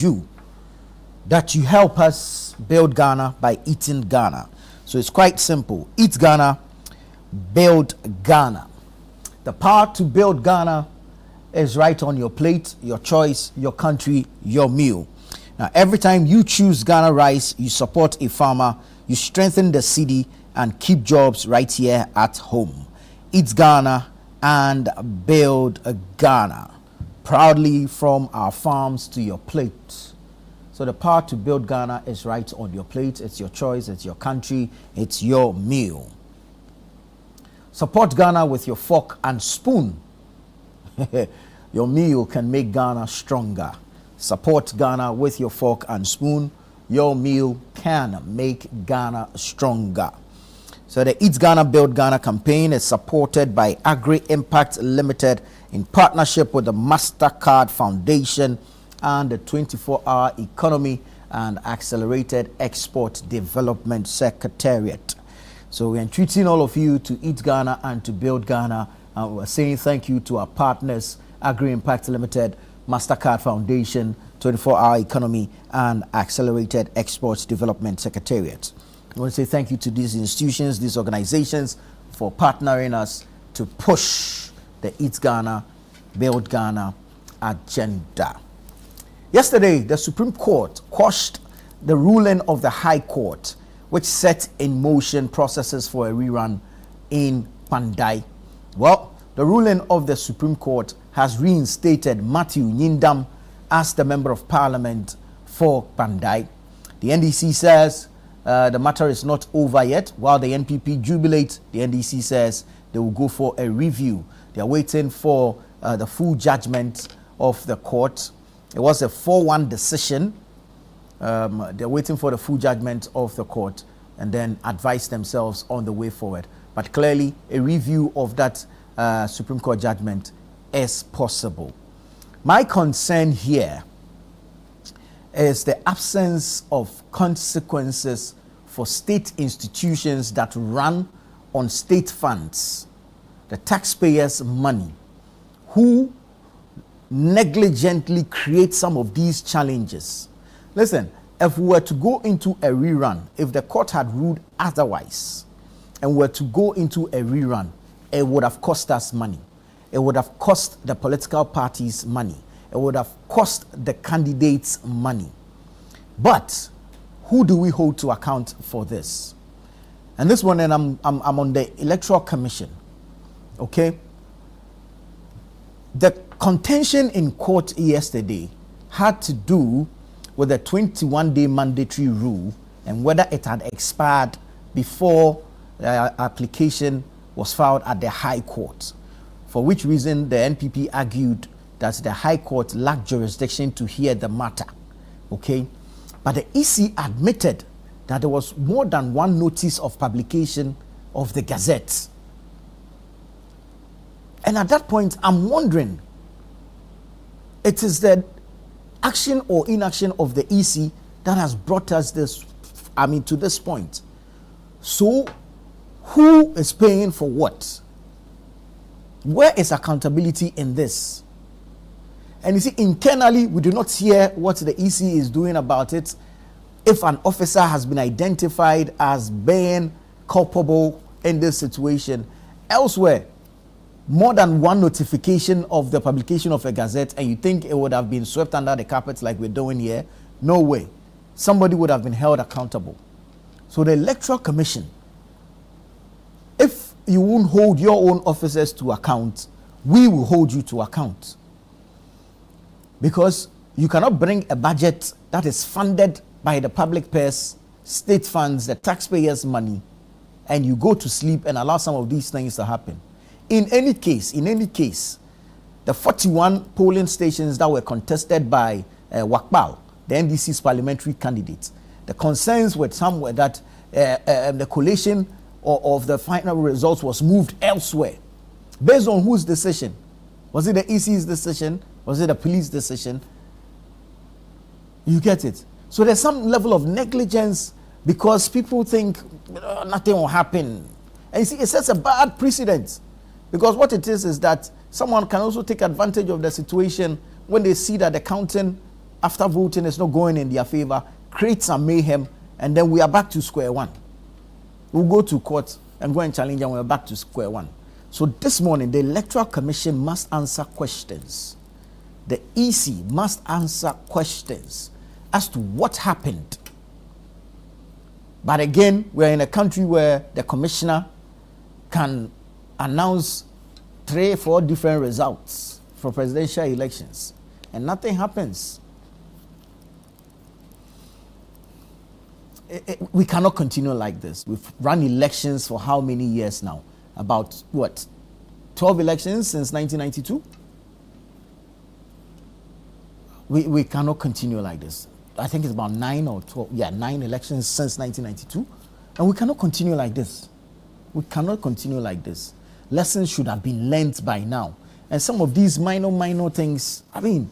do that you help us build Ghana by eating Ghana. So it's quite simple. Eat Ghana, build Ghana. The power to build Ghana is right on your plate, your choice, your country, your meal. Now, every time you choose Ghana Rice, you support a farmer, you strengthen the city, and keep jobs right here at home. Eat Ghana and build Ghana. Proudly from our farms to your plate. So the power to build Ghana is right on your plate. It's your choice, it's your country, it's your meal. Support Ghana with your fork and spoon. Your meal can make Ghana stronger. Support Ghana with your fork and spoon. Your meal can make Ghana stronger. So the Eat Ghana, Build Ghana campaign is supported by Agri Impact Limited in partnership with the MasterCard Foundation and the 24-Hour Economy and Accelerated Export Development Secretariat. So we're entreating all of you to eat Ghana and to build Ghana. And we're saying thank you to our partners, Agri Impact Limited, MasterCard Foundation, 24-Hour Economy and Accelerated Exports Development Secretariat. I want to say thank you to these institutions, these organizations for partnering us to push the Eat Ghana, Build Ghana agenda. Yesterday, the Supreme Court quashed the ruling of the High Court, which set in motion processes for a rerun in Pandai. Well, the ruling of the Supreme Court has reinstated Matthew Nyindam as the Member of Parliament for Pandai. The NDC says the matter is not over yet. While the NPP jubilate, the NDC says they will go for a review. They are waiting for the full judgment of the court. It was a 4-1 decision. They're waiting for the full judgment of the court and then advise themselves on the way forward. But clearly, a review of that Supreme Court judgment is possible. My concern here is the absence of consequences for state institutions that run on state funds, the taxpayers' money, who negligently create some of these challenges. Listen, if we were to go into a rerun, if the court had ruled otherwise, and were to go into a rerun, it would have cost us money. It would have cost the political parties money. It would have cost the candidates money. But who do we hold to account for this? And this one, and I'm on the Electoral Commission. Okay? The contention in court yesterday had to do with the 21-day mandatory rule and whether it had expired before the application was filed at the High Court, for which reason the NPP argued that the High Court lacked jurisdiction to hear the matter. Okay? But the EC admitted that there was more than one notice of publication of the Gazette. And at that point, I'm wondering, it is the action or inaction of the EC that has brought us to this point. So, who is paying for what? Where is accountability in this? And you see, internally, we do not hear what the EC is doing about it. If an officer has been identified as being culpable in this situation, elsewhere, more than one notification of the publication of a Gazette, and you think it would have been swept under the carpet like we're doing here? No way. Somebody would have been held accountable. So the Electoral Commission, if you won't hold your own officers to account, we will hold you to account. Because you cannot bring a budget that is funded by the public purse, state funds, the taxpayers' money, and you go to sleep and allow some of these things to happen. In any case, the 41 polling stations that were contested by Wakbal, the NDC's parliamentary candidate, the concerns with some were that the collation of the final results was moved elsewhere. Based on whose decision? Was it the EC's decision? Was it the police decision? You get it? So there's some level of negligence because people think nothing will happen. And you see, it sets a bad precedent. Because what it is that someone can also take advantage of the situation when they see that the counting after voting is not going in their favor, create some mayhem, and then we are back to square one. We'll go to court and go and challenge, and we're back to square one. So this morning, the Electoral Commission must answer questions. The EC must answer questions as to what happened. But again, we're in a country where the commissioner can announce 3 or 4 different results for presidential elections, and nothing happens. We cannot continue like this. We've run elections for how many years now? About what? 12 elections since 1992? We cannot continue like this. I think it's about 9 or 12, 9 elections since 1992. And we cannot continue like this. We cannot continue like this. Lessons should have been learnt by now. And some of these minor things, I mean,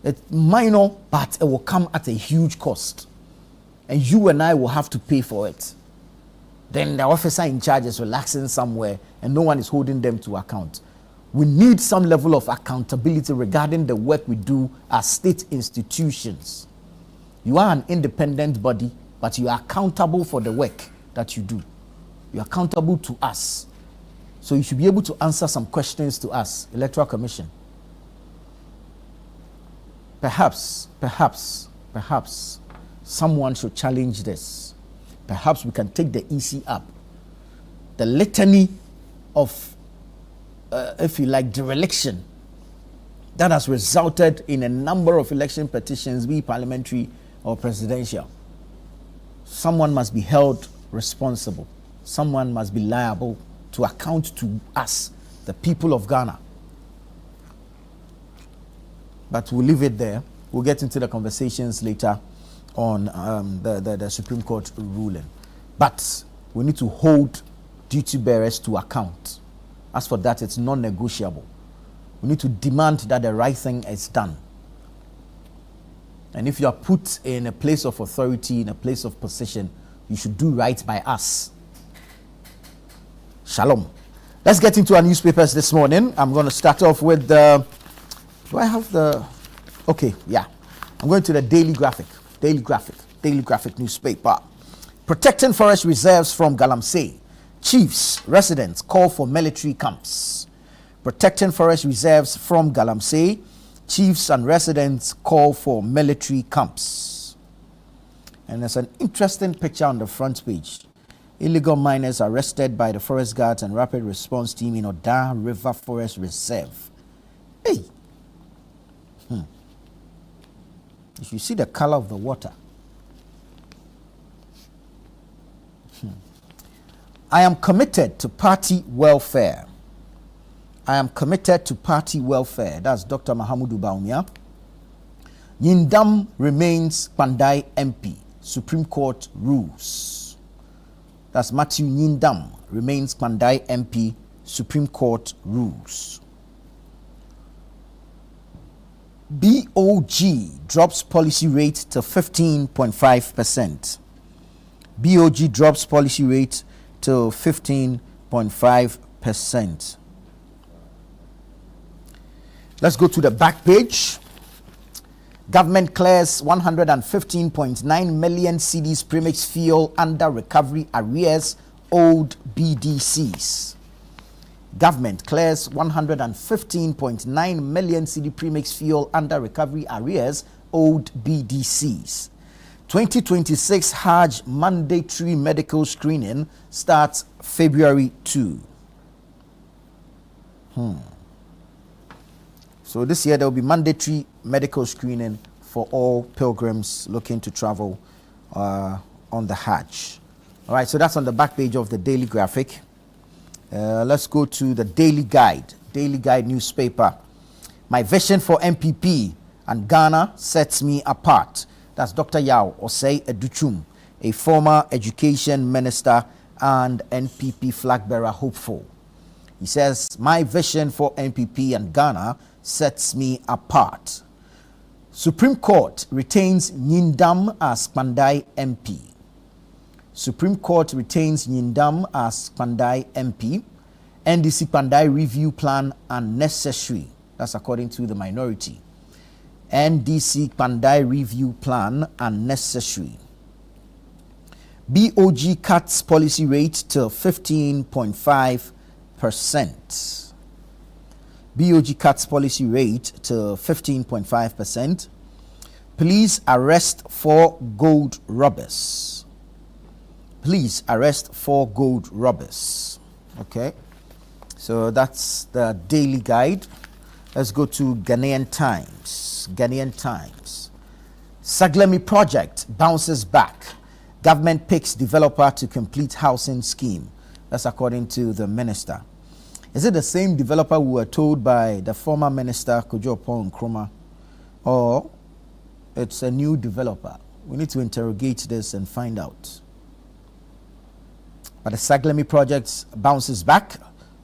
it's minor, but it will come at a huge cost. And you and I will have to pay for it. Then the officer in charge is relaxing somewhere and no one is holding them to account. We need some level of accountability regarding the work we do as state institutions. You are an independent body, but you are accountable for the work that you do. You are accountable to us. So you should be able to answer some questions to us, Electoral Commission. Perhaps someone should challenge this. Perhaps we can take the EC up. The litany of, if you like, dereliction that has resulted in a number of election petitions, be parliamentary or presidential. Someone must be held responsible. Someone must be liable to account to us, the people of Ghana. But we'll leave it there. We'll get into the conversations later on the Supreme Court ruling. But we need to hold duty bearers to account. As for that, it's non-negotiable. We need to demand that the right thing is done. And if you are put in a place of authority, in a place of position, you should do right by us. Shalom. Let's get into our newspapers this morning. I'm going to start off with the... Do I have the... Okay, yeah. I'm going to the Daily Graphic newspaper. Protecting forest reserves from Galamsey. Chiefs, residents call for military camps. Protecting forest reserves from Galamsey. Chiefs and residents call for military camps. And there's an interesting picture on the front page. Illegal miners arrested by the forest guards and rapid response team in Oda River Forest Reserve. Hey! If you see the color of the water. I am committed to party welfare. I am committed to party welfare. That's Dr. Mahamudu Bawumia. Nyindam remains Pandai MP. Supreme Court rules. That's Matthew Nyindam remains Pandai MP. Supreme Court rules. BOG drops policy rate to 15.5%. BOG drops policy rate to 15.5%. Let's go to the back page. Government clears 115.9 million cedis premix fuel under recovery arrears owed BDCs. Government clears 115.9 million cedi premix fuel under recovery arrears owed BDCs. 2026 Hajj mandatory medical screening starts February 2. So this year there will be mandatory medical screening for all pilgrims looking to travel on the Hajj. All right, so that's on the back page of the Daily Graphic. Let's go to the Daily Guide newspaper. My vision for MPP and Ghana sets me apart. That's Dr. Yao Osei Educhum, a former education minister and NPP flag bearer hopeful. He says, my vision for MPP and Ghana sets me apart. Supreme Court retains Nyindam as Pandai MP. Supreme Court retains Nyindam as Pandai MP. NDC Pandai review plan unnecessary. That's according to the minority. NDC Pandai review plan unnecessary. BOG cuts policy rate to 15.5%. BOG cuts policy rate to 15.5%. Police arrest 4 gold robbers. Police arrest 4 gold robbers. Okay, so that's the daily guide. Let's go to Ghanaian Times. Ghanaian Times. Saglemi project bounces back. Government picks developer to complete housing scheme. That's according to the minister. Is it the same developer we were told by the former minister, Kojo Oppong Nkrumah, or it's a new developer? We need to interrogate this and find out. But the Saglemi project bounces back.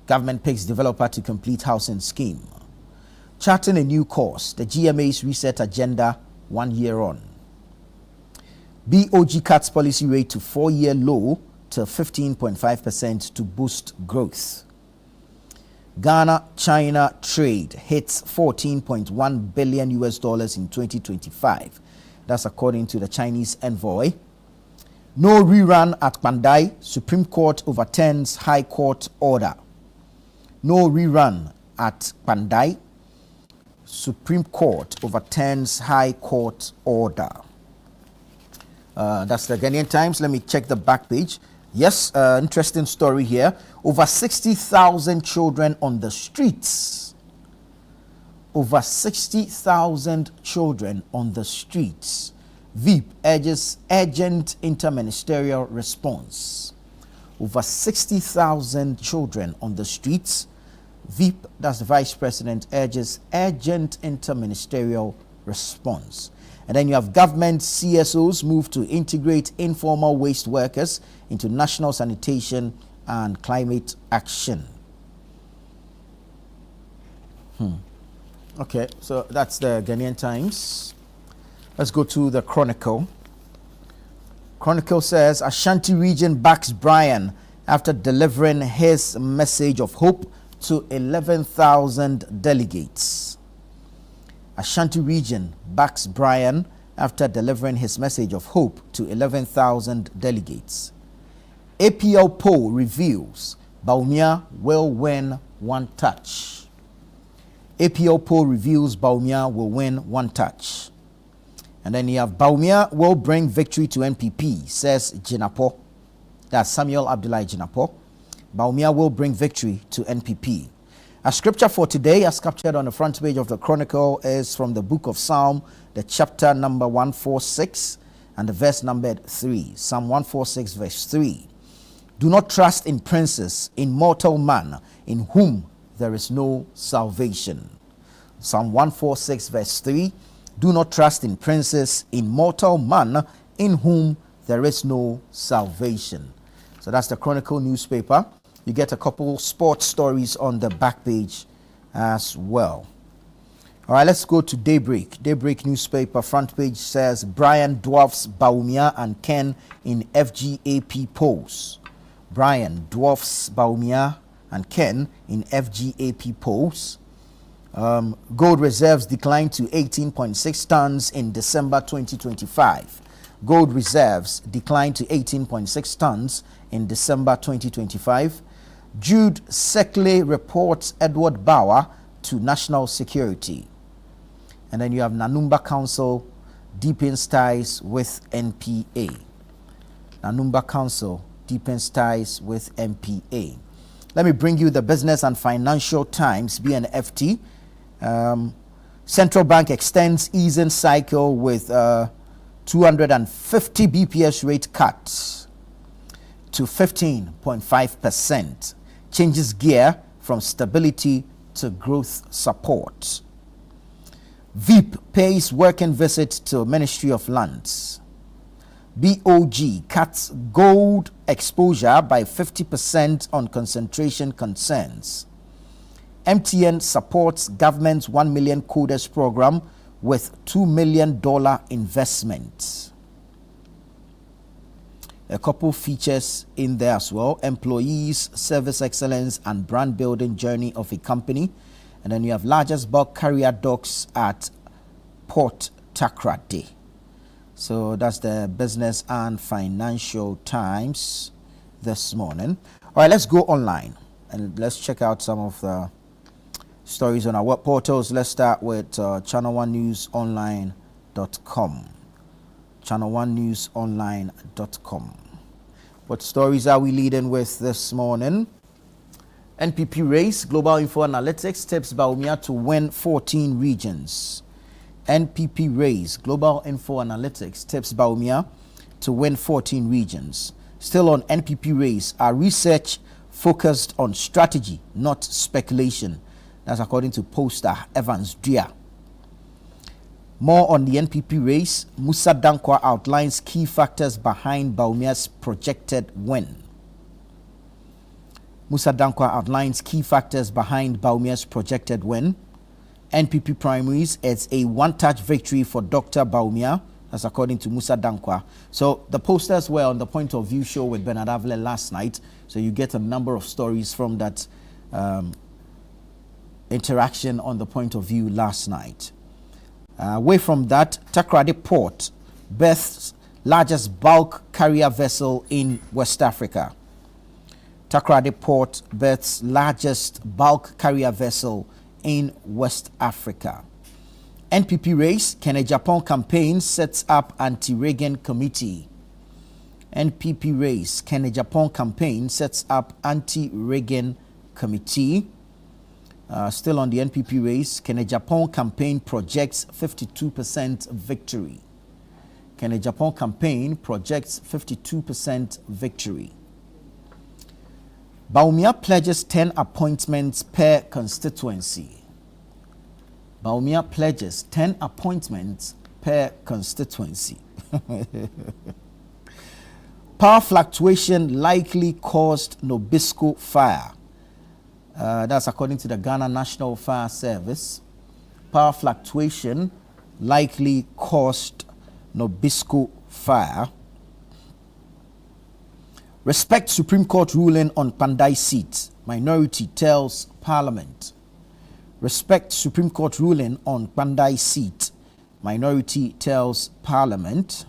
Government picks developer to complete housing scheme. Charting a new course. The GMA's reset agenda 1 year on. BOG cuts policy rate to 4-year low to 15.5% to boost growth. Ghana-China trade hits $14.1 billion in 2025. That's according to the Chinese envoy. No rerun at Pandai. Supreme Court overturns High Court order. No rerun at Pandai. Supreme Court overturns High Court order. That's the Ghanaian Times. Let me check the back page. Yes, interesting story here. Over 60,000 children on the streets. Over 60,000 children on the streets. VIP urges urgent interministerial response. Over 60,000 children on the streets. VIP, that's the Vice President, urges urgent interministerial response. And then you have government CSOs move to integrate informal waste workers into national sanitation and climate action. Okay, so that's the Ghanaian Times. Let's go to the Chronicle. Chronicle says Ashanti region backs Brian after delivering his message of hope to 11,000 delegates. Ashanti region backs Brian after delivering his message of hope to 11,000 delegates. APL poll reveals Bawumia will win one touch. APL poll reveals Bawumia will win one touch. And then you have Bawumia will bring victory to NPP, says Jinapor. That's Samuel Abdullahi Jinapor. Bawumia will bring victory to NPP. A scripture for today, as captured on the front page of the Chronicle, is from the book of Psalm, the chapter number 146 and the verse number 3. Psalm 146 verse 3. Do not trust in princes, in mortal man, in whom there is no salvation. Psalm 146 verse 3. Do not trust in princes, in mortal man, in whom there is no salvation. So that's the Chronicle newspaper. You get a couple sports stories on the back page as well. All right, let's go to Daybreak. Daybreak newspaper front page says Brian dwarfs Bawumia and Ken in FGAP polls. Brian dwarfs Bawumia and Ken in FGAP polls. Gold reserves declined to 18.6 tons in December 2025. Gold reserves declined to 18.6 tons in December 2025. Jude Seckley reports Edward Bauer to national security. And then you have Nanumba Council deepens ties with NPA. Nanumba Council deepens ties with NPA. Let me bring you the Business and Financial Times, BNFT. Central Bank extends easing cycle with 250 BPS rate cut to 15.5%. Changes gear from stability to growth support. VIP pays working visit to Ministry of Lands. BOG cuts gold exposure by 50% on concentration concerns. MTN supports government's 1 million coders program with $2 million investment. A couple features in there as well. Employees, service excellence, and brand building journey of a company. And then you have largest bulk carrier docks at Port Takoradi. So that's the Business and Financial Times this morning. All right, let's go online and let's check out some of the stories on our web portals. Let's start with channel1newsonline.com. channel1newsonline.com. What stories are we leading with this morning? NPP race, Global Info Analytics tips Bawumia to win 14 regions. NPP race, Global Info Analytics tips Bawumia to win 14 regions. Still on NPP race, our research focused on strategy, not speculation. That's according to poster Evans Dria. More on the NPP race, Musa Dankwa outlines key factors behind Bawumia's projected win. Musa Dankwa outlines key factors behind Bawumia's projected win. NPP primaries, it's a one-touch victory for Dr. Bawumia. That's according to Musa Dankwa. So the posters were on the Point of View show with Bernard Avile last night. So you get a number of stories from that interaction on the Point of View last night. Away from that, Takoradi Port berths largest bulk carrier vessel in West Africa. Takoradi Port berths largest bulk carrier vessel in West Africa. NPP race, Kene Japan campaign sets up anti-Reagan committee. NPP race, Kene Japan campaign sets up anti-Reagan committee. Still on the NPP race, Kene Japan campaign projects 52% victory. Kene Japan campaign projects 52% victory. Bawumia pledges 10 appointments per constituency. Bawumia pledges 10 appointments per constituency. Power fluctuation likely caused Nobisco fire. That's according to the Ghana National Fire Service. Power fluctuation likely caused Nobisco fire. Respect Supreme Court ruling on Pandai seat. Minority tells Parliament. Respect Supreme Court ruling on Pandai seat. Minority tells Parliament.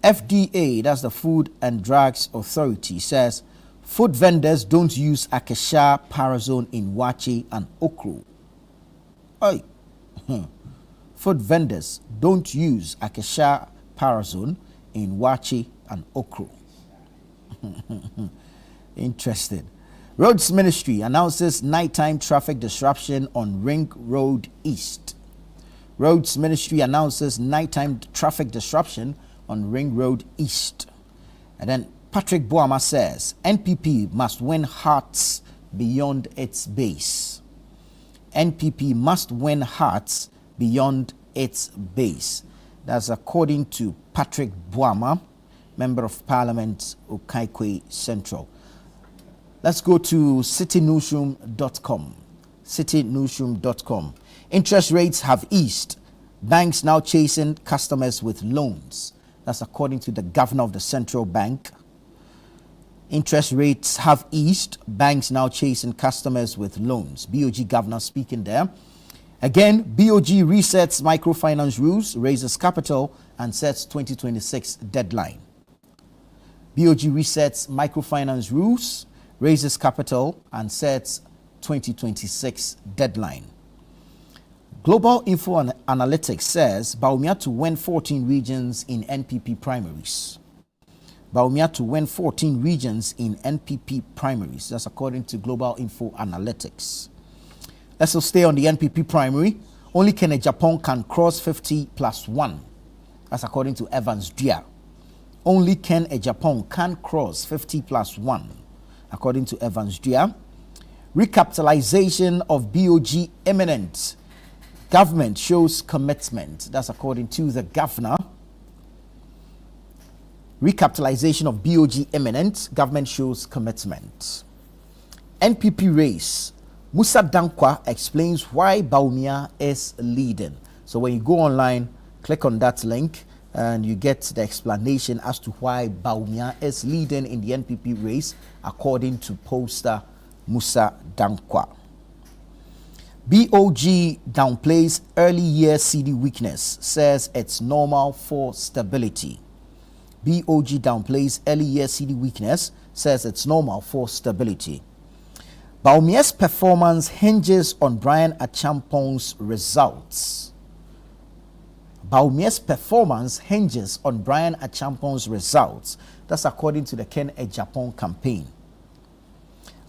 FDA, that's the Food and Drugs Authority, says food vendors don't use Acacia Parazone in Wache and Okro. Oi. Food vendors don't use Acacia Parazone in Wache and Okro. Interested. Roads Ministry announces nighttime traffic disruption on Ring Road East. Roads Ministry announces nighttime traffic disruption on Ring Road East. And then Patrick Boama says NPP must win hearts beyond its base. NPP must win hearts beyond its base. That's according to Patrick Boama, Member of Parliament, Okaikwe Central. Let's go to citynewsroom.com. citynewsroom.com. Interest rates have eased. Banks now chasing customers with loans. That's according to the governor of the central bank. Interest rates have eased. Banks now chasing customers with loans. BOG governor speaking there. Again, BOG resets microfinance rules, raises capital, and sets 2026 deadline. BOG resets microfinance rules, raises capital, and sets 2026 deadline. Global Info Analytics says Bawumia to win 14 regions in NPP primaries. Bawumia to win 14 regions in NPP primaries. That's according to Global Info Analytics. Let's still stay on the NPP primary. Only Kene Japan can cross 50 plus 1. That's according to Evans Dria. Only Kene Japan can cross 50 plus 1. According to Evans Dria. Recapitalization of BOG imminent. Government shows commitment. That's according to the governor. Recapitalization of BOG imminent. Government shows commitment. NPP race. Musa Dankwa explains why Bawumia is leading. So when you go online, click on that link and you get the explanation as to why Bawumia is leading in the NPP race according to poster Musa Dankwa. BOG downplays early year cedi weakness, says it's normal for stability. BOG downplays early year cedi weakness, says it's normal for stability. Bawumia's performance hinges on Brian Acheampong's results. Bawumia's performance hinges on Brian Acheampong's results. That's according to the Ken Ejapong campaign.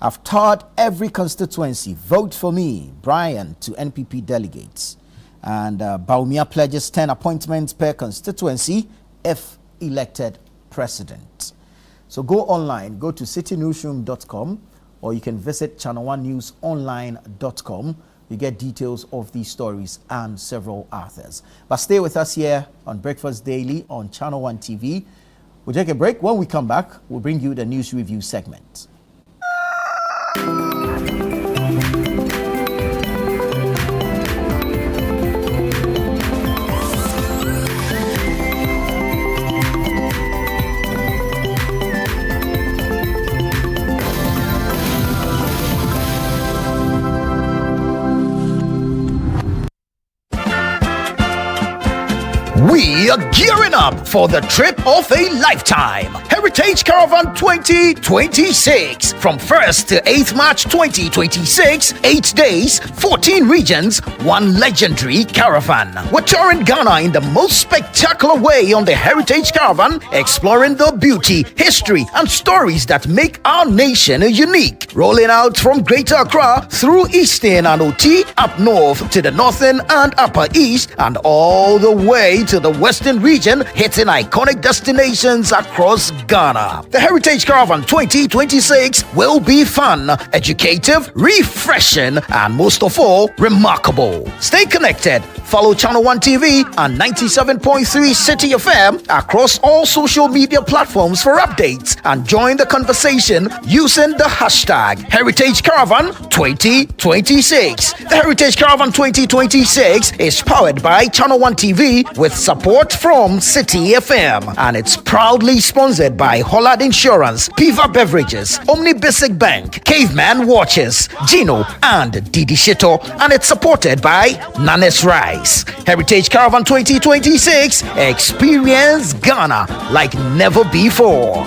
I've told every constituency, vote for me, Brian, to NPP delegates. And Bawumia pledges 10 appointments per constituency if elected president. So go online, go to citynewsroom.com, or you can visit channel1newsonline.com. You get details of these stories and several others. But stay with us here on Breakfast Daily on Channel 1 TV. We'll take a break. When we come back, we'll bring you the news review segment. We are gearing up for the trip of a lifetime. Heritage Caravan 2026. From 1st to 8th March 2026, 8 days, 14 regions, 1 legendary caravan. We're touring Ghana in the most spectacular way on the Heritage Caravan, exploring the beauty, history, and stories that make our nation unique. Rolling out from Greater Accra through Eastern and OT, up north to the Northern and Upper East, and all the way to the Western region, hitting iconic destinations across Ghana. The Heritage Caravan 2026 will be fun, educative, refreshing, and most of all, remarkable. Stay connected. Follow Channel 1 TV and 97.3 City FM across all social media platforms for updates, and join the conversation using the hashtag Heritage Caravan 2026. The Heritage Caravan 2026 is powered by Channel 1 TV with support from City FM, and it's proudly sponsored by Hollard Insurance, Piva Beverages, Omni Basic Bank, Caveman Watches, Gino, and Didi Shito, and it's supported by Nanes Rice. Heritage Caravan 2026, experience Ghana like never before.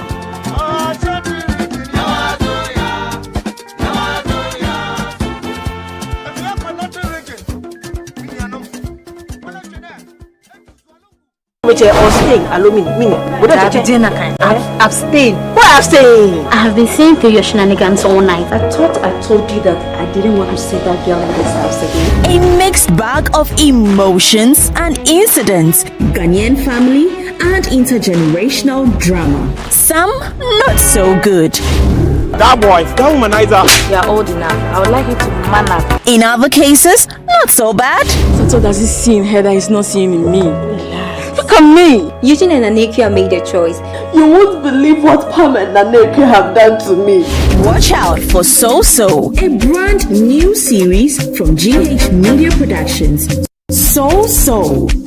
Abstain. Why abstain? I have been seeing through your shenanigans all night. I thought I told you that I didn't want to see that girl in this house again. A mixed bag of emotions and incidents, Ghanaian family and intergenerational drama. Some not so good. That boy, that womanizer. You are old enough. I would like you to man up. In other cases, not so bad. So does he see in her that he's not seeing in me? Look at me. Eugene and Anekia made a choice. You won't believe what Pam and Anekia have done to me. Watch out for So, a brand new series from GH Media Productions. So,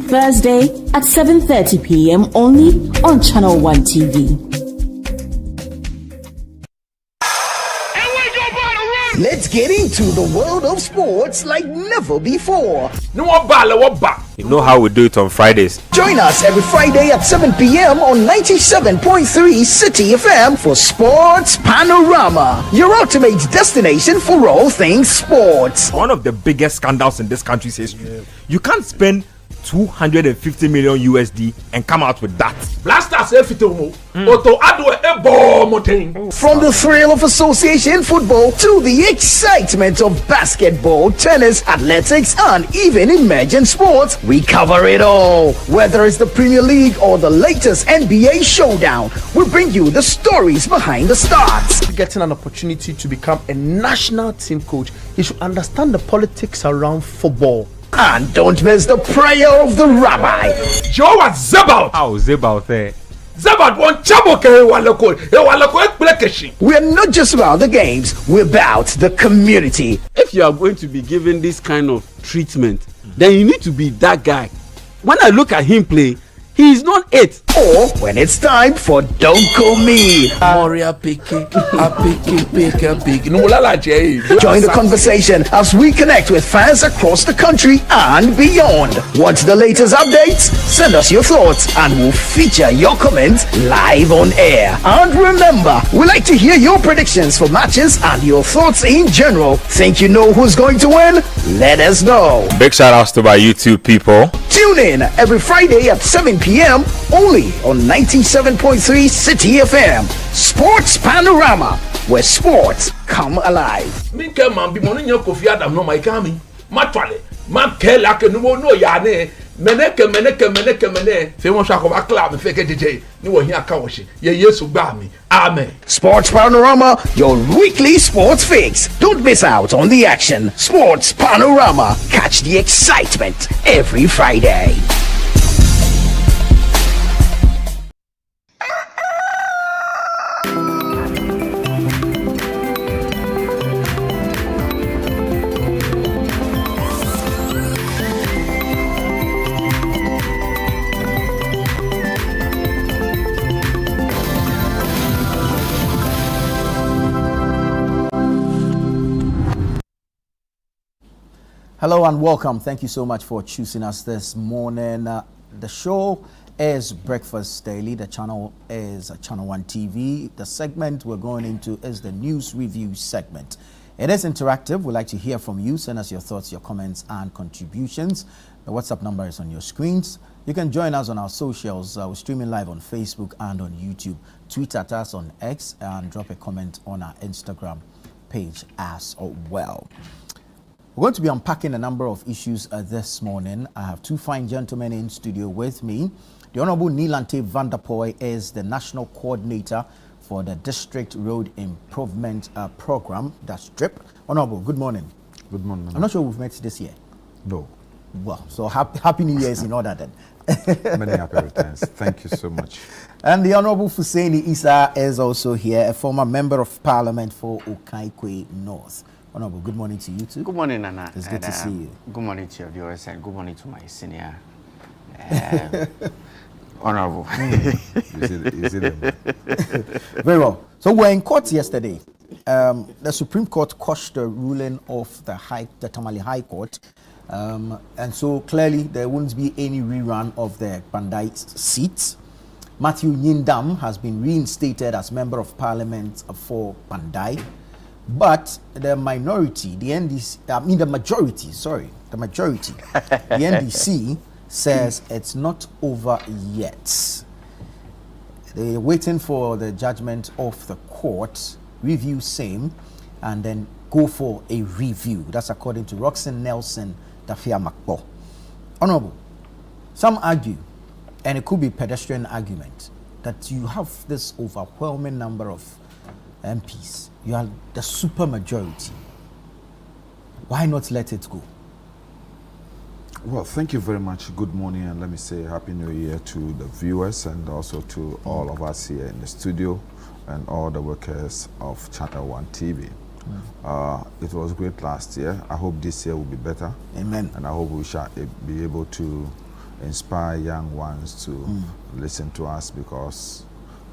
Thursday at 7:30 p.m. only on Channel 1 TV. Let's get into the world of sports like never before. You know how we do it on Fridays. Join us every Friday at 7 p.m. on 97.3 City FM for Sports Panorama, your ultimate destination for all things sports. One of the biggest scandals in this country's history. You can't spend 250 million USD and come out with that. From the thrill of association football to the excitement of basketball, tennis, athletics, and even emerging sports, we cover it all. Whether it's the Premier League or the latest NBA showdown, we bring you the stories behind the stars. Getting an opportunity to become a national team coach, he should understand the politics around football. And don't miss the prayer of the rabbi. Joe was Zebaut. How Zebaut there? Zebaut won Chaboke. We're not just about the games, we're about the community. If you are going to be given this kind of treatment, then you need to be that guy. When I look at him play, he is not it. or when it's time for Don't Call Me. Moria picking, picking. No, Join the conversation as we connect with fans across the country and beyond. What's the latest updates? Send us your thoughts and we'll feature your comments live on air. And remember, we like to hear your predictions for matches and your thoughts in general. Think you know who's going to win? Let us know. Big shout outs to my YouTube people. Tune in every Friday at 7 p.m. only on 97.3 City FM. Sports Panorama, where sports come alive. Minke man bi moni nya Kofi Adam no mai kami. Matwale. Man ke la ke no ya ne. Meneke. Fe won sha ko ba club fe ke DJ. Ni wo hia ka wo she. Ye Yesu gba mi. Amen. Sports Panorama, your weekly sports fix. Don't miss out on the action. Sports Panorama. Catch the excitement every Friday. Hello and welcome. Thank you so much for choosing us this morning. The show is Breakfast Daily. The channel is Channel One TV. The segment we're going into is the news review segment. It is interactive. We'd like to hear from you. Send us your thoughts, your comments, and contributions. The WhatsApp number is on your screens. You can join us on our socials. We're streaming live on Facebook and on YouTube. Tweet at us on X and drop a comment on our Instagram page as well. We're going to be unpacking a number of issues this morning. I have two fine gentlemen in studio with me. The Honorable Nilante Vanderpoy is the National Coordinator for the District Road Improvement Program, that's DRIP. Honorable, good morning. Good morning. I'm not sure we've met this year. No. Well, so happy New Year's in order then. Many happy returns. Thank you so much. And the Honorable Fuseni Issa is also here, a former Member of Parliament for Okaikwe North. Honorable, good morning to you too. Good morning, Nana. It's good to see you. Good morning to your viewers and good morning to my senior. Honorable. Very well. So we're in court yesterday. The Supreme Court quashed the ruling of the Tamale High Court. And so clearly there won't be any rerun of the Pandai seat. Matthew Nyindam has been reinstated as Member of Parliament for Pandai. But the majority, the NDC says it's not over yet. They're waiting for the judgment of the court, review same, and then go for a review. That's according to Roxanne Nelson Dafia Makbo. Honorable, some argue, and it could be pedestrian argument, that you have this overwhelming number of MPs. You are the super majority. Why not let it go? Well, thank you very much. Good morning, and let me say Happy New Year to the viewers and also to all of us here in the studio and all the workers of Channel One TV. It was great last year. I hope this year will be better. Amen. And I hope we shall be able to inspire young ones to listen to us, because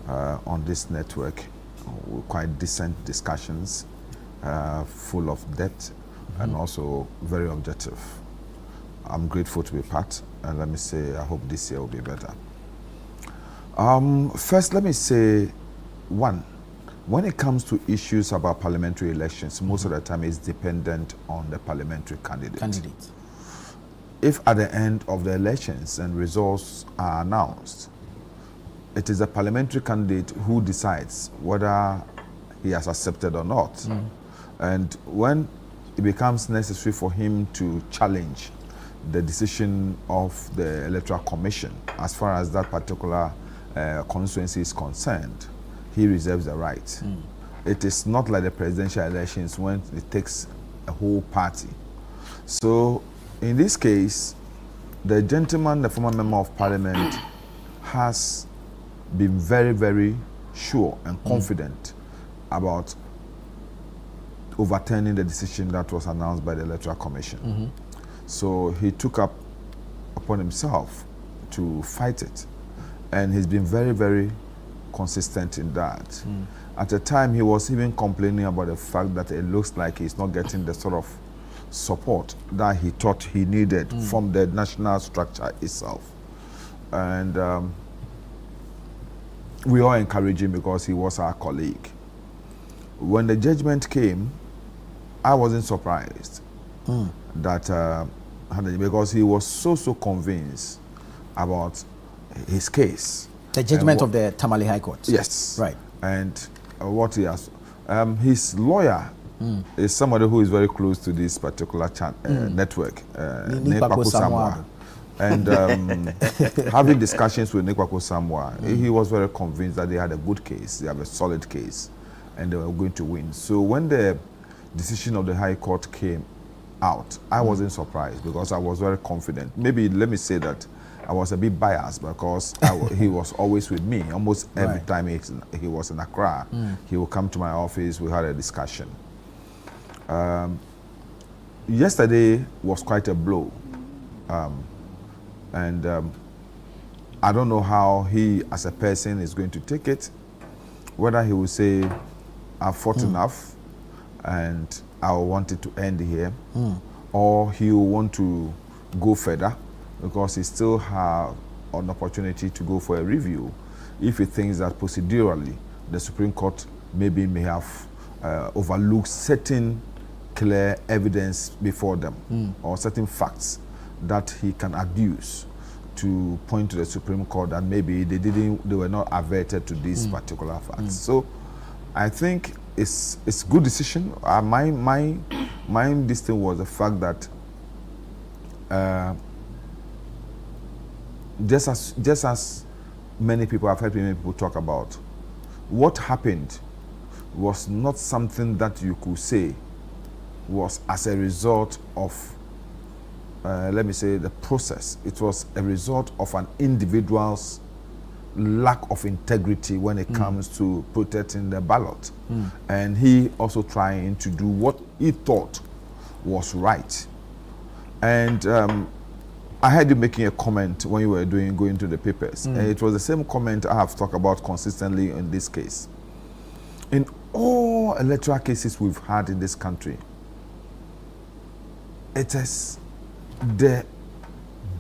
on this network, quite decent discussions, full of depth and also very objective. I'm grateful to be part, and let me say I hope this year will be better. First, let me say, one, when it comes to issues about parliamentary elections, most of the time it's dependent on the parliamentary candidate. If at the end of the elections and results are announced, it is a parliamentary candidate who decides whether he has accepted or not. And when it becomes necessary for him to challenge the decision of the Electoral Commission as far as that particular constituency is concerned, he reserves the right. It is not like the presidential elections when it takes a whole party. So in this case, the gentleman, the former Member of Parliament, has been very, very sure and confident about overturning the decision that was announced by the Electoral Commission. So he took up upon himself to fight it. and he's been very, very consistent in that. At the time, he was even complaining about the fact that it looks like he's not getting the sort of support that he thought he needed from the national structure itself. And we all encouraged him because he was our colleague. When the judgment came, I wasn't surprised that because he was so convinced about his case. The judgment of the Tamale High Court. Yes. Right. And what he has, his lawyer is somebody who is very close to this particular network, Nekwaku Samoa. And having discussions with Nekwaku Samoa, he was very convinced that they had a good case, they have a solid case, and they were going to win. So when the decision of the High Court came out, I wasn't surprised because I was very confident. Maybe let me say that I was a bit biased because he was always with me. Almost every time he was in Accra, he would come to my office, we had a discussion. Yesterday was quite a blow. And I don't know how he, as a person, is going to take it. Whether he will say, I've fought enough and I want it to end here, or he will want to go further because he still have an opportunity to go for a review if he thinks that procedurally the Supreme Court maybe may have overlooked certain clear evidence before them or certain facts that he can adduce to point to the Supreme Court that maybe they were not averted to these particular facts. So I think it's good decision. My this thing was the fact that just as many people, I've heard many people talk about, what happened was not something that you could say was as a result of let me say the process. It was a result of an individual's lack of integrity when it comes to protecting the ballot. And he also trying to do what he thought was right. And I heard you making a comment when you were going to the papers. And it was the same comment I have talked about consistently in this case. In all electoral cases we've had in this country, it is the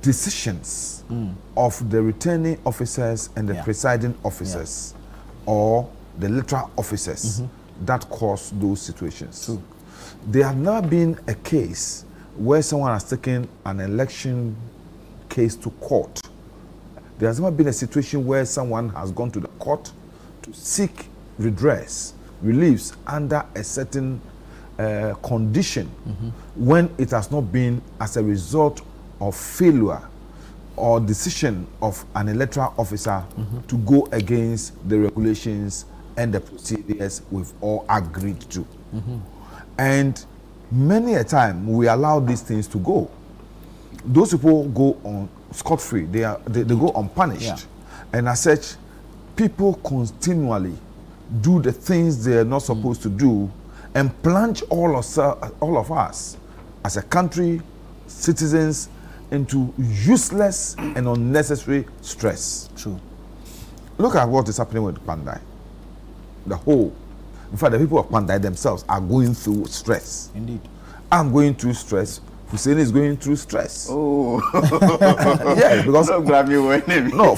decisions of the returning officers and the presiding officers or the electoral officers that cause those situations. True. There have never been a case where someone has taken an election case to court. There has never been a situation where someone has gone to the court to seek redress, reliefs under a certain condition when it has not been as a result of failure or decision of an electoral officer to go against the regulations and the procedures we've all agreed to. And many a time we allow these things to go. Those people go on scot-free, they go unpunished. And as such, people continually do the things they're not supposed to do and plunge all of us as a country, citizens, into useless and unnecessary stress. True. Look at what is happening with Pandai. In fact, the people of Pandai themselves are going through stress. Indeed. I'm going through stress. Hussein is going through stress. Oh. Yeah, because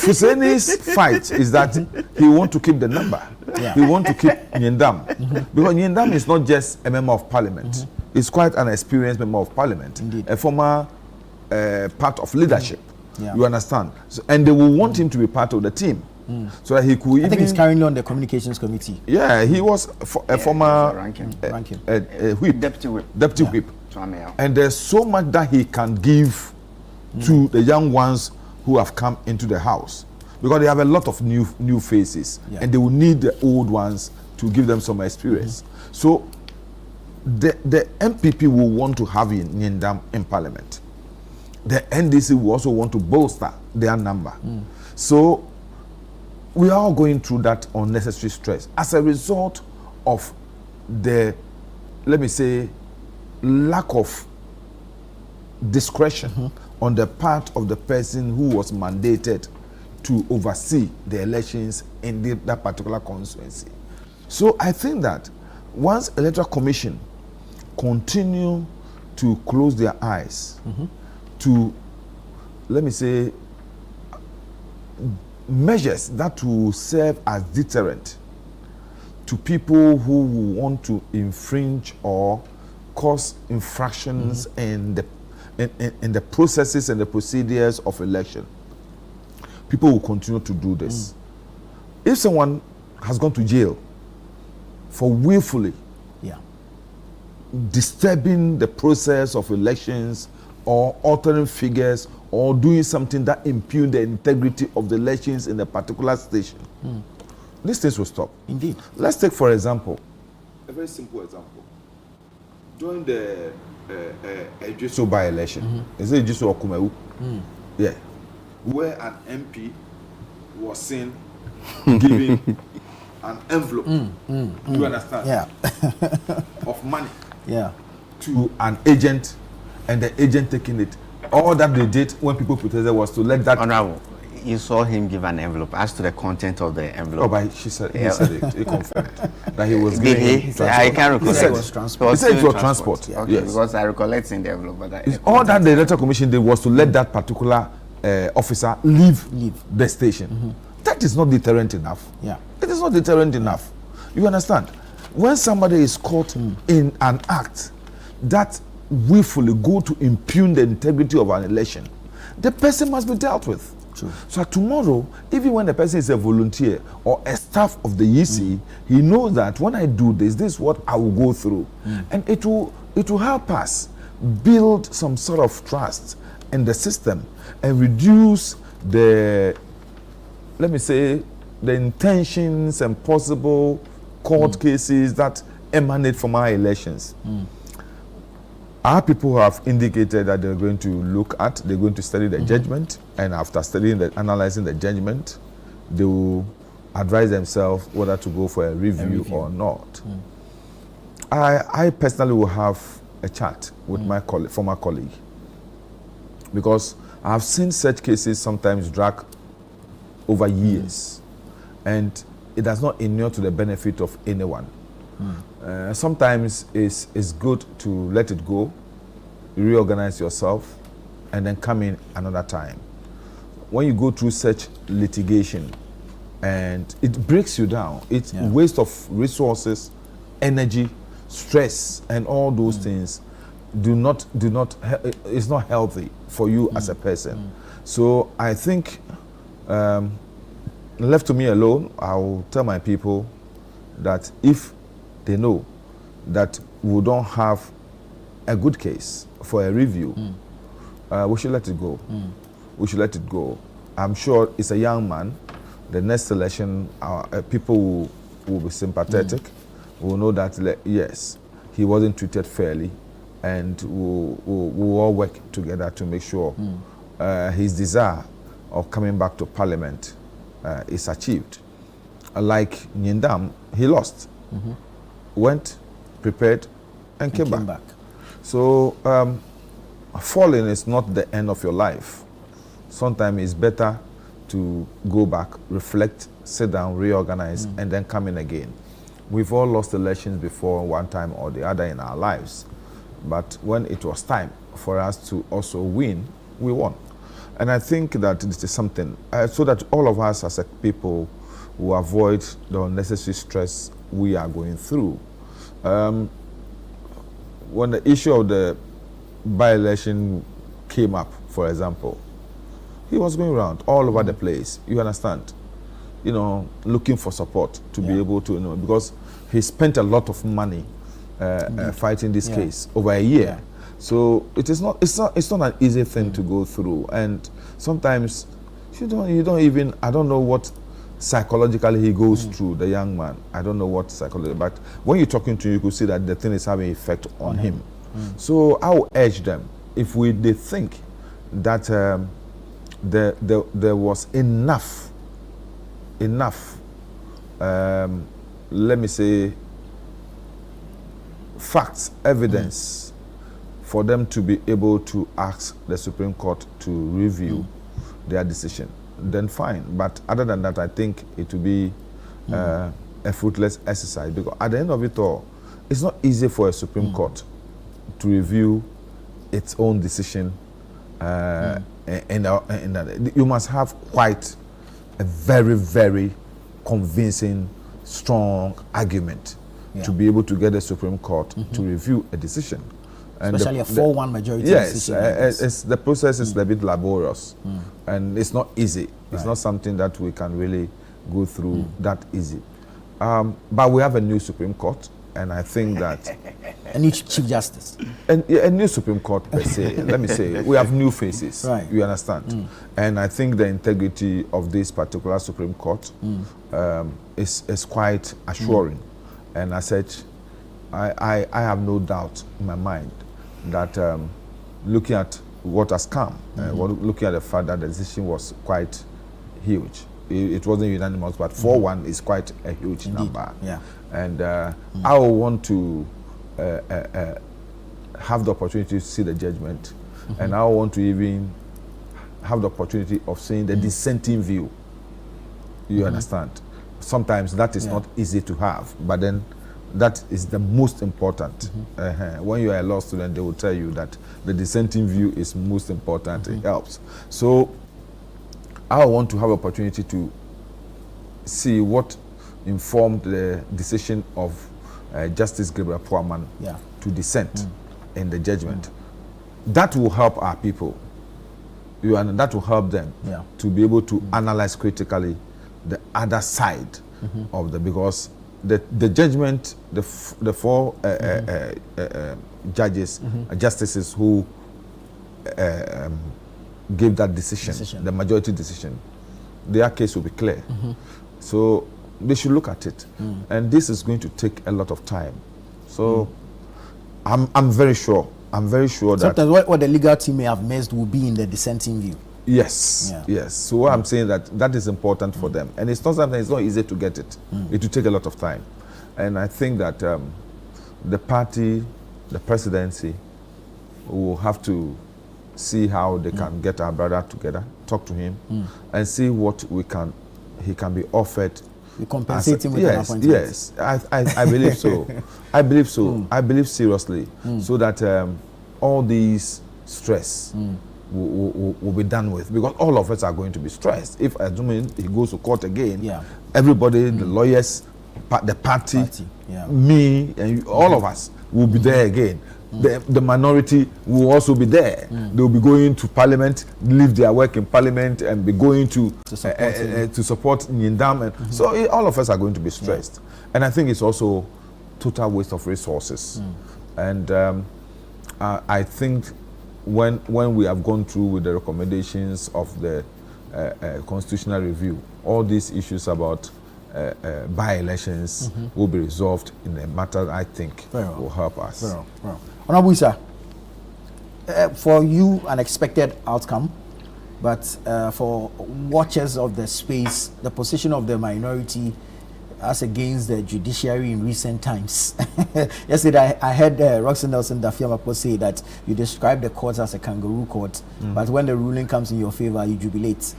Husseini's fight is that he wants to keep the number. He wants to keep Nyendam. Because Nyendam is not just a member of parliament. He's quite an experienced member of parliament. Indeed. A former part of leadership. You understand? So, and they will want him to be part of the team. So that he could I think he's currently on the communications committee. Yeah, he was a former whip. Deputy whip. And there's so much that he can give to the young ones who have come into the house, because they have a lot of new faces, and they will need the old ones to give them some experience. So the MPP will want to have Nyendam in parliament. The NDC will also want to bolster their number. So we are all going through that unnecessary stress as a result of the, let me say, lack of discretion on the part of the person who was mandated to oversee the elections in that particular constituency. So I think that once Electoral Commission continue to close their eyes to, let me say, measures that will serve as deterrent to people who want to infringe or cause infractions in the processes and the procedures of election, people will continue to do this. If someone has gone to jail for willfully disturbing the process of elections or altering figures or doing something that impugn the integrity of the elections in a particular station, these things will stop. Indeed. Let's take, for example, a very simple example. During the Ejiso by-election, is it Ejiso or Kumewu? Yeah. Where an MP was seen giving an envelope, you understand? Yeah. of money Yeah. to an agent, and the agent taking it. All that they did when people protested was to let that. Honorable, you saw him give an envelope. As to the content of the envelope. Oh, but he said it. He confirmed that he was Did giving. he? I can't recall. He said it was transport. He said it was transport. Okay, Yes. because I recollect in the envelope. But All that the Electoral Commission did was to let that particular officer leave the station. That is not deterrent enough. Yeah. It is not deterrent enough. You understand? When somebody is caught in an act that willfully go to impugn the integrity of an election, the person must be dealt with. True. So tomorrow, even when the person is a volunteer or a staff of the EC, he knows that when I do this, this is what I will go through. And it will help us build some sort of trust in the system and reduce the, let me say, the intentions and possible court cases that emanate from our elections. Our people have indicated that they're going to they're going to study the judgment, and after analyzing the judgment, they will advise themselves whether to go for a review or not. I personally will have a chat with my former colleague, because I have seen such cases sometimes drag over years, and it does not inure to the benefit of anyone. Sometimes it's good to let it go, reorganize yourself, and then come in another time. When you go through such litigation, and it breaks you down, it's waste of resources, energy, stress, and all those things it's not healthy for you as a person. So I think, left to me alone, I will tell my people that if they know that we don't have a good case for a review, we should let it go. We should let it go. I'm sure it's a young man. The next election, people will be sympathetic. Will know that, yes, he wasn't treated fairly, and we'll all work together to make sure his desire of coming back to Parliament is achieved. Like Nyindam, he lost. Went, prepared, and came back. So falling is not the end of your life. Sometimes it's better to go back, reflect, sit down, reorganize, and then come in again. We've all lost elections before, one time or the other in our lives. But when it was time for us to also win, we won. And I think that this is something, so that all of us as a people will avoid the unnecessary stress we are going through. When the issue of the by-election came up, for example, he was going around all over the place, you understand, looking for support to be able to, because he spent a lot of money fighting this case over a year. So it's not an easy thing to go through, and sometimes you don't even, I don't know what psychologically he goes through, the young man. I don't know what psychology, but when you're talking to him, you could see that the thing is having effect on him. So I will urge them, if they think that there was enough, let me say, facts, evidence for them to be able to ask the Supreme Court to review their decision, then fine. But other than that, I think it will be a fruitless exercise, because at the end of it all, it's not easy for a Supreme Court to review its own decision. You must have quite a very, very convincing, strong argument to be able to get the Supreme Court to review a decision. And especially a 4-1 majority yes, decision. the process is a bit laborious, and it's not easy. It's not something that we can really go through that easy. But we have a new Supreme Court, and I think that a new Chief Justice, a new Supreme Court per se. Let me say, we have new faces. Right. You understand? And I think the integrity of this particular Supreme Court is quite assuring. And as such, I have no doubt in my mind that looking at what has come, looking at the fact that the decision was quite huge. It wasn't unanimous, but 4-1 is quite a huge number. Yeah. And I will want to have the opportunity to see the judgment, and I want to even have the opportunity of seeing the dissenting view. You understand? Sometimes that is not easy to have, but then that is the most important. When you are a law student, they will tell you that the dissenting view is most important. It helps. So I want to have opportunity to see what informed the decision of Justice Gabriel Poorman to dissent in the judgment. That will help our people. That will help them to be able to analyze critically the other side of because the judgment, the four judges, justices who gave that decision, the majority decision, their case will be clear. So they should look at it, and this is going to take a lot of time. So I'm very sure. I'm very sure that sometimes what the legal team may have missed will be in the dissenting view. Yes, yes. So I'm saying that is important for them, and it's not something. It's not easy to get it. It will take a lot of time, and I think that the party, the presidency, will have to see how they can get our brother together, talk to him, and see what he can be offered. We compensate him with an appointment. Yes, I believe so. I believe so. I believe seriously, so that all these stress will be done with, because all of us are going to be stressed. If assuming he goes to court again, everybody, the lawyers, the party, me, and all of us will be there again. The minority will also be there. They will be going to Parliament, leave their work in Parliament, and be going to support Nyindam. So all of us are going to be stressed. And I think it's also total waste of resources. And I think when we have gone through with the recommendations of the constitutional review, all these issues about by-elections will be resolved in a matter I think will help us. Honorable Issa, for you, an expected outcome, but for watchers of the space, the position of the minority as against the judiciary in recent times. Yesterday, I heard Roxanne Nelson Dafiamapo say that you describe the court as a kangaroo court, but when the ruling comes in your favor, you jubilate.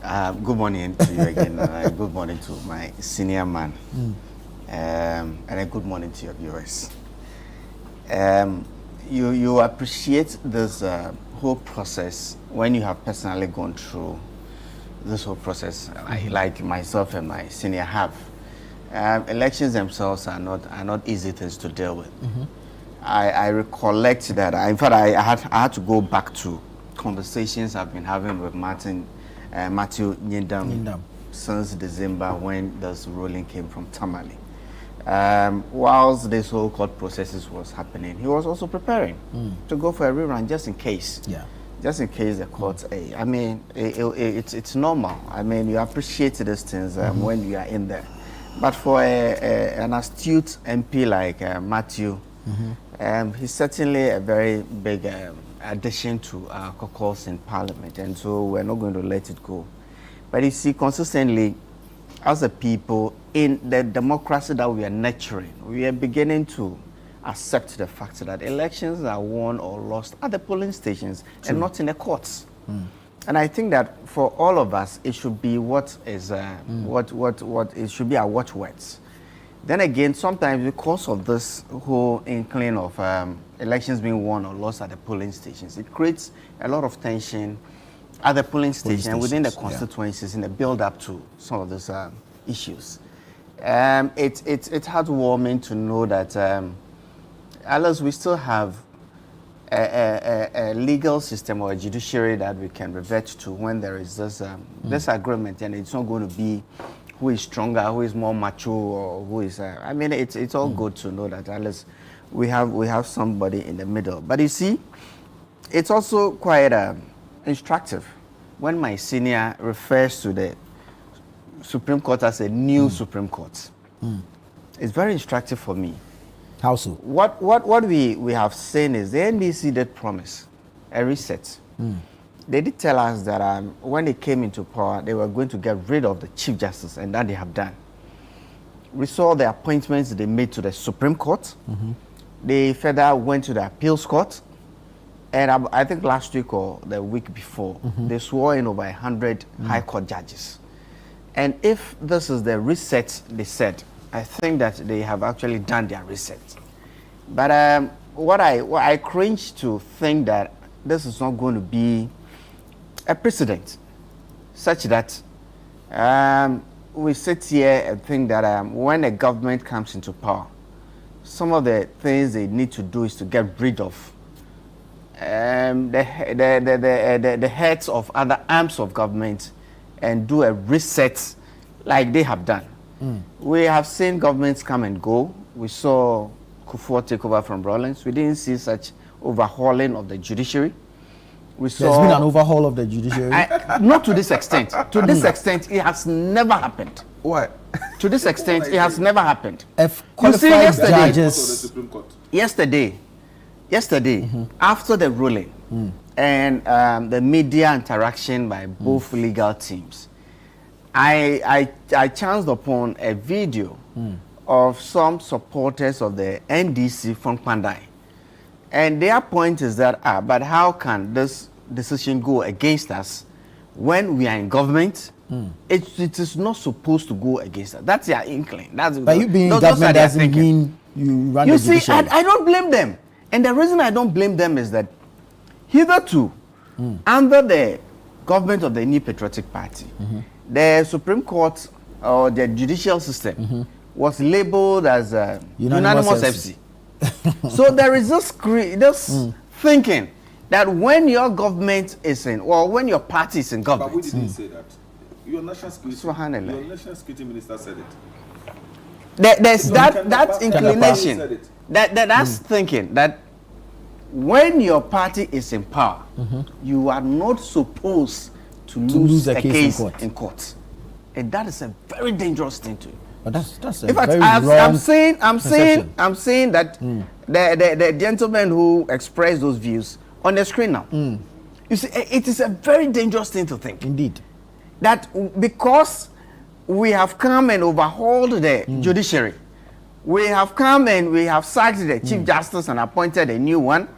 Good morning to you again. Good morning to my senior man, and a good morning to your viewers. You appreciate this whole process when you have personally gone through this whole process, like myself and my senior have. Elections themselves are not easy things to deal with. I recollect that. In fact, I had to go back to conversations I've been having with Matthew Nyindam since December when this ruling came from Tamale. Whilst this whole court processes was happening, he was also preparing to go for a rerun just in case. Just in case the court. I mean, it's normal. I mean, you appreciate these things when you are in there. But for an astute MP like Matthew, he's certainly a very big addition to our caucus in Parliament, and so we're not going to let it go. But you see, consistently, as a people, in the democracy that we are nurturing, we are beginning to accept the fact that elections are won or lost at the polling stations and not in the courts. And I think that for all of us, it should be what is what it should be our watchwords. Then again, sometimes because of this whole inkling of elections being won or lost at the polling stations, it creates a lot of tension at the polling station within the constituencies in the build-up to some of these issues. It's heartwarming to know that alas, we still have a legal system or a judiciary that we can revert to when there is this disagreement, and it's not going to be who is stronger, who is more mature, or who is. I mean, it's all good to know that at least we have somebody in the middle. But you see, it's also quite instructive when my senior refers to the Supreme Court as a new Supreme Court. It's very instructive for me. How so? What we have seen is the NDC did promise a reset. They did tell us that when they came into power, they were going to get rid of the Chief Justice, and that they have done. We saw the appointments they made to the Supreme Court. They further went to the Appeals Court, and I think last week or the week before, they swore in over 100 High Court judges. And if this is the reset they said, I think that they have actually done their reset. But what I cringe to think that this is not going to be a precedent, such that we sit here and think that when a government comes into power, some of the things they need to do is to get rid of the heads of other arms of government and do a reset like they have done. We have seen governments come and go. We saw Kufuor take over from Rawlings. We didn't see such overhauling of the judiciary. There's been an overhaul of the judiciary? Not to this extent. To this extent, it has never happened. Why? To this extent, it has never happened. If qualified judges... Yesterday, after the ruling and the media interaction by both legal teams, I chanced upon a video of some supporters of the NDC from Pandai. And their point is that, but how can this decision go against us when we are in government? It is not supposed to go against us. That's their inkling. But you being in government doesn't mean you run the judiciary. You see, I don't blame them. And the reason I don't blame them is that hitherto, under the government of the New Patriotic Party, the Supreme Court or the judicial system was labeled as unanimous FC. So there is this thinking that when your government is in, or when your party is in government. But we didn't say that. Your national security minister said it. There's that inclination, that's thinking that when your party is in power, you are not supposed to lose a case in court. And that is a very dangerous thing to do. But that's a in fact, very I'm saying that the gentleman who expressed those views on the screen now, you see, it is a very dangerous thing to think. Indeed. That because we have come and overhauled the judiciary, we have come and we have sacked the Chief Justice and appointed a new one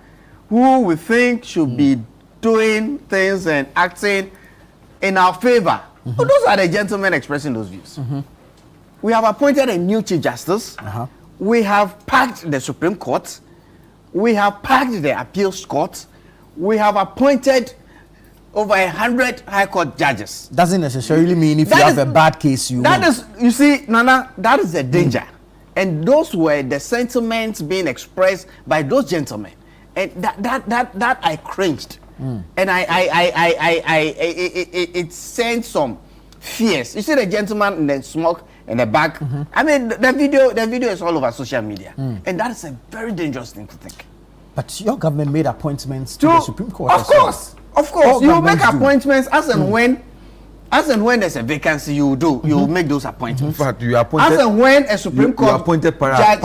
who we think should be doing things and acting in our favor. Well, those are the gentlemen expressing those views. We have appointed a new Chief Justice. We have packed the Supreme Court. We have packed the Appeals Court. We have appointed over 100 High Court judges. Doesn't necessarily mean if you have a bad case, you win. You see, Nana, that is the danger. And those were the sentiments being expressed by those gentlemen. And that I cringed. And it sent some fears. You see the gentleman in the smoke in the back. I mean, the video is all over social media. And that is a very dangerous thing to think. But your government made appointments to the Supreme Court. Of course. You make appointments as and when there's a vacancy, you make those appointments. In fact, you appointed. As and when a Supreme Court you appointed judge,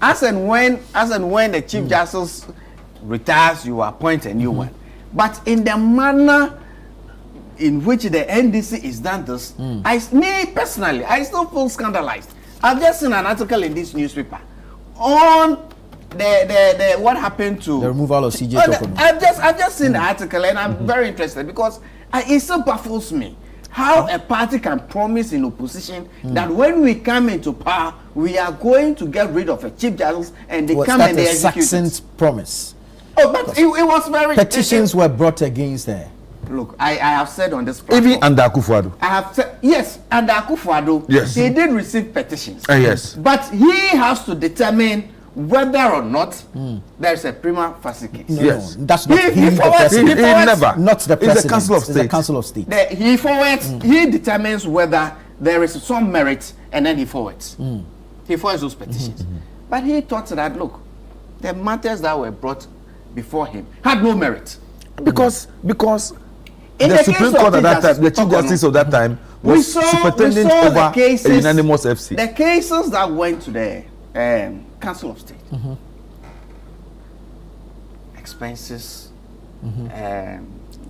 as and when the Chief Justice retires, you appoint a new one. But in the manner in which the NDC is done this, me personally, I still feel scandalized. I've just seen an article in this newspaper on what happened to the removal of CJ Tokono. I've just seen the article and I'm very interested because it still baffles me how a party can promise in opposition that when we come into power we are going to get rid of a chief justice and they come and they execute Saxon's promise. Oh, but it was very petitions were brought against her. Look, I have said on this platform. Even under Akufo-Addo. I have said yes, under Akufo-Addo. Yes. He did receive petitions. Yes. But he has to determine whether or not there is a prima facie case. No, that's not he the president. He never. Not the president. It's the Council of State. It's the Council of State. He forwards. He determines whether there is some merit, and then he forwards. He forwards those petitions. But he thought that look, the matters that were brought before him had no merit because in the Supreme Court at that time, the Chief Justice of that time was superintendent over a unanimous FC. The cases that went to the Council of State, expenses,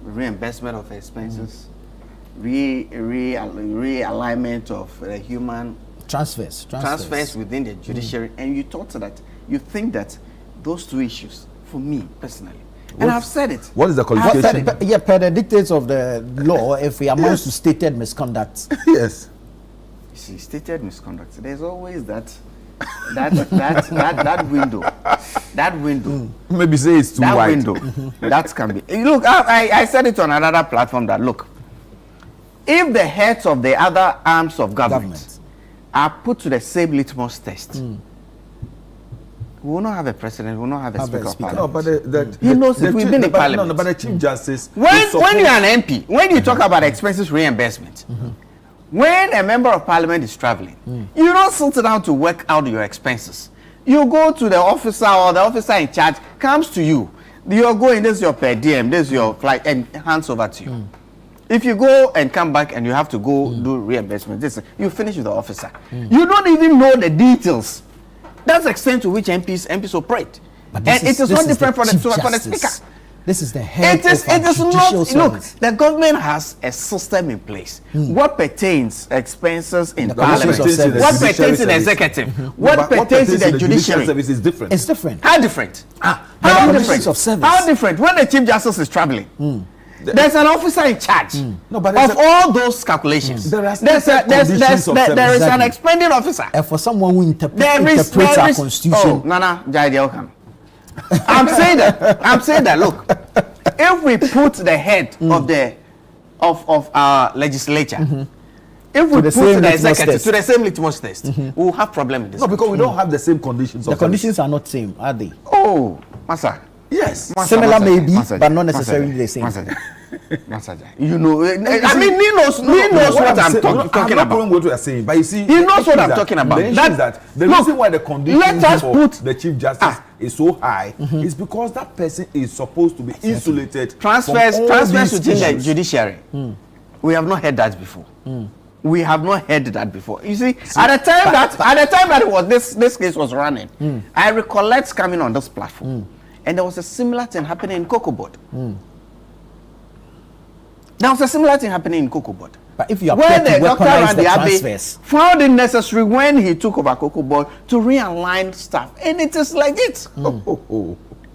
reimbursement of expenses, realignment of human transfers within the judiciary, and you thought that you think that those two issues, for me personally. And I've said it. What is the qualification? Yeah, per the dictates of the law, if it amounts to stated misconduct. Yes. You see, stated misconduct. There's always that window. That window. Maybe say it's too wide. That window. That can be. Look, I said it on another platform that look, if the heads of the other arms of government are put to the same litmus test. We will not have a president. We will not have a speaker of parliament. No, but he knows it. We've been in parliament. No, but the Chief Justice. When you're an MP, when you talk about expenses reimbursement, when a member of parliament is traveling, you don't sit down to work out your expenses. You go to the officer, or the officer in charge comes to you. You're going. This is your per diem. This is your flight, and hands over to you. If you go and come back and you have to go do reimbursement, you finish with the officer. You don't even know the details. That's the extent to which MPs operate. And it is not different for the speaker. This is the head it is judicial not. service. Look, the government has a system in place. What pertains expenses in parliament, what pertains in the executive, what pertains in the judiciary service is different. It's different. How different? How different? How different? When the Chief Justice is traveling, there's an officer in charge of all those calculations. There is an expending officer. And for someone who interprets our constitution. Oh, Nana Jaideokam. I'm saying that. Look, if we put the head of our legislature, if we put the executive to the same litmus test, we'll have problem with this. No, because we don't have the same conditions. The conditions are not same, are they? Oh, Masa. Yes. Similar maybe, but not necessarily the same. You know, I mean, he knows what I'm talking about. What we are saying, but you see, he knows what I'm talking about. The reason why the conditions for the Chief Justice is so high is because that person is supposed to be insulated. Transfers within the judiciary. We have not heard that before. We have not heard that before. You see, at the time that it was this case was running, I recollect coming on this platform, and there was a similar thing happening in Cocoa Board. There was a similar thing happening in Cocoa Board. But if you are where the Dr. Randy transfers, found it necessary when he took over Cocoa Board to realign stuff, and it is like it.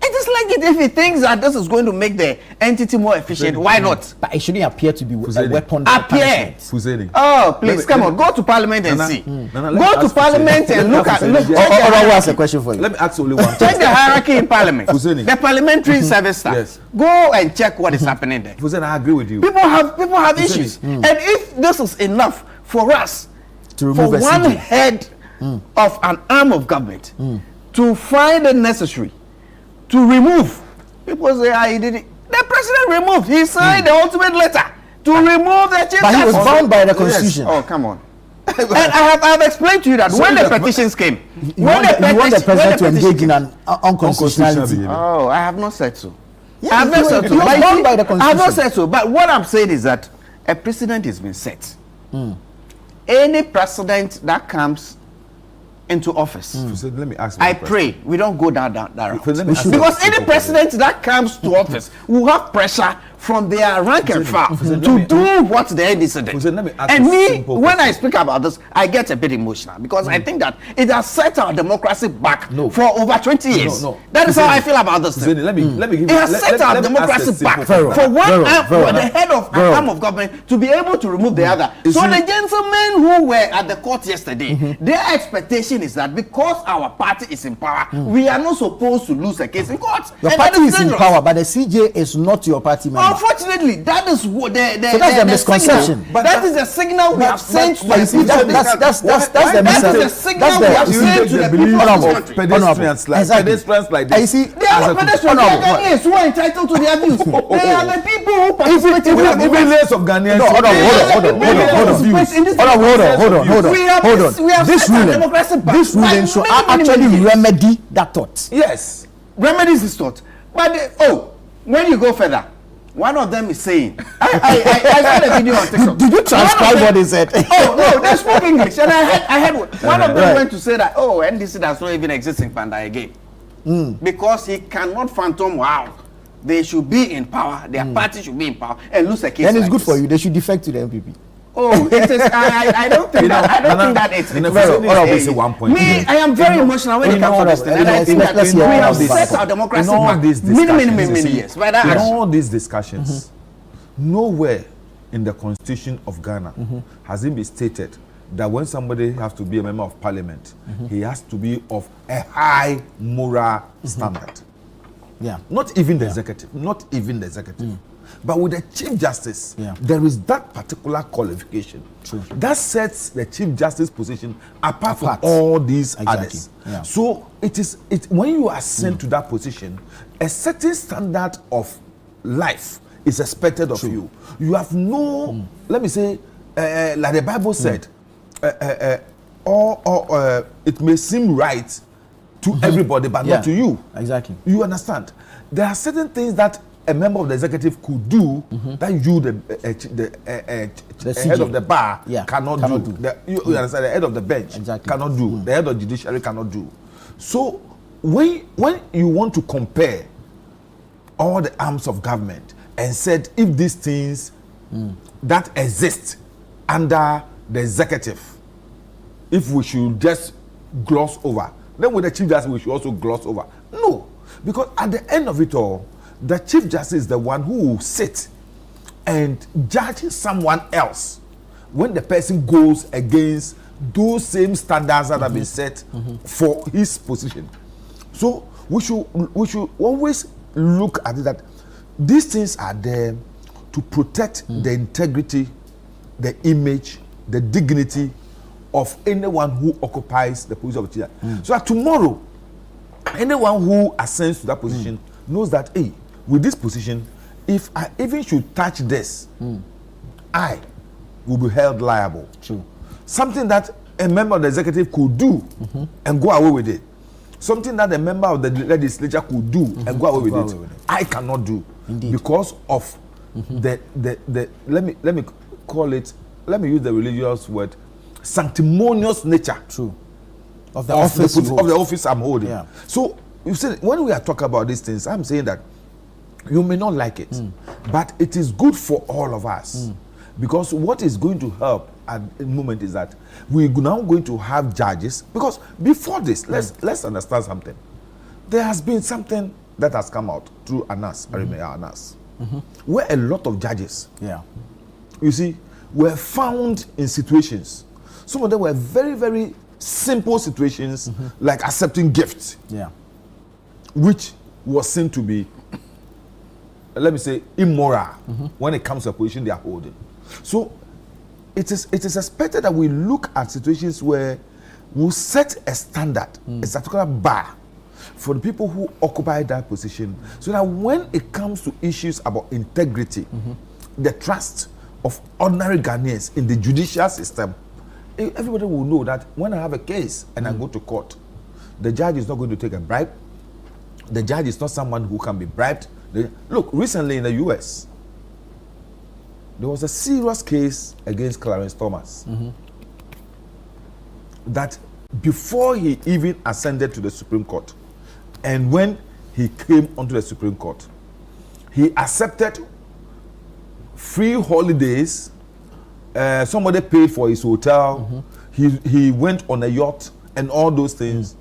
It is like it. If he thinks that this is going to make the entity more efficient, why not? But it shouldn't appear to be a weapon. Oh, please come on, go to Parliament and see. Go to Parliament and look at. I ask a question for you. Let me ask only one. Check the hierarchy in Parliament. The parliamentary service staff. Yes. Go and check what is happening there. I agree with you. People have issues, and if this is enough for us to remove one head of an arm of government to find it necessary to remove, people say, he did it. The president removed. He signed the ultimate letter to remove the chief. But he was bound by the constitution. Oh, come on. And I have explained to you that when the petitions came, you want the president to engage in an unconstitutionality. Oh, I have not said so. Yeah, I have not said so. I have not said so. But what I'm saying is that a precedent has been set. Any precedent that comes into office, let me ask. I pray we don't go down that route. Because any president that comes to office will have pressure from their rank and file Let to me- do what the NDC did. Let me ask And a me, simple when I question. speak about this, I get a bit emotional because I think that it has set our democracy back for over 20 years. No. That is how I feel about this thing. Let me give It you. has set our democracy back for the head of an arm of government to be able to remove the other. So the gentlemen who were at the court yesterday, their expectation is that because our party is in power, we are not supposed to lose a case in court. Your And party that is in dangerous. power, but the CJ is not your party member. Unfortunately, that is what So that's the misconception. Signal. That is the signal we have sent to but the you see, people. that's the That is the signal we have sent to the people of this country. Pedestrians like pedestrians like this. I see. They are not pedestrians. They are Ghanaians who are entitled to their views. They are the people who participate in Even millions of Ghanaians. No, hold on. We have This set our democracy back. ruling By should many, many actually years. remedy that thought. Yes. Remedies this thought. But when you go further, one of them is saying, I saw the video on TikTok. Did you transcribe what they said? Oh no, they spoke English, and I heard one of them went to say that NDC does not even exist in Panda again because he cannot phantom they should be in power, their party should be in power, and lose a case. Then it's like good this. for you. They should defect to the MPP. Oh, it is. I don't think that. I don't think that it's. Say one point. Me, I am very emotional when it comes to this thing, and I think that we have set our democracy back many years. By that in action. all these discussions, nowhere in the Constitution of Ghana has it been stated that when somebody has to be a member of Parliament, he has to be of a high moral standard. Yeah. Not even the executive. Not even the executive. But with the Chief Justice, there is that particular qualification that sets the Chief Justice position apart from all these others. Yeah. So when you are sent to that position, a certain standard of life is expected of you. You have no, let me say, like the Bible said, it may seem right to everybody, but not to you. Exactly. You understand? There are certain things that a member of the executive could do that you, the head of the bar, cannot do. You understand? The head of the bench cannot do. The head of judiciary cannot do. So when you want to compare all the arms of government and said if these things that exist under the executive, if we should just gloss over, then with the Chief Justice we should also gloss over. No, because at the end of it all, the Chief Justice is the one who will sit and judge someone else when the person goes against those same standards that have been set for his position. So we should always look at it that these things are there to protect the integrity, the image, the dignity of anyone who occupies the position of Chief Justice. So that tomorrow, anyone who ascends to that position knows that, hey, with this position, if I even should touch this, I will be held liable. Something that a member of the executive could do and go away with it. Something that a member of the legislature could do and go away with it. I cannot do. Indeed. Because of the let me call it, let me use the religious word, sanctimonious nature. Of the office I'm holding. Yeah. So you see, when we are talking about these things, I'm saying that you may not like it, but it is good for all of us. Because what is going to help at the moment is that we're now going to have judges. Because before this, let's understand something. There has been something that has come out through Anas, Anas, where a lot of judges, you see, were found in situations. Some of them were very, very simple situations, like accepting gifts, which was seen to be, let me say, immoral when it comes to a position they are holding. So it is expected that we look at situations where we set a standard, a particular bar for the people who occupy that position, so that when it comes to issues about integrity, the trust of ordinary Ghanaians in the judicial system, everybody will know that when I have a case and I go to court, the judge is not going to take a bribe. The judge is not someone who can be bribed. Look, recently in the US, there was a serious case against Clarence Thomas that before he even ascended to the Supreme Court, and when he came onto the Supreme Court, he accepted free holidays. Somebody paid for his hotel. He went on a yacht and all those things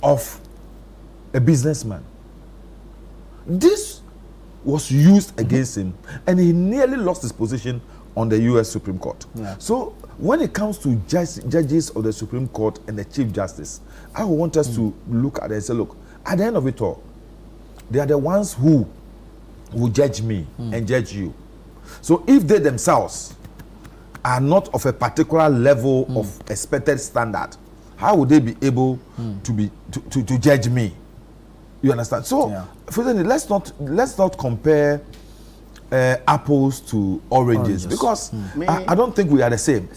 of a businessman. This was used against him, and he nearly lost his position on the U.S. Supreme Court. Yeah. So when it comes to judges of the Supreme Court and the Chief Justice, I want us to look at it and say, look, at the end of it all, they are the ones who will judge me and judge you. So if they themselves are not of a particular level of expected standard, how would they be able to judge me? You understand? So, let's not compare apples to oranges. Because I don't think we are the same.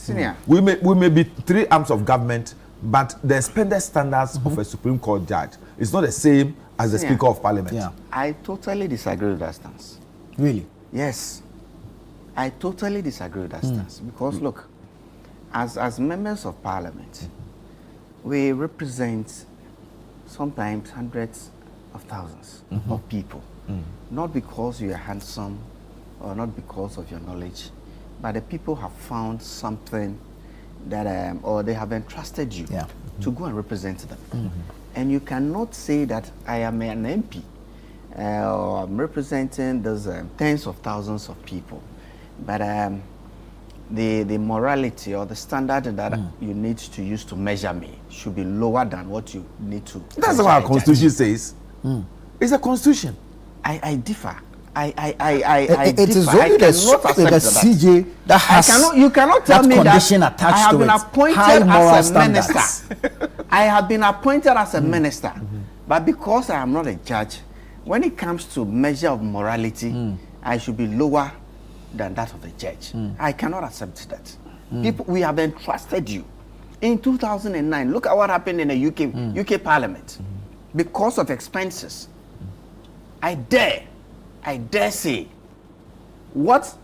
We may be three arms of government, but the expected standards of a Supreme Court judge is not the same as the Speaker of Parliament. Yeah. I totally disagree with that stance. Really? Yes. I totally disagree with that stance. Because look, as members of Parliament, we represent sometimes hundreds of thousands of people. Not because you are handsome or not because of your knowledge, but the people have found something that, or they have entrusted you to go and represent them. And you cannot say that I am an MP or I'm representing those tens of thousands of people, but the morality or the standard that you need to use to measure me should be lower than what you need to. That's what our Constitution says. It's a Constitution. I differ. It is only the CJ that has you cannot tell me condition that attached I have to been it. appointed High moral as a standards. minister. I have been appointed as a minister, but because I am not a judge, when it comes to measure of morality, I should be lower than that of the judge. I cannot accept that. People, we have entrusted you. In 2009, look at what happened in the UK Parliament. Because of expenses, I dare say, what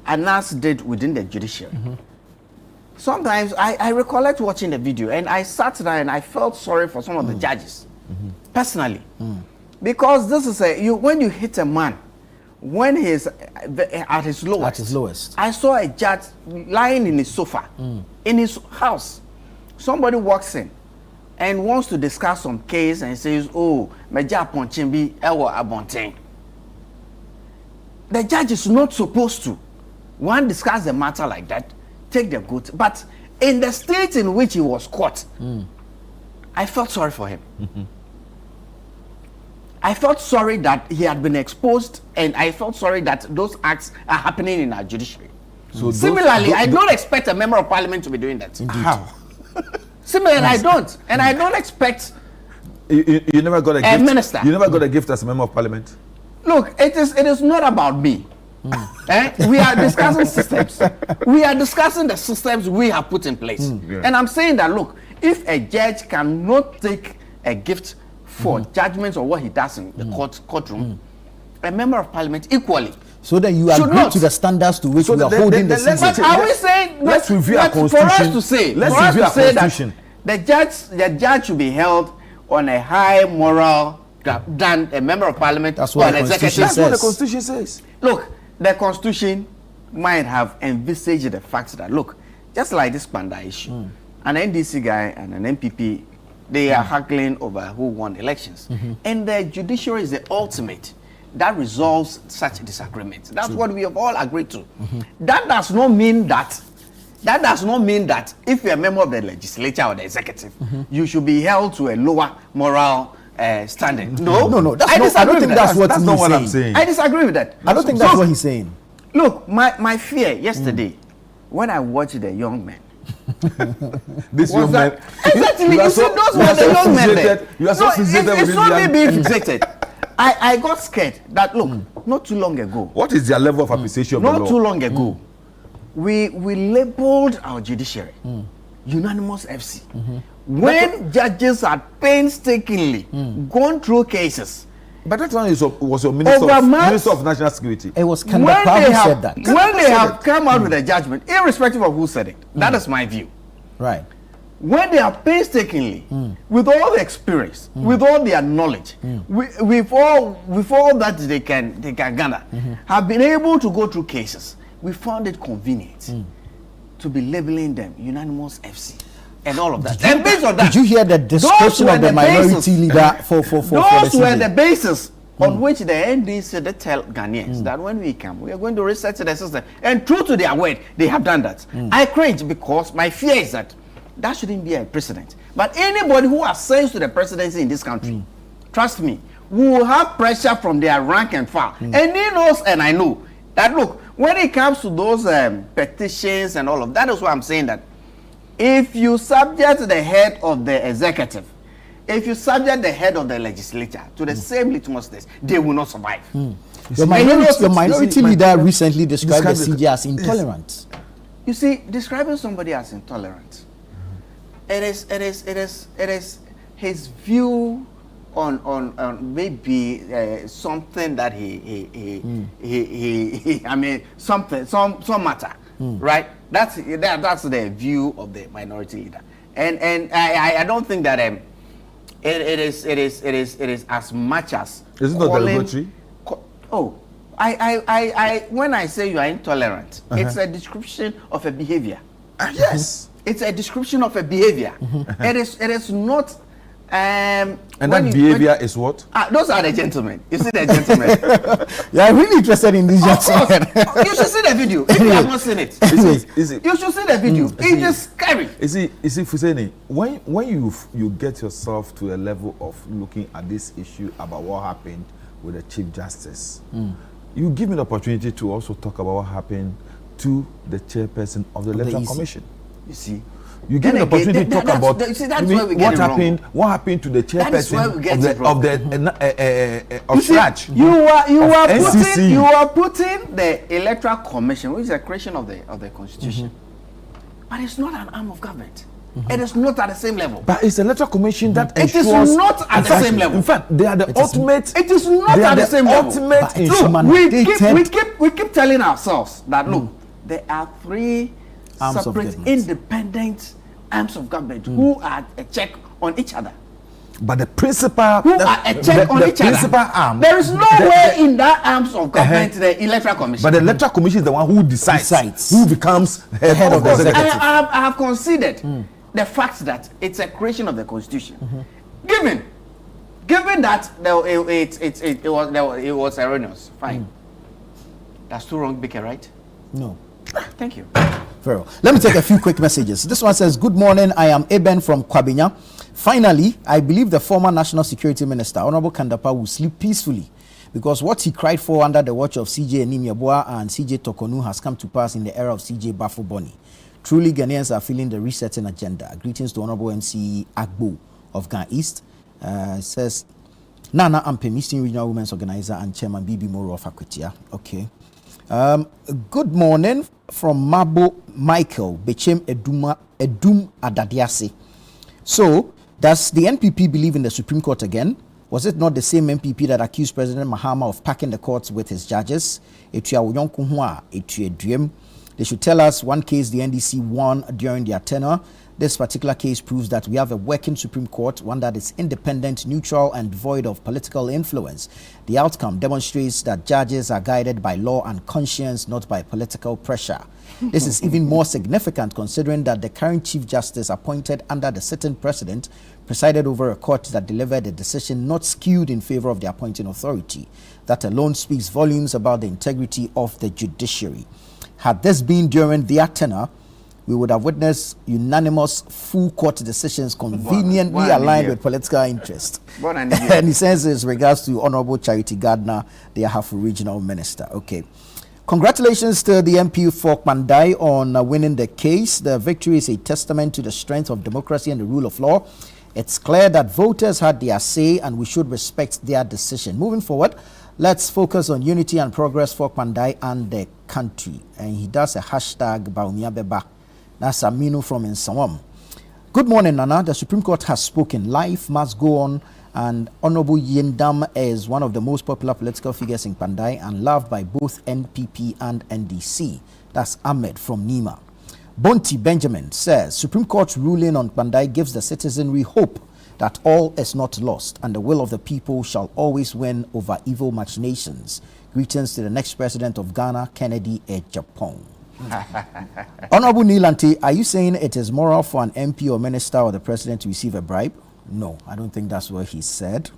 Anas did within the judiciary. Sometimes I recollect watching the video and I sat there and I felt sorry for some of the judges, personally. Because this is when you hit a man, when he's at his lowest. I saw a judge lying in his sofa, in his house. Somebody walks in and wants to discuss some case and says, oh, Meja Ponchimbi Ewa Abontain. The judge is not supposed to, one, discuss the matter like that, take the good. But in the state in which he was caught, I felt sorry for him. I felt sorry that he had been exposed, and I felt sorry that those acts are happening in our judiciary. So similarly, I don't expect a member of parliament to be doing that. How? Similarly, I don't. And I don't expect you never got a gift. Minister. You never got a gift as a member of parliament. Look, it is not about me. We are discussing systems. We are discussing the systems we have put in place. And I'm saying that, look, if a judge cannot take a gift for judgments or what he does in the courtroom, a member of parliament equally. So then you agree to the standards to which we are holding the system. But are we saying, let's review our constitution. For us to say, that the judge should be held on a high moral than a member of parliament. That's what the Constitution says. That's what the Constitution says. Look, the Constitution might have envisaged the fact that, look, just like this Panda issue, an NDC guy and an MPP, they are haggling over who won elections. And the judiciary is the ultimate that resolves such disagreements. That's what we have all agreed to. That does not mean that if you're a member of the legislature or the executive, you should be held to a lower moral standard. No. I don't think that's what I'm saying. I disagree with that. I don't think that's what he's saying. Look, my fear yesterday when I watched the young men. This young man. Exactly. You see, those were the young men there. You are so fixated with it's not me being fixated. I got scared that, look, not too long ago. What is their level of appreciation of the law? Not too long ago, we labeled our judiciary unanimous FC. When judges had painstakingly gone through cases. But that one was your Minister of National Security. It was Kanda Prabhu said that. When they have come out with a judgment, irrespective of who said it, that is my view. Right. when they are painstakingly, with all the experience, with all their knowledge, with all that they can gather, have been able to go through cases, we found it convenient to be labeling them unanimous FC and all of that. And based on that, did you hear the description of the minority leader for those were the basis on which the NDC they tell Ghanaians that when we come, we are going to reset the system. And true to their word, they have done that. I cringe because my fear is that shouldn't be a precedent. But anybody who ascends to the presidency in this country, trust me, will have pressure from their rank and file. And he knows, and I know, that look, when it comes to those petitions and all of that, is why I'm saying that if you subject the head of the executive, if you subject the head of the legislature to the same litmus test, they will not survive. Your minority leader recently described the CJ as intolerant. You see, describing somebody as intolerant, it is his view on maybe something that I mean some matter, right? That's the view of the minority leader, and I don't think that it is as much as isn't that deliberatory? I when I say you are intolerant, it's a description of a behavior. Yes, it's a description of a behavior. It is not. And that behavior is what? Those are the gentlemen. You see the gentlemen. You are really interested in these gentlemen. You should see the video. If you have not seen it, you should see the video. It is scary. You see, Fuseni, when you get yourself to a level of looking at this issue about what happened with the Chief Justice, you give me the opportunity to also talk about what happened to the chairperson of the Electoral Commission. You see. You give me the opportunity to talk about what happened to the chairperson of SRAJ. You are putting the Electoral Commission, which is a creation of the Constitution, but it's not an arm of government. It is not at the same level. But it's the Electoral Commission that ensures. It is not at the same level. In fact, they are the ultimate. It is not at the same level. Look, we keep telling ourselves that look, there are three separate, independent arms of government who are a check on each other. But the principal who are a check on each other. Arm, there is no way in that arms of government the Electoral Commission. But the Electoral Commission is the one who decides who becomes head of the executive. I have considered the fact that it's a creation of the Constitution. Given that it was erroneous, fine. That's too wrong, Baker, right? No. Thank you. Very well. Let me take a few quick messages. This one says, good morning, I am Eben from Kwabinya. Finally, I believe the former National Security Minister, Honorable Kandapa, will sleep peacefully because what he cried for under the watch of CJ Enimiabua and CJ Tokonu has come to pass in the era of CJ Bafo-Boni. Truly, Ghanaians are feeling the resetting agenda. Greetings to Honorable MC Agbo of Ghana East. Says, Nana Ampem, Eastern Regional Women's Organizer and Chairman Bibi Moro of Akwetia. Okay. Good morning from Mabo Michael Bechem Edum Adadiase. So, does the NPP believe in the Supreme Court again? Was it not the same NPP that accused President Mahama of packing the courts with his judges? They should tell us one case the NDC won during their tenure. This particular case proves that we have a working Supreme Court, one that is independent, neutral, and devoid of political influence. The outcome demonstrates that judges are guided by law and conscience, not by political pressure. This is even more significant considering that the current Chief Justice appointed under the sitting president presided over a court that delivered a decision not skewed in favor of the appointing authority. That alone speaks volumes about the integrity of the judiciary. Had this been during their tenure, we would have witnessed unanimous full court decisions conveniently aligned with political interest. And he sends his regards to Honorable Charity Gardner, the Ahafo Regional Minister. Okay. Congratulations to the MP for Mandai on winning the case. The victory is a testament to the strength of democracy and the rule of law. It's clear that voters had their say and we should respect their decision. Moving forward, let's focus on unity and progress for Mandai and the country. And he does a hashtag Baumia Beba. That's Aminu from Nsawam. Good morning, Nana. The Supreme Court has spoken. Life must go on. And Honorable Yendam is one of the most popular political figures in Pandai and loved by both NPP and NDC. That's Ahmed from Nima. Bonti Benjamin says Supreme Court ruling on Bandai gives the citizenry hope that all is not lost and the will of the people shall always win over evil machinations. Greetings to the next president of Ghana, Kennedy Ejapong. Honorable Nilanti, are you saying it is moral for an MP or minister or the president to receive a bribe? No, I don't think that's what he said.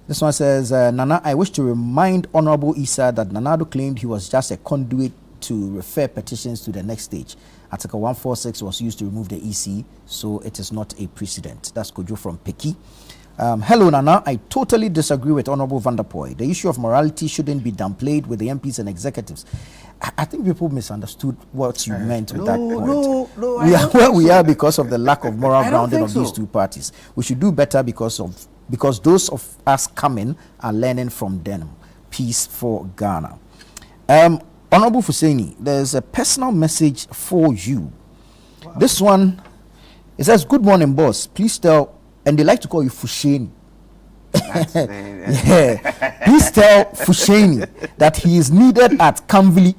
This one says, Nana, I wish to remind Honorable Issa that Nanado claimed he was just a conduit to refer petitions to the next stage. Article 146 was used to remove the EC, so it is not a precedent. That's Kojo from Peki. Hello, Nana. I totally disagree with Honorable Vanderpoy. The issue of morality shouldn't be downplayed with the MPs and executives. I think people misunderstood what you meant with that point. No, we are where we are because of the lack of moral grounding of these two parties. We should do better because those of us coming are learning from them. Peace for Ghana. Honorable Fuseni, there's a personal message for you. Wow. This one, it says, good morning, boss. Please tell, and they like to call you Fusheni. Yeah. Please tell Fusheni that he is needed at Kamvili.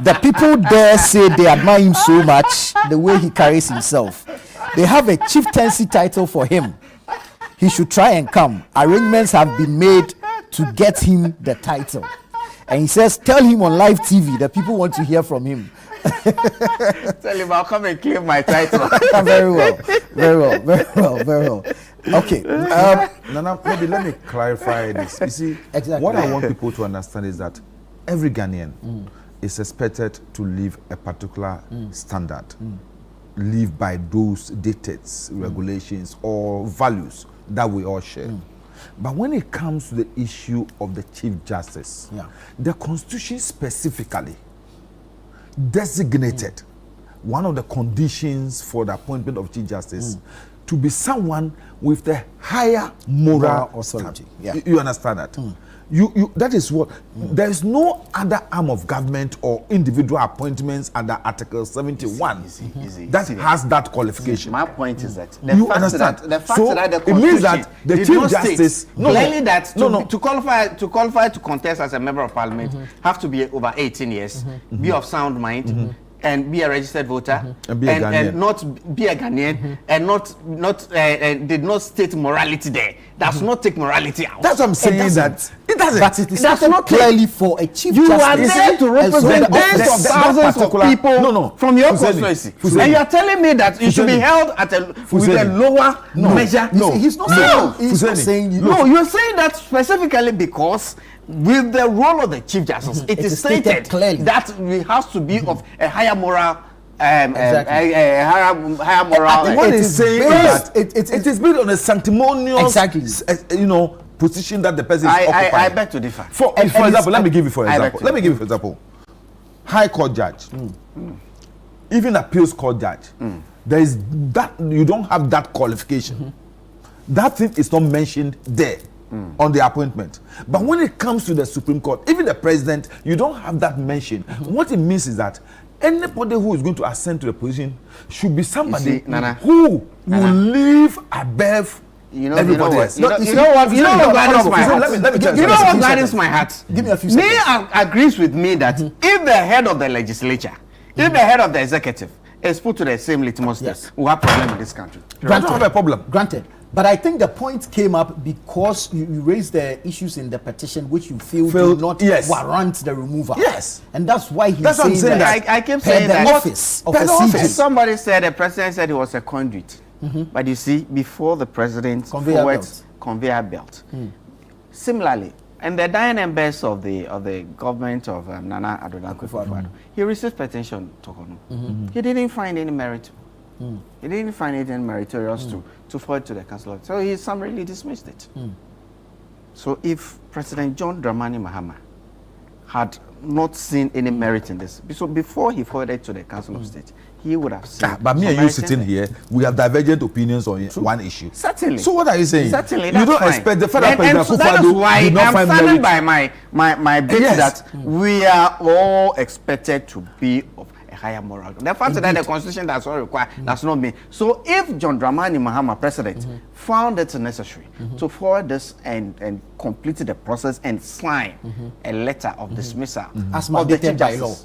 The people there say they admire him so much, the way he carries himself. They have a chieftaincy title for him. He should try and come. Arrangements have been made to get him the title. And he says, tell him on live TV that people want to hear from him. Tell him I'll come and claim my title. Very well. Okay. Nana, maybe let me clarify this. You see, exactly. What I want people to understand is that every Ghanaian is expected to live a particular standard, live by those dictates, regulations, or values that we all share. But when it comes to the issue of the Chief Justice, the Constitution specifically designated one of the conditions for the appointment of Chief Justice to be someone with the higher moral authority. You understand that? You that is what there is no other arm of government or individual appointments under Article 71 that has that qualification. My point is that you understand. The fact that the it means that the Chief Justice clearly to qualify to contest as a member of Parliament have to be over 18 years, be of sound mind. And be a registered voter, and not be a Ghanaian, and did not state morality there. Does not take morality out. That's what I'm saying. That it doesn't. But it is not clearly for a chief you justice. You are there to represent tens of thousands of people from your constituency, and you are telling me that you should be held at with a lower measure. No, he's not saying. No, you're saying that specifically because. With the role of the Chief Justice, it is stated clearly that we have to be of a higher moral, higher moral. What is saying that it is built on a sanctimonious, position that the person is occupying. I beg to differ. For example, let me give you for example. High Court judge, even appeals court judge. There is that you don't have that qualification. That thing is not mentioned there. On the appointment. But when it comes to the Supreme Court, even the president, you don't have that mention. What it means is that anybody who is going to ascend to the position should be somebody who will live above everybody else. You know what gladdens my heart? Give me a few seconds. Me agrees with me that if the head of the legislature, if the head of the executive is put to the same litmus test, we'll have a problem in this country. We don't have a problem. Granted. But I think the point came up because you raised the issues in the petition which you feel do not warrant the removal. Yes. And that's why he's saying that. I keep saying that. Office of CG. Somebody said, the president said he was a conduit. But you see, before the president, conveyor belt. Similarly, and the dying embers of the government of Nana Addo Dankwa, he received petition Tokono. He didn't find any merit. He didn't find anything meritorious to forward to the council. So he summarily dismissed it. So if President John Dramani Mahama had not seen any merit in this, so before he forwarded to the Council of State, he would have seen. But me and you sitting here, we have divergent opinions on one issue. Certainly. So what are you saying? Certainly. You don't expect the federal president so that is why I'm standing by my bit that we are all expected to be of higher moral. The fact that the Constitution does not require does not mean. So if John Dramani Mahama, president, found it necessary to forward this and complete the process and sign a letter of dismissal as mandated by law,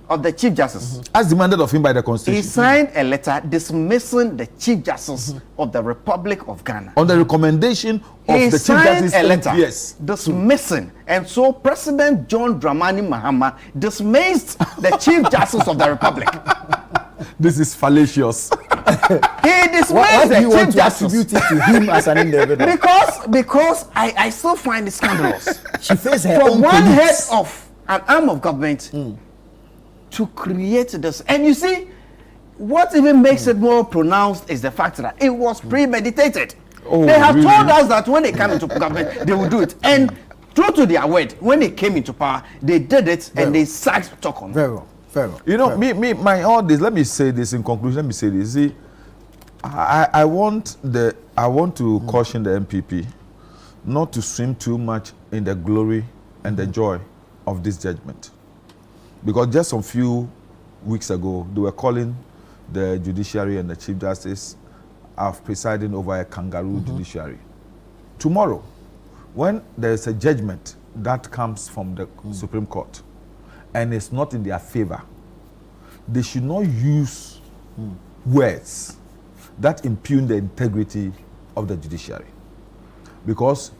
of the Chief Justice. As demanded of him by the Constitution. He signed a letter dismissing the Chief Justice of the Republic of Ghana. On the recommendation of the Chief Justice a letter MPS. dismissing. And so President John Dramani Mahama dismissed the Chief Justice of the Republic. This is fallacious. He dismissed Why do the you Chief want to Justice. attribute it to him as an individual? Because I still find it scandalous. She faced her From own one head colleagues. of an arm of government to create this. And you see, what even makes it more pronounced is the fact that it was premeditated. Oh, they have really? told us that when they come into government, they will do it. And true to their word, when they came into power, they did it and they sacked Tokon. Very well. Very well. You know, my all this. Let me say this in conclusion. Let me say this. See, I want to caution the MPP not to swim too much in the glory and the joy of this judgment, because just a few weeks ago they were calling the judiciary and the Chief Justice of presiding over a kangaroo judiciary. Tomorrow, when there is a judgment that comes from the Supreme Court and it's not in their favor, they should not use words that impugn the integrity of the judiciary. Because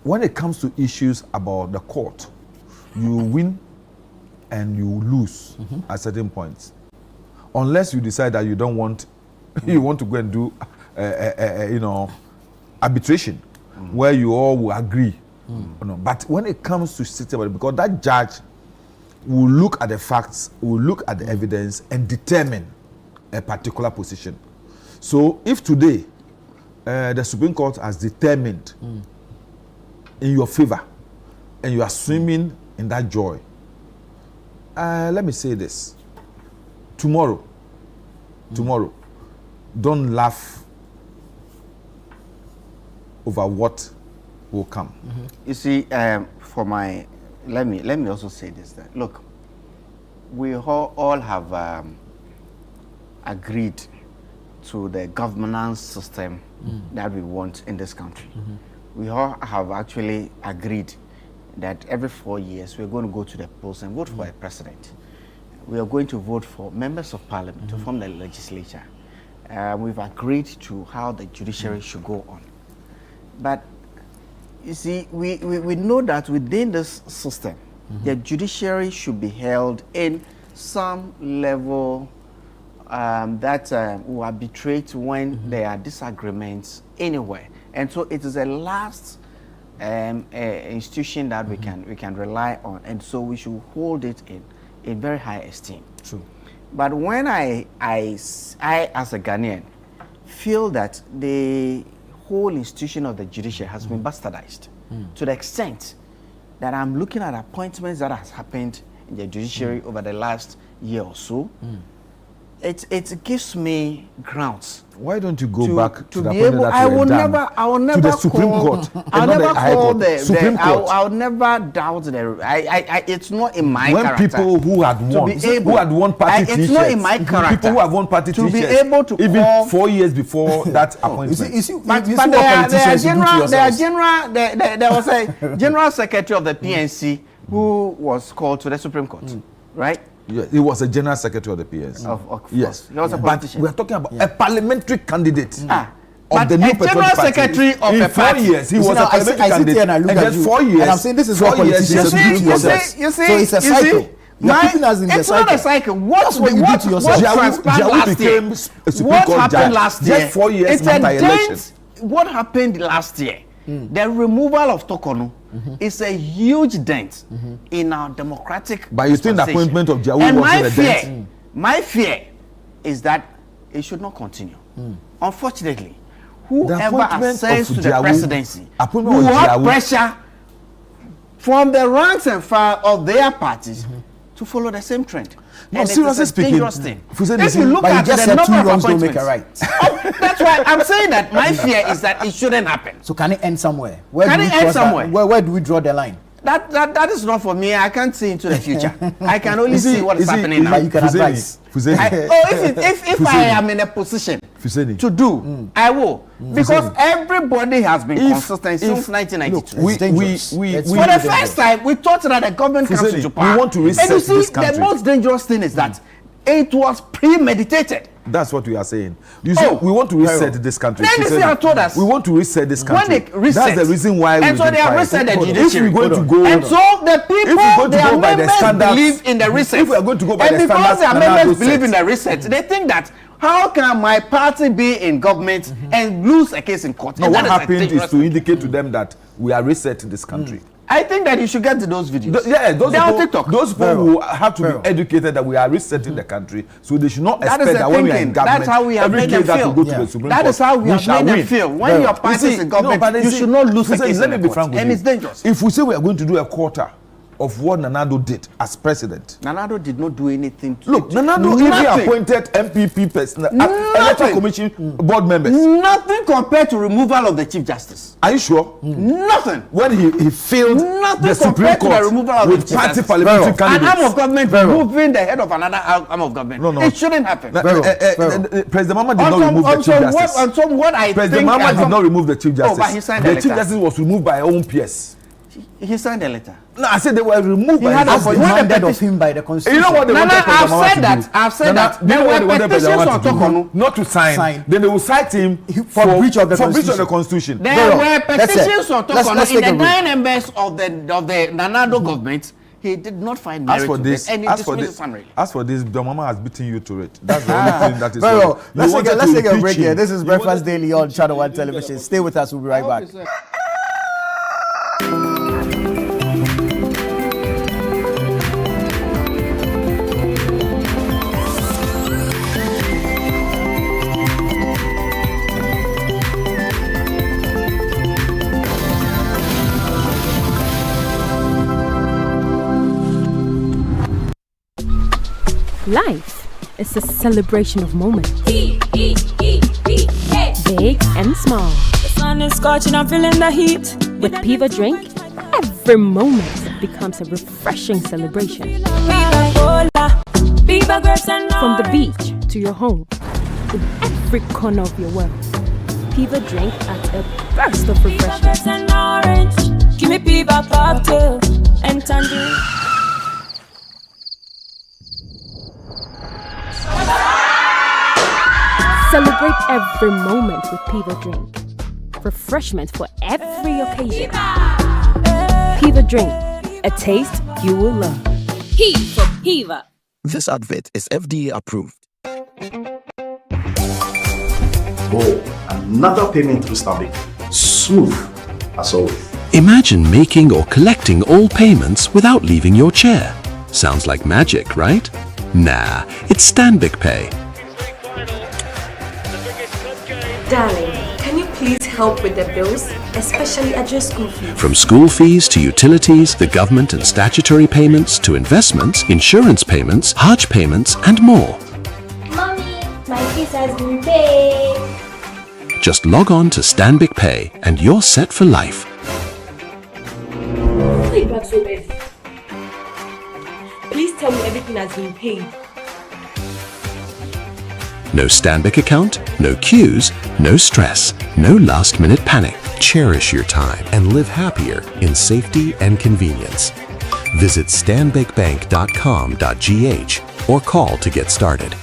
when it comes to issues about the court, you win and you lose at certain points. Unless you decide that you don't want, you want to go and do, arbitration, where you all will agree. But when it comes to system, because that judge will look at the facts, will look at the evidence and determine a particular position. So if today the Supreme Court has determined in your favor and you are swimming in that joy, let me say this. Tomorrow, don't laugh over what will come. You see, let me also say this, that look, we all have agreed to the governance system that we want in this country. We all have actually agreed that every 4 years we're going to go to the polls and vote for a president. We are going to vote for members of parliament to form the legislature. We've agreed to how the judiciary should go on. But you see, we know that within this system, the judiciary should be held in some level that will arbitrate when there are disagreements anywhere. And so it is a last institution that we can rely on, and so we should hold it in very high esteem. True. But when I as a Ghanaian feel that the whole institution of the judiciary has been bastardized to the extent that I'm looking at appointments that has happened in the judiciary over the last year or so, it gives me grounds. Why don't you go back to the be able? I will never to the Supreme Court. I'll never call the Supreme Court. I'll never doubt the. It's not in my character. When people who had won party it's not in my character. People who have won party to be able to even call, 4 years before that appointment. There was a general secretary of the PNC who was called to the Supreme Court, right? Yeah, he was a general secretary of the PNC. Of course. Yes, He was a politician. But we are talking about a parliamentary candidate. But the new a general secretary of in a 4 party. years, he was a parliamentary candidate. And I look at just 4 years. And I'm saying this is what politicians do to yourselves. You see, so it's a cycle. You're keeping us in the it's cycle. not a cycle. That's what you do to yourself. What happened last year? Just 4 years after election. What happened last year? The removal of Tokonu is a huge dent in our democratic. But you think the appointment of Jawu and wasn't a dent? My fear is that it should not continue. Unfortunately, whoever ascends to the presidency will have pressure from the ranks and file of their parties to follow the same trend. No, and seriously speaking, if you look at the number of appointments, that's why I'm saying that my fear is that it shouldn't happen. So can it end somewhere? Can it end somewhere? Where do we draw the line? That is not for me. I can't see into the future. I can only see what is happening now. But you can advise. If I am in a position to do, I will. Because everybody has been consistent since 1992. For the first time, we thought that the government comes into power. We want to reset this country. And you see, the most dangerous thing is that it was premeditated. That's what we are saying. You see, we want to reset this country. Then told us we want to reset this country. When they reset, that's the reason why. And so they have reset the judiciary. If we're going to go, and so the people, their members believe in the reset. If we are going to go by the standards, and because their members believe in the reset, they think that how can my party be in government and lose a case in court? No, what happened is to indicate to them that we are resetting this country. I think that you should get to those videos. Those people, on TikTok. Those people will have to be educated that we are resetting the country, so they should not expect that when we are in government, that's how we have made them feel. That is how we have made them feel. When your party is in government, you should not lose a case in the court. And it's dangerous. If we say we are going to do a quarter of what Nanado did as president. Nanado did not do anything. Look, Nanado even appointed MPP electoral commission board members. Nothing compared to removal of the Chief Justice. Are you sure? Nothing. When he failed the Supreme Court to the removal of with the party parliamentary candidates. An arm of government removing the head of another arm of government. No. It shouldn't happen. President Mahama did not remove the Chief Justice. President Mahama did not remove the Chief Justice. But he signed the Chief Justice was removed by own PS. He signed a letter. No, I said they were removed by demanded of him by the constitution. You know what they wanted President Mahama to do? I've said that. There were petitions on Tokonu not to sign. Then they will cite him for breach of the constitution. There were petitions on Tokonu in the 9 members of the Nanado government. He did not find merit to this, and he dismissed the summary. As for this, the Mama has beaten you to it. That's the only thing that is. Very well. Let's take a break here. This is Breakfast Daily on Channel One Television. Stay with us. We'll be right back. Life is a celebration of moments. Big and small. The sun is scorching, I'm feeling the heat. With Piva Drink, every moment becomes a refreshing celebration. From the beach to your home, in every corner of your world. Piva Drink adds a burst of refreshment. Give me Piva cocktail and tangerine. Celebrate every moment with Piva Drink. Refreshment for every occasion. Piva Drink, a taste you will love. P for Piva. This advert is FDA approved. Oh, another payment through Stanbic. Smooth as always. Imagine making or collecting all payments without leaving your chair. Sounds like magic, right? Nah, it's Stanbic Pay. Darling, can you please help with the bills, especially at your school fees? From school fees to utilities, the government and statutory payments to investments, insurance payments, Hajj payments, and more. Mommy, my fees has been paid. Just log on to Stanbic Pay and you're set for life. Please tell me everything has been paid. No Stanbic account, no queues, no stress, no last-minute panic. Cherish your time and live happier in safety and convenience. Visit stanbicbank.com.gh or call to get started.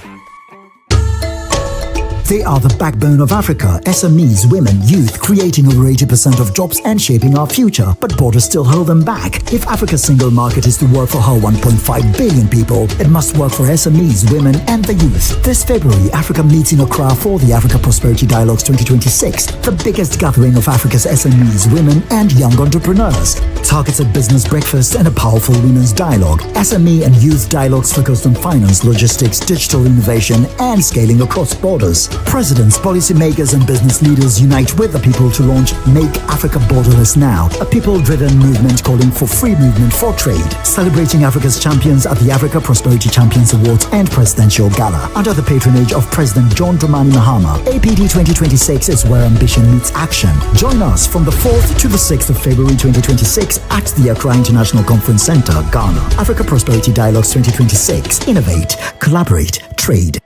They are the backbone of Africa, SMEs, women, youth, creating over 80% of jobs and shaping our future. But borders still hold them back. If Africa's single market is to work for her 1.5 billion people, it must work for SMEs, women, and the youth. This February, Africa meets in Accra for the Africa Prosperity Dialogues 2026, the biggest gathering of Africa's SMEs, women, and young entrepreneurs. Targeted business breakfast and a powerful women's dialogue. SME and youth dialogues focused on finance, logistics, digital innovation, and scaling across borders. Presidents, policymakers, and business leaders unite with the people to launch Make Africa Borderless Now, a people-driven movement calling for free movement for trade, celebrating Africa's champions at the Africa Prosperity Champions Awards and Presidential Gala. Under the patronage of President John Dramani Mahama, APD 2026 is where ambition meets action. Join us from the 4th to the 6th of February 2026 at the Accra International Conference Center, Ghana. Africa Prosperity Dialogues 2026. Innovate, collaborate, trade.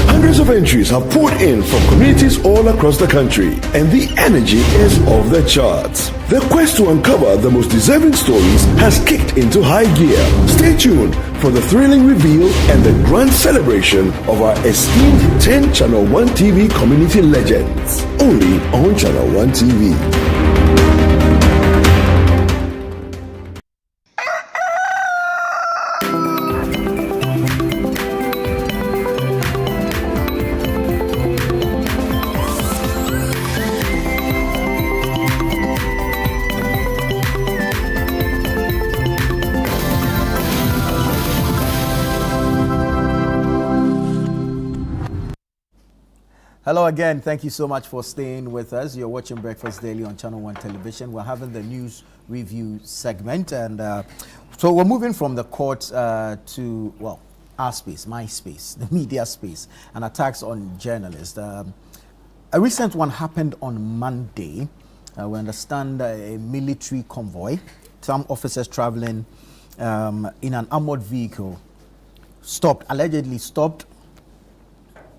Hundreds Millions of entries have poured in from communities all across the country, and the energy is off the charts. The quest to uncover the most deserving stories has kicked into high gear. Stay tuned for the thrilling reveal and the grand celebration of our esteemed 10 Channel 1 TV community legends. Only on Channel 1 TV. Hello again. Thank you so much for staying with us. You're watching Breakfast Daily on Channel 1 Television. We're having the news review segment. And so we're moving from the court to, well, our space, my space, the media space, and attacks on journalists. A recent one happened on Monday. We understand a military convoy, some officers traveling in an armored vehicle, allegedly stopped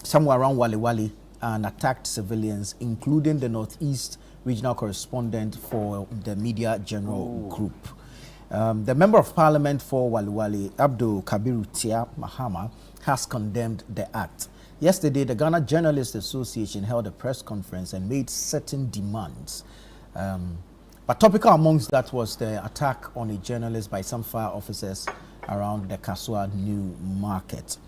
somewhere around Wale Wale and attacked civilians, including the Northeast regional correspondent for the Media General Group. The Member of Parliament for Wale Wale, Abdul Kabiru Tia Mahama, has condemned the act. Yesterday, the Ghana Journalists Association held a press conference and made certain demands. But topical amongst that was the attack on a journalist by some fire officers around the Kasua New Market.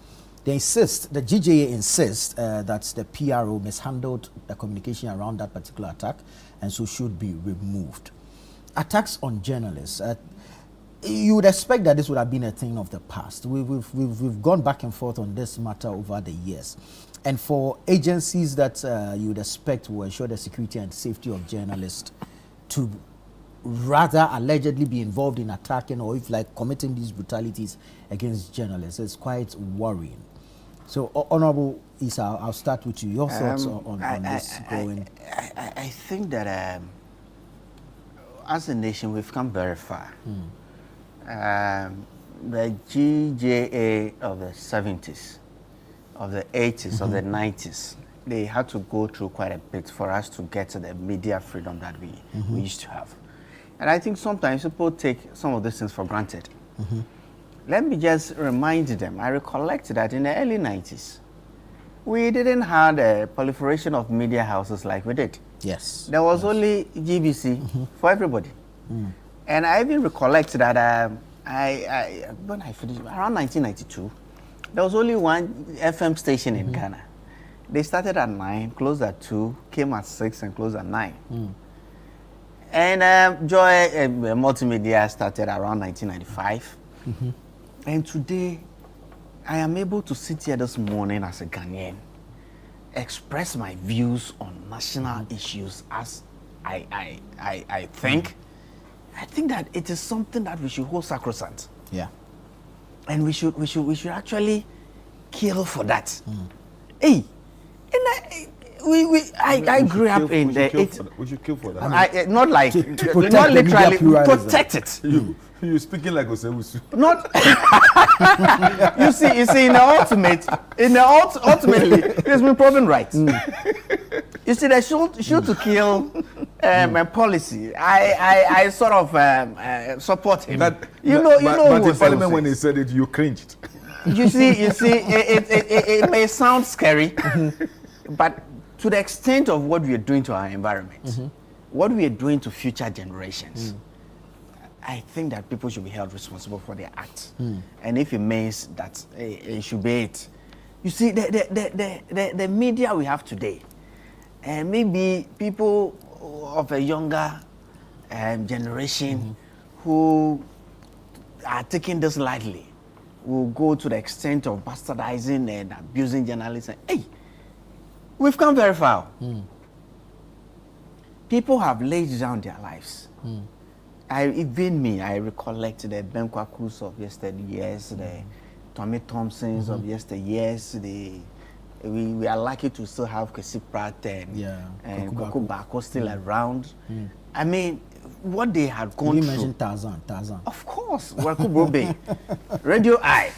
The GJA insists that the PRO mishandled the communication around that particular attack and so should be removed. Attacks on journalists. You would expect that this would have been a thing of the past. We've gone back and forth on this matter over the years. And for agencies that you would expect will ensure the security and safety of journalists to rather allegedly be involved in attacking or if like committing these brutalities against journalists, it's quite worrying. So, Honorable Isa, I'll start with you. Your thoughts on this going? I think that as a nation, we've come very far. The GJA of the 70s, of the 80s, of the 90s, they had to go through quite a bit for us to get to the media freedom that we used to have. And I think sometimes people take some of these things for granted. Let me just remind them, I recollect that in the early 90s, we didn't have a proliferation of media houses like we did. Yes. There was only GBC for everybody. And I even recollect that when I finished, around 1992, there was only one FM station in Ghana. They started at 9, closed at 2, came at 6, and closed at 9. And Joy Multimedia started around 1995. And today, I am able to sit here this morning as a Ghanaian, express my views on national issues as I think. I think that it is something that we should hold sacrosanct. Yeah. And we should actually kill for that. Hey, I grew up in the. We should kill for that. Not like not literally protect it. You're speaking like Osewusu. Not. you see, in the ultimately, it has been proven right. You see, the shoot to kill policy. I sort of support him. But in Parliament when he said it, you cringed. You see, it may sound scary, but to the extent of what we are doing to our environment, what we are doing to future generations. I think that people should be held responsible for their acts. And if it means that it should be it. You see, the media we have today, and maybe people of a younger generation who are taking this lightly will go to the extent of bastardizing and abusing journalists. Hey, we've come very far. People have laid down their lives. I recollect the Ben Kwakus of yesteryears, the Tommy Thompsons of yesteryears. We are lucky to still have Kwesi Pratt and Kwaku Bako still around. I mean, what they had gone through. You mentioned Tarzan. Of course, Waku Brobe, Radio Eye.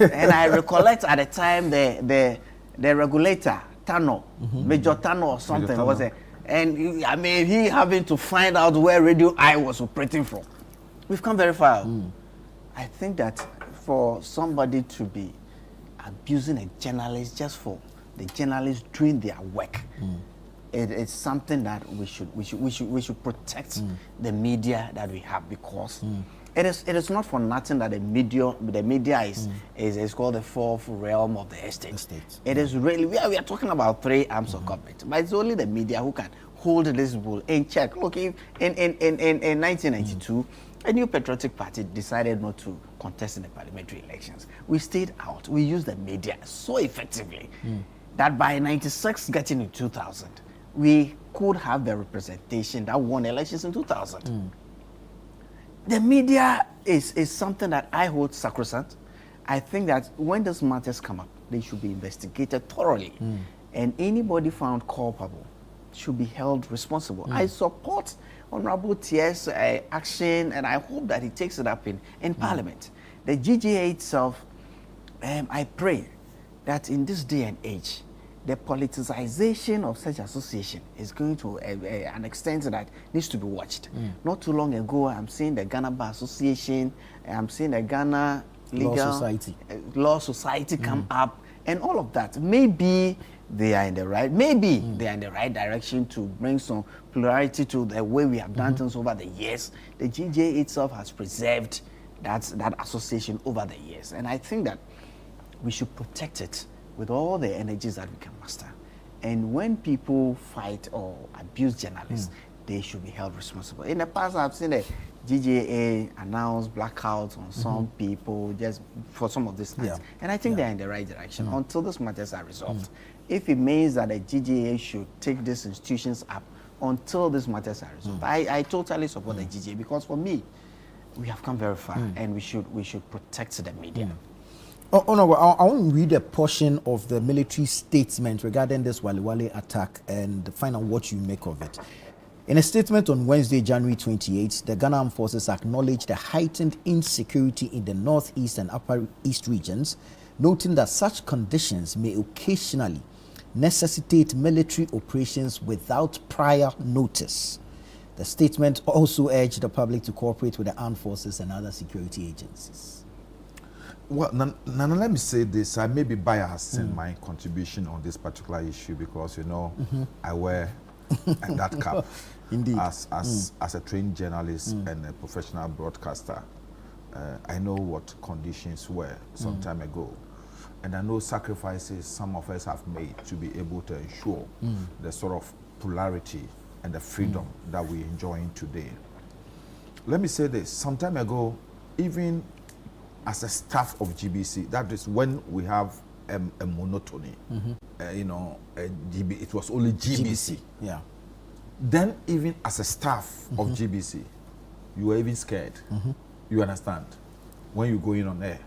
And I recollect at the time the the regulator, Tano, Major Tano or something, was it? And I mean, he having to find out where Radio I was operating from. We've come very far. I think that for somebody to be abusing a journalist just for the journalists doing their work, it's something that we should protect the media that we have, because it is not for nothing that the media is called the fourth realm of the estate. It is really, we are talking about three arms of government, but it's only the media who can hold this bull in check. Look, if in 1992, a new patriotic party decided not to contest in the parliamentary elections. We stayed out. We used the media so effectively that by 96, getting in 2000, we could have the representation that won elections in 2000. The media is something that I hold sacrosanct. I think that when these matters come up, they should be investigated thoroughly. And anybody found culpable should be held responsible. I support Honorable T.S. action, and I hope that he takes it up in Parliament. The GGA itself, I pray that in this day and age, the politicization of such association is going to an extent that needs to be watched. Not too long ago, I'm seeing the Ghana Bar Association, I'm seeing the Ghana Law Society come up, and all of that. Maybe they are in the right, they are in the right direction to bring some plurality to the way we have done things over the years. The GGA itself has preserved that association over the years, and I think that we should protect it with all the energies that we can muster. And when people fight or abuse journalists, they should be held responsible. In the past, I've seen the GGA announce blackouts on some people just for some of these things. And I think they're in the right direction until these matters are resolved. If it means that the GGA should take these institutions up until these matters are resolved, I totally support the GGA, because for me, we have come very far and we should protect the media. Oh no, I want to read a portion of the military statement regarding this Wale Wale attack and find out what you make of it. In a statement on Wednesday, January 28, the Ghana Armed Forces acknowledged the heightened insecurity in the northeast and upper east regions, noting that such conditions may occasionally necessitate military operations without prior notice. The statement also urged the public to cooperate with the armed forces and other security agencies. Well, Nana, let me say this. I may be biased in my contribution on this particular issue because, you know, I wear that cap. Indeed. As a trained journalist and a professional broadcaster. I know what conditions were some time ago. And I know sacrifices some of us have made to be able to ensure the sort of polarity and the freedom that we're enjoying today. Let me say this. Some time ago, even as a staff of GBC, that is when we have a monotony. You know, it was only GBC. Yeah. Then even as a staff of GBC, you were even scared. You understand? When you go in on air.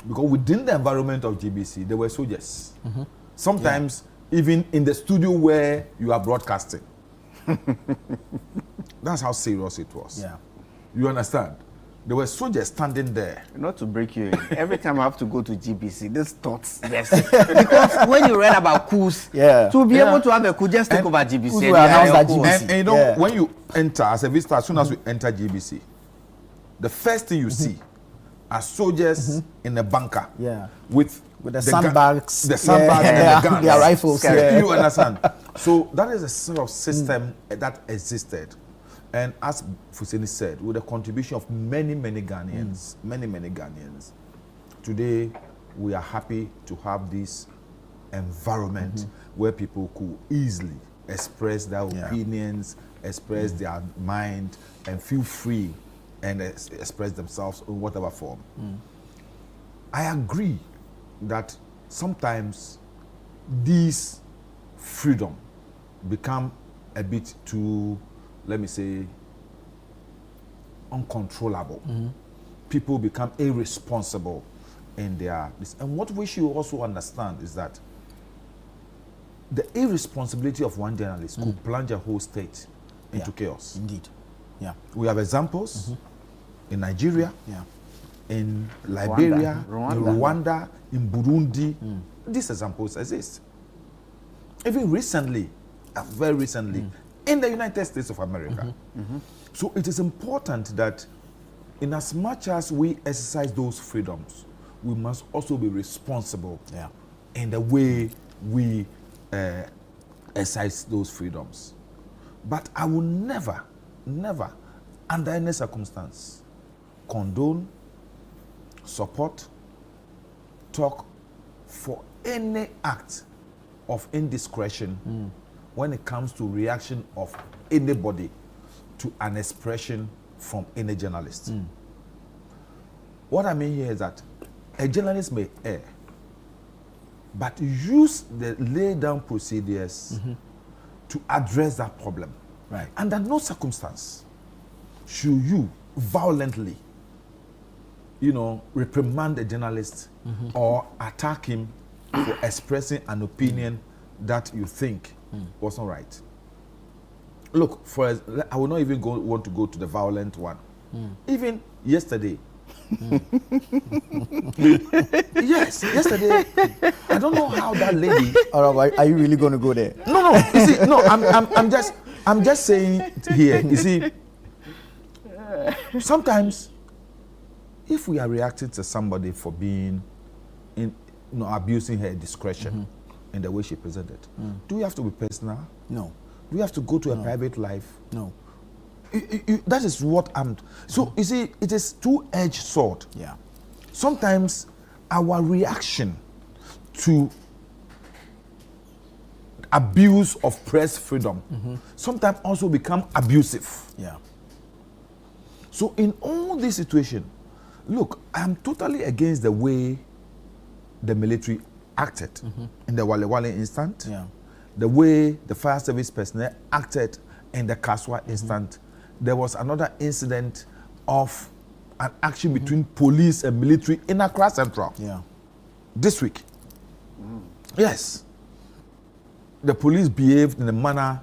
Because within the environment of GBC, there were soldiers. Sometimes even in the studio where you are broadcasting. That's how serious it was. Yeah. You understand? There were soldiers standing there. Not to break you in, every time I have to go to GBC, this thoughts, yes. Because when you read about coups, to be able to have a coup, just take over GBC. And you know, when you enter as a visitor, as soon as you enter GBC, the first thing you see are soldiers in a bunker with the sandbags, and the guns, their rifles. You understand? So that is a sort of system that existed. And as Fuseni said, with the contribution of many Ghanaians, many Ghanaians, today we are happy to have this environment where people could easily express their opinions, express their mind, and feel free and express themselves in whatever form. I agree that sometimes these freedom become a bit too, let me say, uncontrollable. People become irresponsible in their... And what we should also understand is that the irresponsibility of one journalist could plunge a whole state into chaos. Indeed. Yeah. We have examples in Nigeria. in Liberia, Rwanda. in Rwanda, in Burundi. These examples exist. Even recently, very recently, in the United States of America. So it is important that in as much as we exercise those freedoms, we must also be responsible in the way we exercise those freedoms. But I will never, never, under any circumstance, condone, support, talk for any act of indiscretion when it comes to reaction of anybody to an expression from any journalist. What I mean here is that a journalist may err, but use the laid down procedures to address that problem. Right. Under no circumstance should you violently, reprimand a journalist or attack him for expressing an opinion that you think was not right. Look, I will not even want to go to the violent one. Even yesterday. Yes, yesterday. I don't know how that lady. Are you really going to go there? No. You see, no. I'm just saying here. You see, sometimes if we are reacting to somebody for being abusing her discretion in the way she presented, do we have to be personal? No. Do we have to go to a private life? No. That is what I'm. So you see, it is two-edged sword. Yeah. Sometimes our reaction to abuse of press freedom sometimes also become abusive. Yeah. So in all this situation, look, I'm totally against the way the military acted in the Wale Wale incident. Yeah. The way the fire service personnel acted in the Kaswa incident. There was another incident of an action between police and military in Accra Central. Yeah. This week. Yes. The police behaved in a manner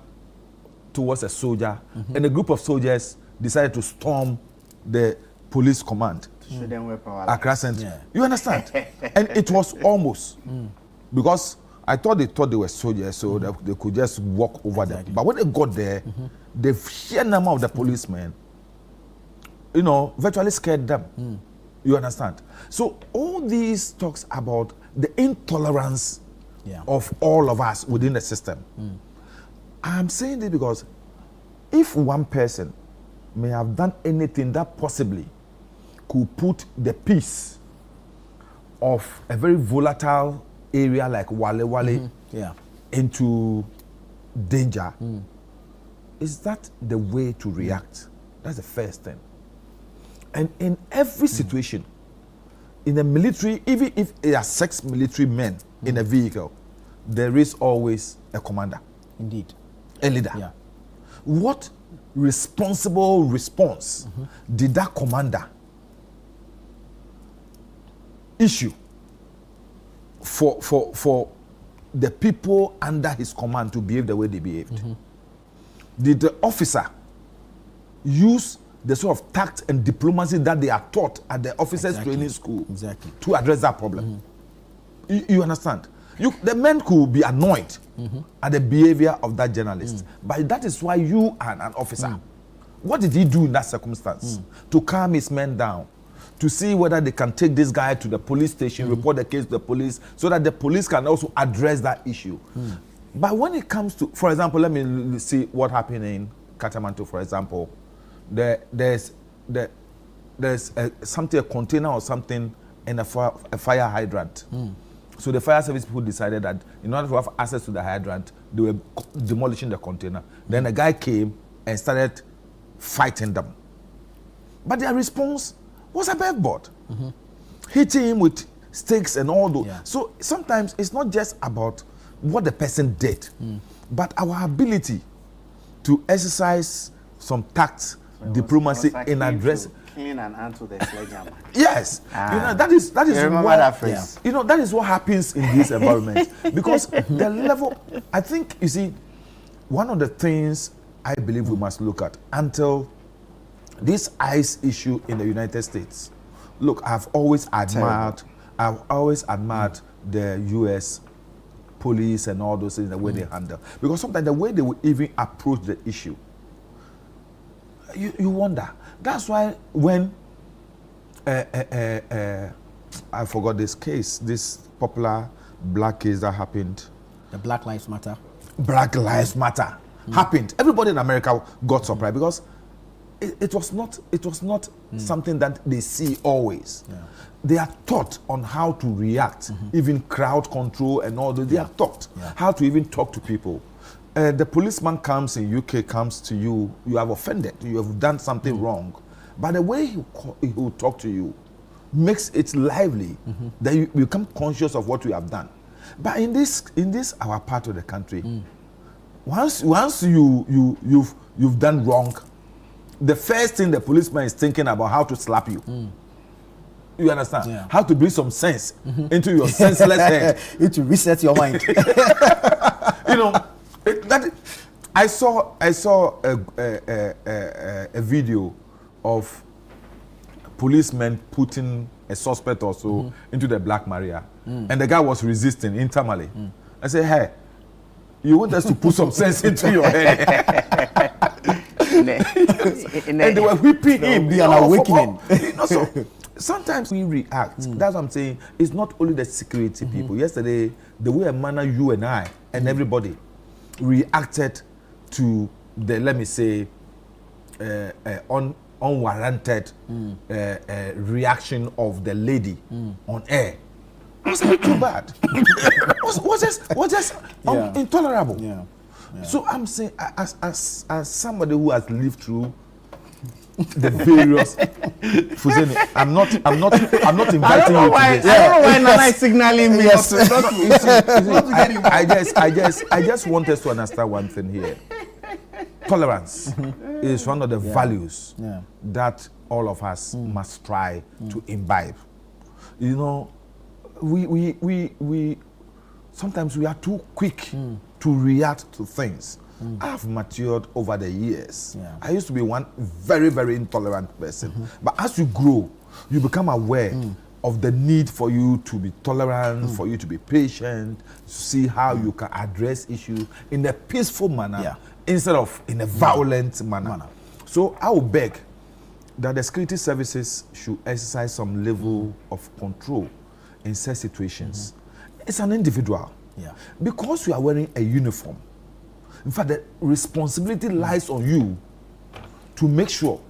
towards a soldier, and a group of soldiers decided to storm the police command. Accra Central. Yeah. You understand? And it was almost because I thought they were soldiers, so they could just walk over there. But when they got there, the sheer number of the policemen, virtually scared them. You understand? So all these talks about the intolerance of all of us within the system. I'm saying this because if one person may have done anything that possibly could put the peace of a very volatile area like Wale Wale into danger, is that the way to react? That's the first thing. And in every situation, in the military, even if there are 6 military men in a vehicle, there is always a commander. Indeed. A leader. Yeah. What responsible response did that commander issue for the people under his command to behave the way they behaved? Did the officer use the sort of tact and diplomacy that they are taught at the officers training school to address that problem? You understand? The men could be annoyed at the behavior of that journalist, but that is why you are an officer. What did he do in that circumstance? To calm his men down, to see whether they can take this guy to the police station, report the case to the police, so that the police can also address that issue. But when it comes to, for example, let me see what happened in Katamanto, for example. There's something, a container or something in a fire hydrant. So the fire service people decided that in order to have access to the hydrant, they were demolishing the container. Then a guy came and started fighting them. But their response was above board. Hitting him with sticks and all those. So sometimes it's not just about what the person did, but our ability to exercise some tact, diplomacy in addressing. Clean and answer the sledgehammer. Yes, that is what that is what happens in this environment, because the level. I think, you see, one of the things I believe we must look at until this ICE issue in the United States Look, I've always admired the U.S. police and all those things, the way they handle. Because sometimes the way they will even approach the issue, you wonder. That's why when I forgot this case, this popular black case that happened. The Black Lives Matter. Black Lives Matter happened. Everybody in America got surprised because it was not something that they see always. Yeah. They are taught on how to react, even crowd control and all that. They are taught how to even talk to people. The policeman comes in UK, comes to you, you have offended, you have done something wrong. But the way he will talk to you makes it lively, that you become conscious of what you have done. But in this our part of the country, once you've done wrong, the first thing the policeman is thinking about how to slap you. You understand? Yeah. How to bring some sense into your senseless head. It will reset your mind. You know, I saw a video of policemen putting a suspect or so into the Black Maria, and the guy was resisting internally. I said, hey, you want us to put some sense into your head? And they were whipping him. Be an awakening. So sometimes we react. That's what I'm saying. It's not only the security people. Yesterday, the way a manner you and I and everybody reacted to the, let me say, unwarranted reaction of the lady on air. It was a bit too bad. was just intolerable. Yeah. Yeah. So I'm saying, as somebody who has lived through the various, Fuseni, I'm not inviting you to this. I don't know why Nana is signaling me. Yes. I just want us to understand one thing here. Tolerance is one of the values that all of us must try to imbibe. You know, we sometimes we are too quick to react to things. I've matured over the years. Yeah. I used to be one very, very intolerant person. But as you grow, you become aware of the need for you to be tolerant, for you to be patient, to see how you can address issues in a peaceful manner instead of in a violent manner. So I would beg that the security services should exercise some level of control in such situations. It's an individual. Yeah. Because you are wearing a uniform, in fact, the responsibility lies on you to make sure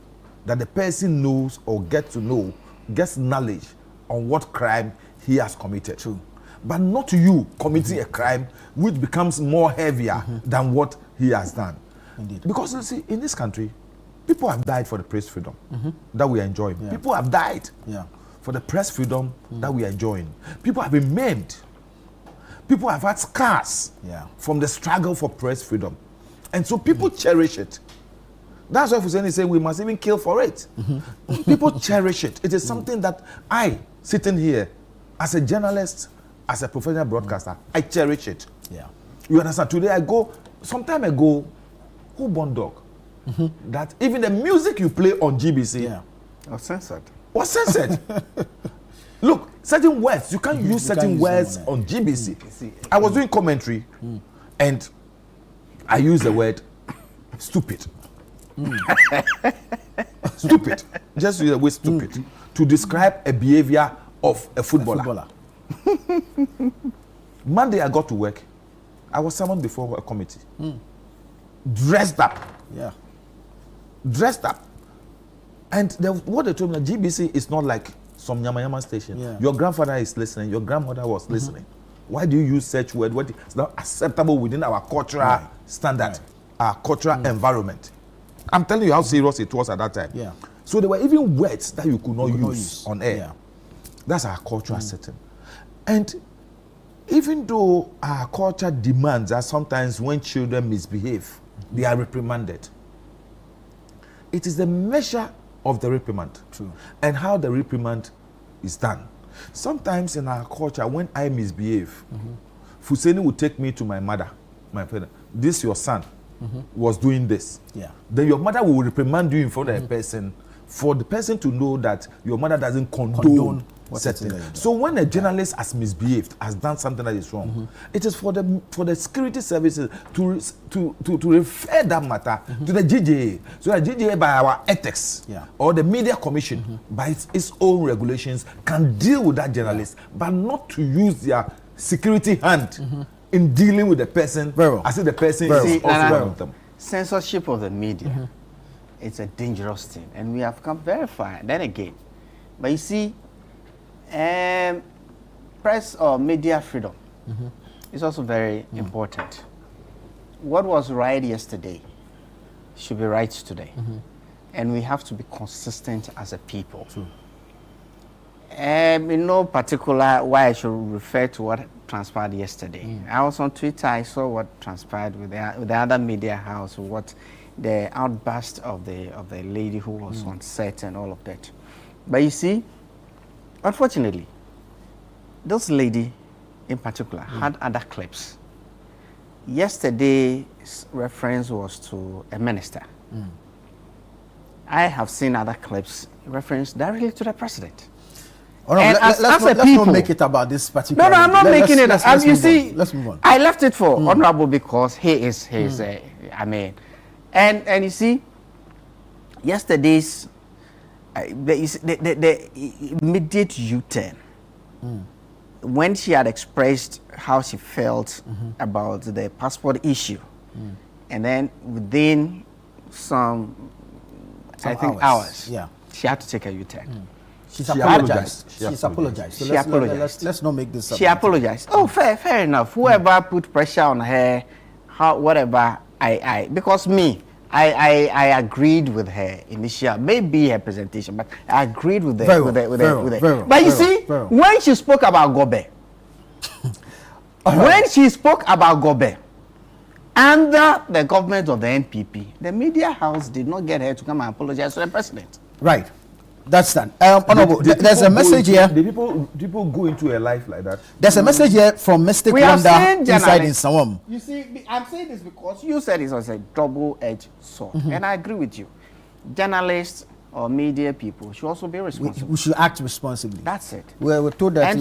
that the person knows or gets knowledge on what crime he has committed. True. But not you committing a crime which becomes more heavier than what he has done. Indeed. Because you see, in this country, people have died for the press freedom that we are enjoying. Yeah. People have died for the press freedom that we are enjoying. People have been maimed. People have had scars from the struggle for press freedom. And so people cherish it. That's why Fuseni is saying we must even kill for it. People cherish it. It is something that I, sitting here, as a journalist, as a professional broadcaster, I cherish it. Yeah. You understand? Today some time ago, who born dog? That even the music you play on GBC was censored. Look, certain words, you can't use certain words on GBC. I was doing commentary and I used the word stupid. Stupid. Just use the word stupid to describe a behavior of a footballer. Monday I got to work. I was summoned before a committee. Dressed up. Yeah. Dressed up. And what they told me, GBC is not like some Yama station. Yeah. Your grandfather is listening. Your grandmother was listening. Why do you use such word? What is not acceptable within our cultural standard, our cultural environment? I'm telling you how serious it was at that time. Yeah. So there were even words that you could not use on air. Yeah. That's our cultural setting. And even though our culture demands that sometimes when children misbehave, they are reprimanded, it is the measure of the reprimand and how the reprimand is done. Sometimes in our culture, when I misbehave, Fuseni will take me to my mother, my father. This your son was doing this. Yeah. Then your mother will reprimand you in front of a person for the person to know that your mother doesn't condone certain. So when a journalist has misbehaved, has done something that is wrong, it is for the security services to refer that matter to the GJA. So the GJA, by our ethics or the media commission by its own regulations, can deal with that journalist, but not to use their security hand in dealing with the person as if the person is also one of them. Censorship of the media, it's a dangerous thing, and we have come very far. Then again, but you see, press or media freedom is also very important. What was right yesterday should be right today, and we have to be consistent as a people. In no particular why I should refer to what transpired yesterday. I was on Twitter, I saw what transpired with the other media house, what the outburst of the lady who was on set and all of that. But you see, unfortunately, this lady in particular had other clips. Yesterday's reference was to a minister. I have seen other clips reference directly to the president. Oh, no, let's not make it about this particular. No, I'm not making it. Let's move on. I left it for Honorable because he is I mean, and you see, yesterday's the immediate U-turn when she had expressed how she felt about the passport issue, and then within some I think hours, she had to take a U-turn. She apologized. She's apologized. So let's not make this. She apologized. Oh, fair enough. Whoever put pressure on her, whatever. Because I agreed with her initial, maybe her presentation, but I agreed with her. But you see, when she spoke about Gobe, under the government of the NPP, the media house did not get her to come and apologize to the president. Right. That's done. Honorable, there's a message here. The people go into a life like that. There's a message here from Mystic Wonder inside in Sawam. You see, I'm saying this because you said it was a double-edged sword, and I agree with you. Journalists or media people should also be responsible. We should act responsibly. That's it. We're told that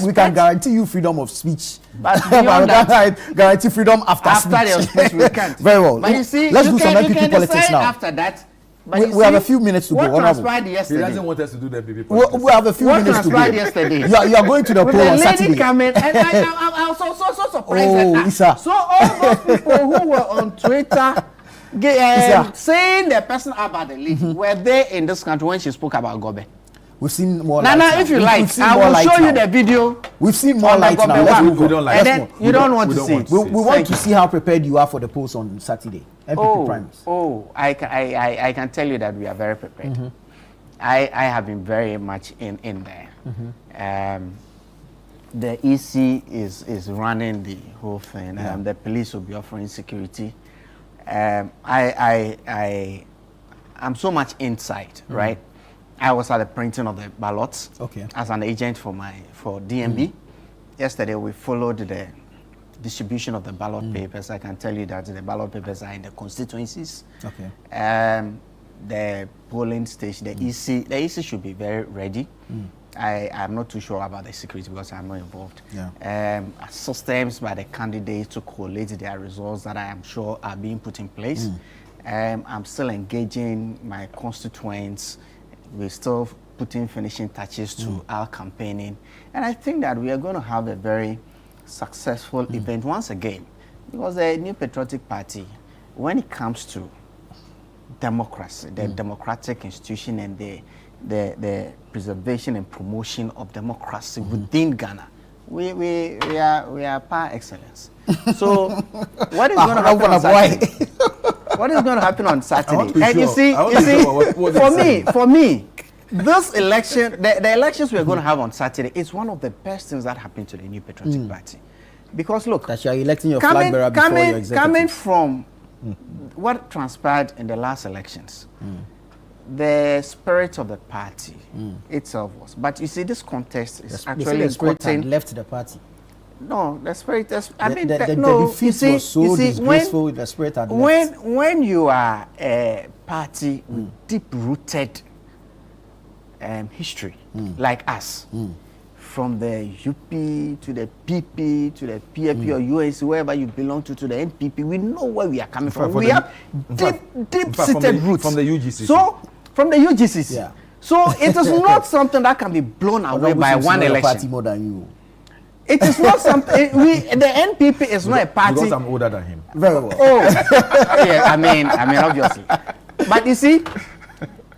we can guarantee you freedom of speech, but beyond that, guarantee freedom after speech. Speech we can't. Very well. But you see, let's do some NPP politics now. After that. We have a few minutes to go. What transpired yesterday? He doesn't want us to do that, baby. We have a few minutes to go. What transpired yesterday? You are going to the poll on Saturday. The lady came in, and I was so surprised at that. Isa. So all those people who were on Twitter saying the person about the lady, were they in this country when she spoke about Gobe? We've seen more. Nana, if you like, I will show you the video. We've seen more light now. We don't like it. You don't want to see it. We want to see how prepared you are for the polls on Saturday. NPP primaries. I can tell you that we are very prepared. I have been very much in there. The EC is running the whole thing. The police will be offering security. I'm so much inside, right? I was at the printing of the ballots as an agent for DMB. Yesterday we followed the distribution of the ballot papers. I can tell you that the ballot papers are in the constituencies. The polling station, the EC should be very ready. I'm not too sure about the security because I'm not involved. Systems by the candidates to collate their results that I am sure are being put in place. I'm still engaging my constituents. We're still putting finishing touches to our campaigning. And I think that we are going to have a very successful event once again. Because the New Patriotic Party, when it comes to democracy, the democratic institution and the preservation and promotion of democracy within Ghana, we are par excellence. So what is going to happen on Saturday? What is going to happen on Saturday? And you see, for me, this election, the elections we are going to have on Saturday is one of the best things that happened to the New Patriotic Party. Because look, that you are electing your flag bearer before your executive. Coming from what transpired in the last elections, the spirit of the party itself was. But you see, this contest is actually important. Left the party. No, the spirit. The defeat was so disgraceful. The spirit had left. When you are a party with deep-rooted history, like us. From the UP to the PP to the PAP or UNC, wherever you belong to the NPP, we know where we are coming from. We have deep-seated roots. From the UGCC. So, from the UGCC. Yeah. So, it is not something that can be blown away by one election. Party more than you. It is not something. The NPP is not a party. Because I'm older than him. Very well. Oh, yeah. I mean, obviously. But you see,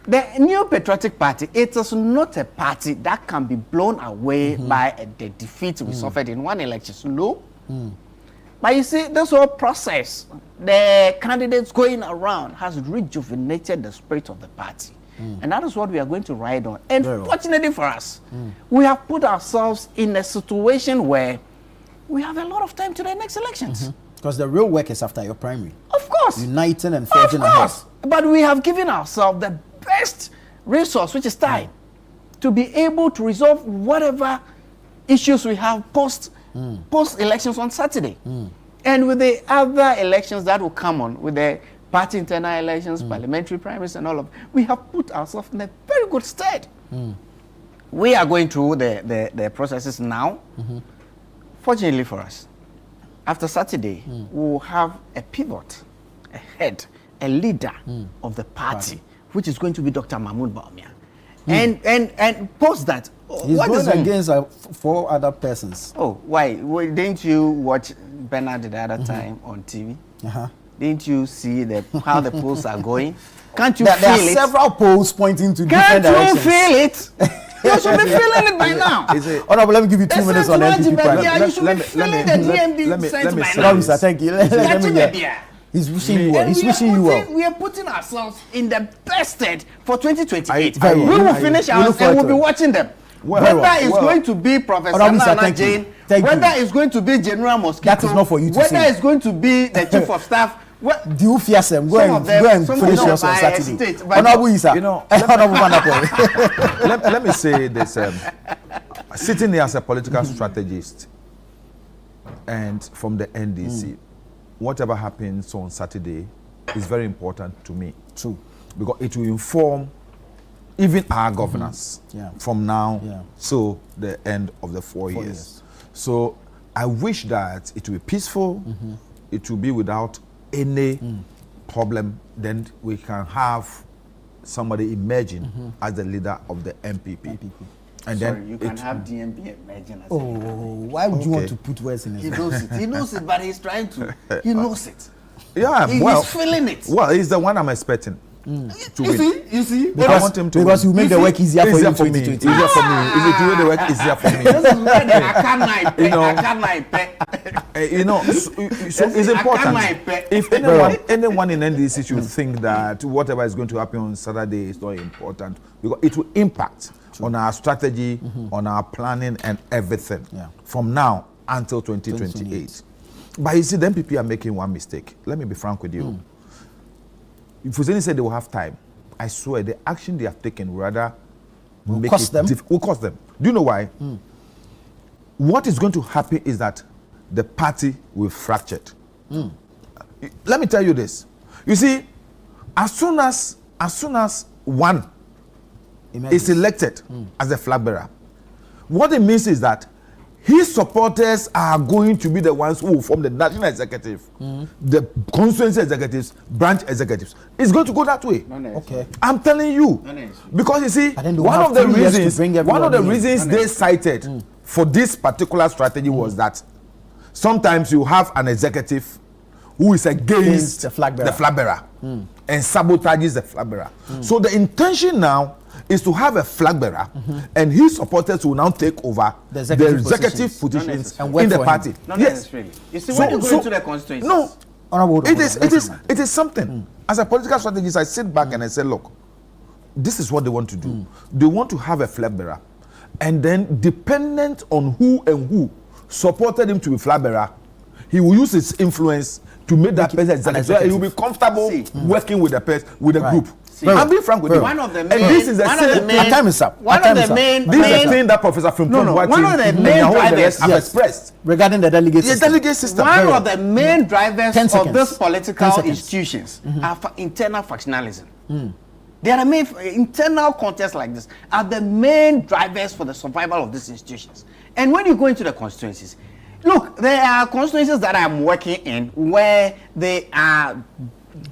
the New Patriotic Party, it is not a party that can be blown away by the defeat we suffered in one election. No. But you see, this whole process, the candidates going around has rejuvenated the spirit of the party. And that is what we are going to ride on. And fortunately for us, we have put ourselves in a situation where we have a lot of time to the next elections. Because the real work is after your primary. Of course. Uniting and forging ahead. But we have given ourselves the best resource, which is time, to be able to resolve whatever issues we have post elections on Saturday. And with the other elections that will come on, with the party internal elections, parliamentary primaries and all of, we have put ourselves in a very good stead. We are going through the processes now. Fortunately for us, after Saturday, we will have a pivot, a head, a leader of the party, which is going to be Dr. Mahmoud Bawumia. And post that. He's going against 4 other persons. Oh, why? Didn't you watch Bernard the other time on TV? Didn't you see how the polls are going? Can't you feel it? There are several polls pointing to different directions. Can't you feel it? You should be feeling it by now. Honorable, let me give you 2 minutes on NPP primary. You should be feeling the DMD sense by now. No, sir, thank you. Let me get. He's wishing you well. He's wishing you well. We are putting ourselves in the best stead for 2028. We will finish ours and we'll be watching them. Whether it's going to be Professor Nana Jane, whether it's going to be General Mosquito, that is not for you to say. Whether it's going to be the Chief of Staff. Do you fear them? Go and finish yours on Saturday. Honorable Isa, let me say this: sitting here as a political strategist, and from the NDC, whatever happens on Saturday is very important to me. True, because it will inform even our governance from now to the end of the 4 years. So I wish that it will be peaceful. It will be without any problem. Then we can have somebody emerging as the leader of the MPP. And then you can have DMP emerging as why would you want to put words in his mouth? He knows it, but he's trying to. He knows it. Yeah, he's feeling it. Well, he's the one I'm expecting. You see? Because I want him to because you make the work easier for you. Easier for me. If you do the work easier for me. You know, so it's important. If anyone in NDC should think that whatever is going to happen on Saturday is not important, because it will impact on our strategy, on our planning and everything from now until 2028. But you see, the MPP are making one mistake. Let me be frank with you. If Hussein said they will have time, I swear the action they have taken rather will cost them. Will cost them. Do you know why? What is going to happen is that the party will fracture. Let me tell you this. You see, as soon as one is elected as a flag bearer, what it means is that his supporters are going to be the ones who will form the national executive, the constituency executives, branch executives. It's going to go that way. Okay, I'm telling you, because you see, one of the reasons they cited for this particular strategy was that sometimes you have an executive who is against the flag bearer and sabotages the flag bearer. So the intention now is to have a flag bearer and his supporters will now take over the executive positions in the party. Not necessarily. You see, when you go into the constituencies. No, it is something. As a political strategist, I sit back and I say, look, this is what they want to do. They want to have a flag bearer, and then dependent on who supported him to be flag bearer, he will use his influence to make that person executive. So he will be comfortable working with the group. I'm being frank with you. One of the main, and this is the same thing. Time is up. One of the main. This is the thing that Professor Frimpong one of the main drivers have expressed regarding the delegate system. The delegate system. One of the main drivers of these political institutions are for internal factionalism. They are the main internal contests like this are the main drivers for the survival of these institutions. And when you go into the constituencies, look, there are constituencies that I'm working in where they are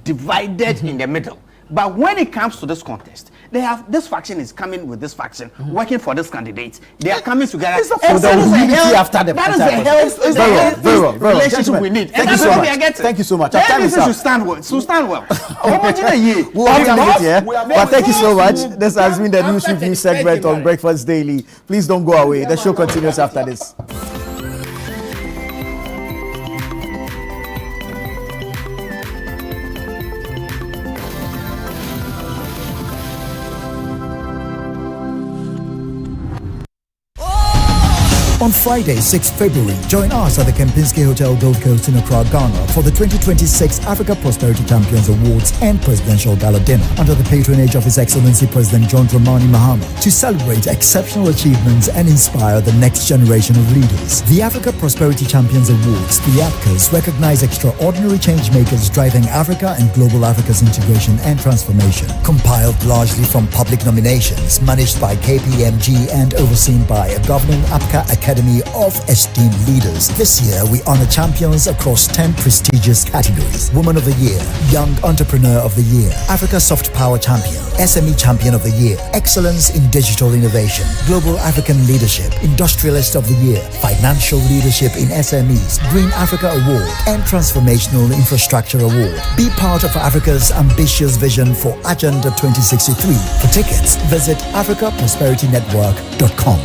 divided in the middle. But when it comes to this contest, they have this faction is coming with this faction, working for this candidate. They are coming together. So there will be unity after the that is the health relationship we need. Thank you so much. Thank you so much. Our time is up. Should stand well. We'll have to leave it here. But thank you so much. This has been the News Review segment on Breakfast Daily. Please don't go away. The show continues after this. On Friday, 6 February, join us at the Kempinski Hotel Gold Coast in Accra, Ghana for the 2026 Africa Prosperity Champions Awards and Presidential Gala Dinner under the patronage of His Excellency President John Dramani Mahama to celebrate exceptional achievements and inspire the next generation of leaders. The Africa Prosperity Champions Awards, the APCAs, recognize extraordinary change makers driving Africa and global Africa's integration and transformation. Compiled largely from public nominations, managed by KPMG and overseen by a governing APCA Academy of esteemed leaders. This year, we honor champions across 10 prestigious categories. Woman of the Year, Young Entrepreneur of the Year, Africa Soft Power Champion, SME Champion of the Year, Excellence in Digital Innovation, Global African Leadership, Industrialist of the Year, Financial Leadership in SMEs, Green Africa Award, and Transformational Infrastructure Award. Be part of Africa's ambitious vision for Agenda 2063. For tickets, visit africaprosperitynetwork.com.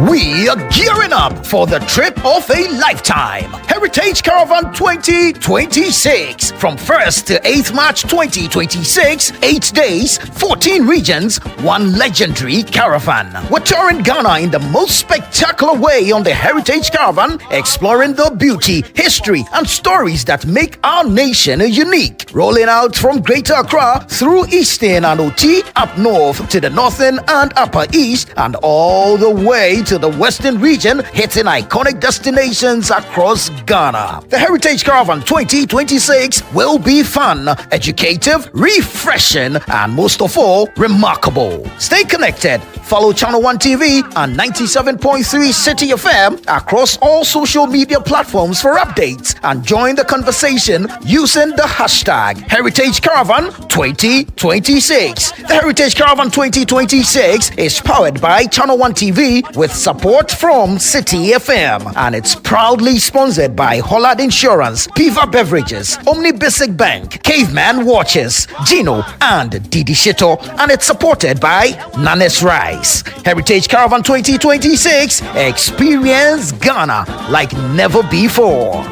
We are gearing up for the trip of a lifetime. Heritage Caravan 2026. From 1st to 8th March 2026, 8 days, 14 regions, 1 legendary caravan. We're touring Ghana in the most spectacular way on the Heritage Caravan, exploring the beauty, history, and stories that make our nation unique. Rolling out from Greater Accra through Eastern and OT, up north to the Northern and Upper East, and all the way to the Western region, hitting iconic destinations across Ghana. The Heritage Caravan 2026 will be fun, educative, refreshing, and most of all, remarkable. Stay connected. Follow Channel 1 TV and 97.3 City FM across all social media platforms for updates and join the conversation using the hashtag Heritage Caravan 2026. The Heritage Caravan 2026 is powered by Channel 1 TV with support from City FM, and it's proudly sponsored by Hollard Insurance, Piva Beverages, Omni Basic Bank, Caveman Watches, Gino, and Didi Shito, and it's supported by Nanes Rice. Heritage Caravan 2026, experience Ghana like never before.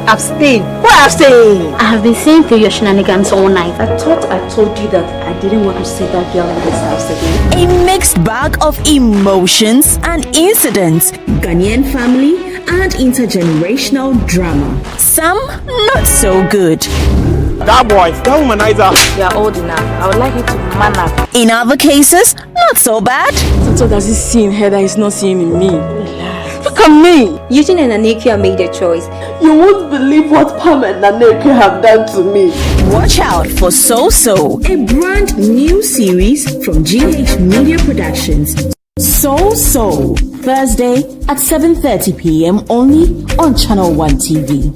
Abstain. Why abstain? I have been seeing through your shenanigans all night. I thought I told you that I didn't want to see that girl in this house again. A mixed bag of emotions and incidents, Ghanaian family and intergenerational drama. Some not so good. That boy, that womanizer. You are old enough. I would like you to man up. In other cases, not so bad. So does he see in her that he's not seeing in me? Look at me. Eugene and Anekia made a choice. You won't believe what Pam and Anekia have done to me. Watch out for So So, a brand new series from GH Media Productions. So So, Thursday at 7:30 p.m. only on Channel 1 TV.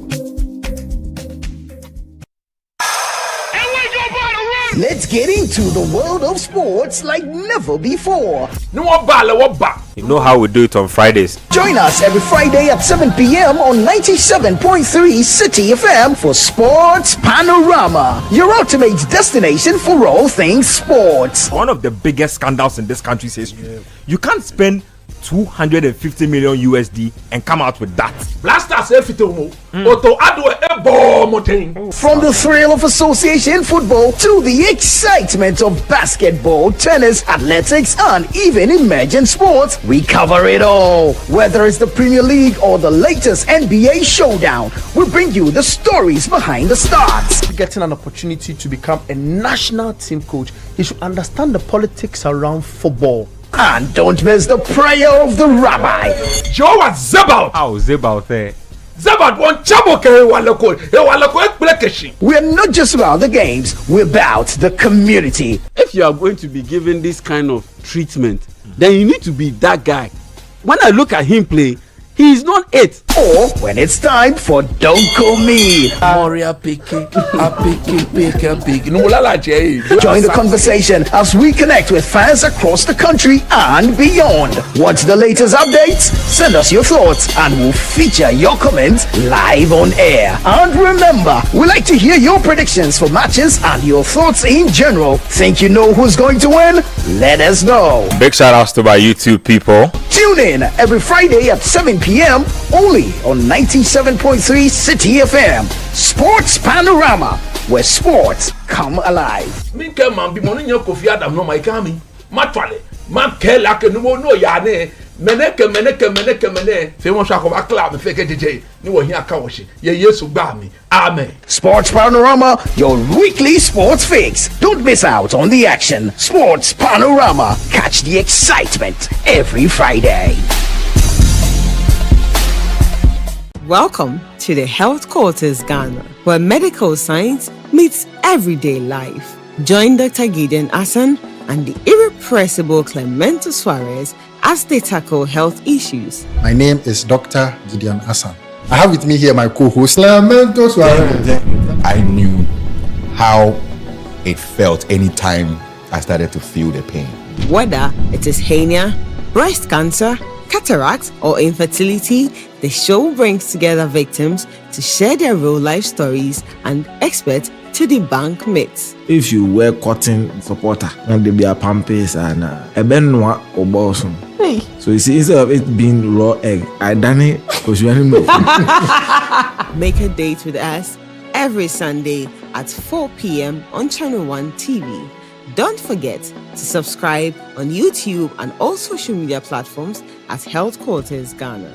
Let's get into the world of sports like never before. You know how we do it on Fridays. Join us every Friday at 7 p.m. on 97.3 City FM for Sports Panorama, your ultimate destination for all things sports. One of the biggest scandals in this country's history. You can't spend 250 million USD and come out with that. Blasters efitomo. Oto adwe ebo motain. From the thrill of association football to the excitement of basketball, tennis, athletics, and even emerging sports, we cover it all. Whether it's the Premier League or the latest NBA showdown, we bring you the stories behind the stars. Getting an opportunity to become a national team coach, he should understand the politics around football. And don't miss the prayer of the rabbi. Joe was Zebaut. Oh, Zebaut there. Zebaut won Chaboke Walako. We're not just about the games, we're about the community. If you are going to be given this kind of treatment, then you need to be that guy. When I look at him play, he is not it. Or when it's time for Don't Call Me. Moria Piki. Join the conversation as we connect with fans across the country and beyond. Watch the latest updates, send us your thoughts, and we'll feature your comments live on air. And remember, we like to hear your predictions for matches and your thoughts in general. Think you know who's going to win? Let us know. Big shout outs to my YouTube people. Tune in every Friday at 7 p.m. only on 97.3 City FM. Sports Panorama, where sports come alive. Minke man bi moni nyo Kofi Adam no mai kami. Matwale. Man ke la ke no ya ne. Meneke. Fe mo sha ko ba club fe ke DJ. Ni wo hia ka wo she. Ye Yesu gba mi. Amen. Sports Panorama, your weekly sports fix. Don't miss out on the action. Sports Panorama. Catch the excitement every Friday. Welcome to the Health Quarters Ghana, where medical science meets everyday life. Join Dr. Gideon Assan and the irrepressible Clemento Suarez as they tackle health issues. My name is Dr. Gideon Assan. I have with me here my co-host, Clemento Suarez. I knew how it felt anytime I started to feel the pain. Whether it is hernia, breast cancer, cataract, or infertility, the show brings together victims to share their real life stories and experts to debunk myths. If you wear cotton supporter, and they be a pampers and a benwa or bosom. Hey. So you see, instead of it being raw egg, I done it because you animal. Make a date with us every Sunday at 4 p.m. on Channel 1 TV. Don't forget to subscribe on YouTube and all social media platforms at Health Quarters Ghana.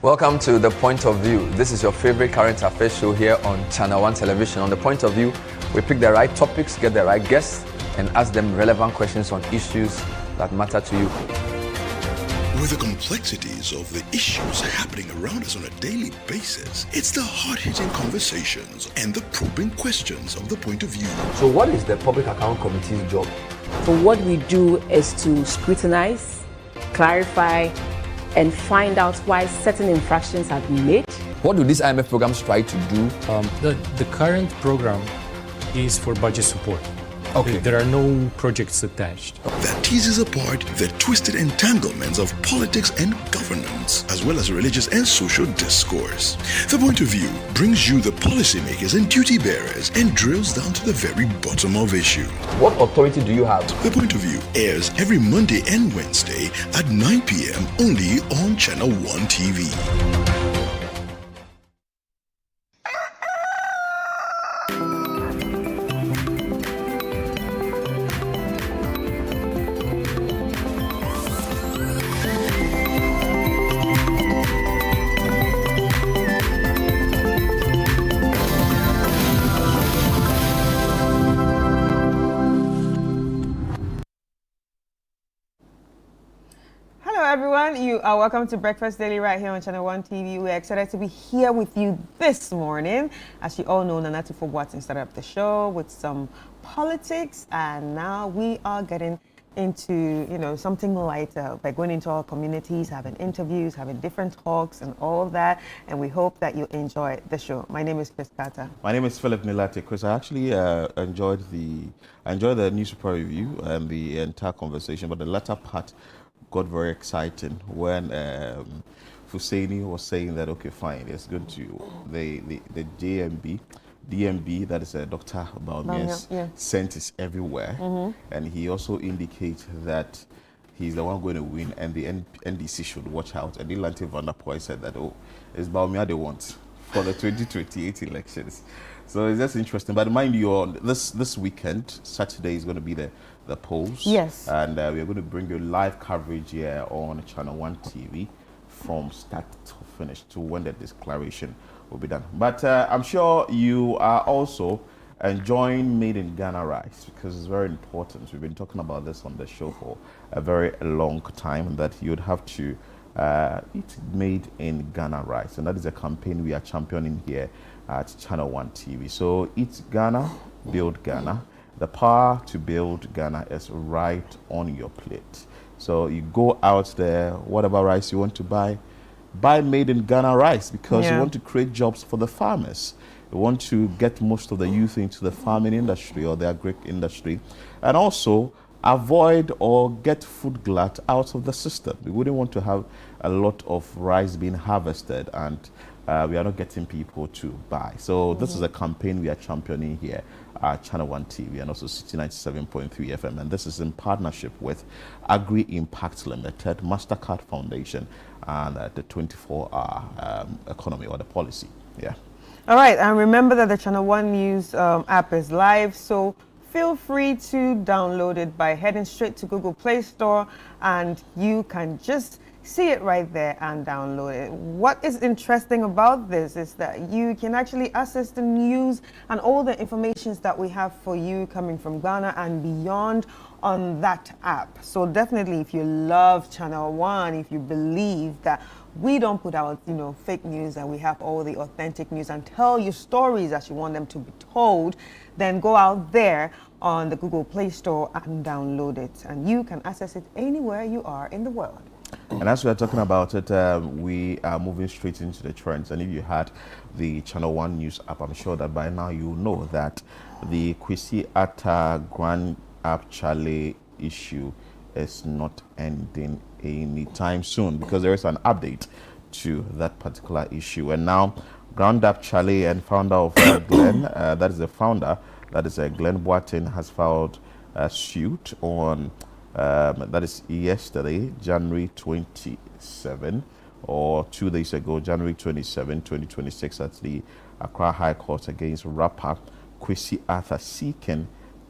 Welcome to The Point of View. This is your favorite current affairs show here on Channel 1 Television. On The Point of View, we pick the right topics, get the right guests, and ask them relevant questions on issues that matter to you. With the complexities of the issues happening around us on a daily basis, it's the hard-hitting conversations and the probing questions of The Point of View. So what is the Public Account Committee's job? So what we do is to scrutinize, clarify, and find out why certain infractions have been made. What do these IMF programs try to do? The current program is for budget support. Okay. There are no projects attached. That teases apart the twisted entanglements of politics and governance, as well as religious and social discourse. The Point of View brings you the policymakers and duty bearers and drills down to the very bottom of issues. What authority do you have? The Point of View airs every Monday and Wednesday at 9 p.m. only on Channel 1 TV. Everyone, you are welcome to Breakfast Daily right here on Channel 1 TV. We're excited to be here with you this morning. As you all know, Nanatu Fobwatson started up the show with some politics, and now we are getting into, something lighter, by going into our communities, having interviews, having different talks and all of that, and we hope that you enjoy the show. My name is Chris Carter. My name is Philip Nilate. Chris, I actually enjoyed the newspaper review and the entire conversation, but the latter part got very exciting when Fuseni was saying that, okay, fine, it's going to, the JMB DMB, that is Dr. Bawumia's scent is everywhere. And he also indicates that he's the one going to win, and the NDC should watch out. And Ilante Van der Poel said that, oh, it's Bawumia they want for the 2028 elections. So it's just interesting. But mind you, this weekend, Saturday is going to be the polls. Yes. And we are going to bring you live coverage here on Channel 1 TV from start to finish to when the declaration will be done. But I'm sure you are also enjoying Made in Ghana rice, because it's very important. We've been talking about this on the show for a very long time, that you'd have to eat Made in Ghana rice. And that is a campaign we are championing here at Channel 1 TV. So eat Ghana, build Ghana. The power to build Ghana is right on your plate. So you go out there, whatever rice you want to buy Made in Ghana rice, because you want to create jobs for the farmers. You want to get most of the youth into the farming industry or the agri industry, and also avoid or get food glut out of the system. We wouldn't want to have a lot of rice being harvested and we are not getting people to buy. So this is a campaign we are championing here at Channel 1 TV and also City 97.3 FM. And this is in partnership with Agri Impact Limited, MasterCard Foundation, and the 24-hour economy or the policy. Yeah. All right. And remember that the Channel 1 News app is live. So feel free to download it by heading straight to Google Play Store, and you can just see it right there and download it. What is interesting about this is that you can actually access the news and all the information that we have for you coming from Ghana and beyond on that app. So definitely, if you love Channel 1, if you believe that we don't put out, fake news, and we have all the authentic news and tell you stories as you want them to be told, then go out there on the Google Play Store and download it. And you can access it anywhere you are in the world. And as we are talking about it, we are moving straight into the trends. And if you had the Channel 1 News app, I'm sure that by now you know that the Kwesi Arthur Grand App Chale issue is not ending anytime soon, because there is an update to that particular issue. And now Grand App Chale and founder of Glenn, that is the founder, that is Glenn Boateng, has filed a suit on that is yesterday, January 27, or 2 days ago, January 27, 2026, at the Accra High Court against rapper Kwesi Arthur, seeking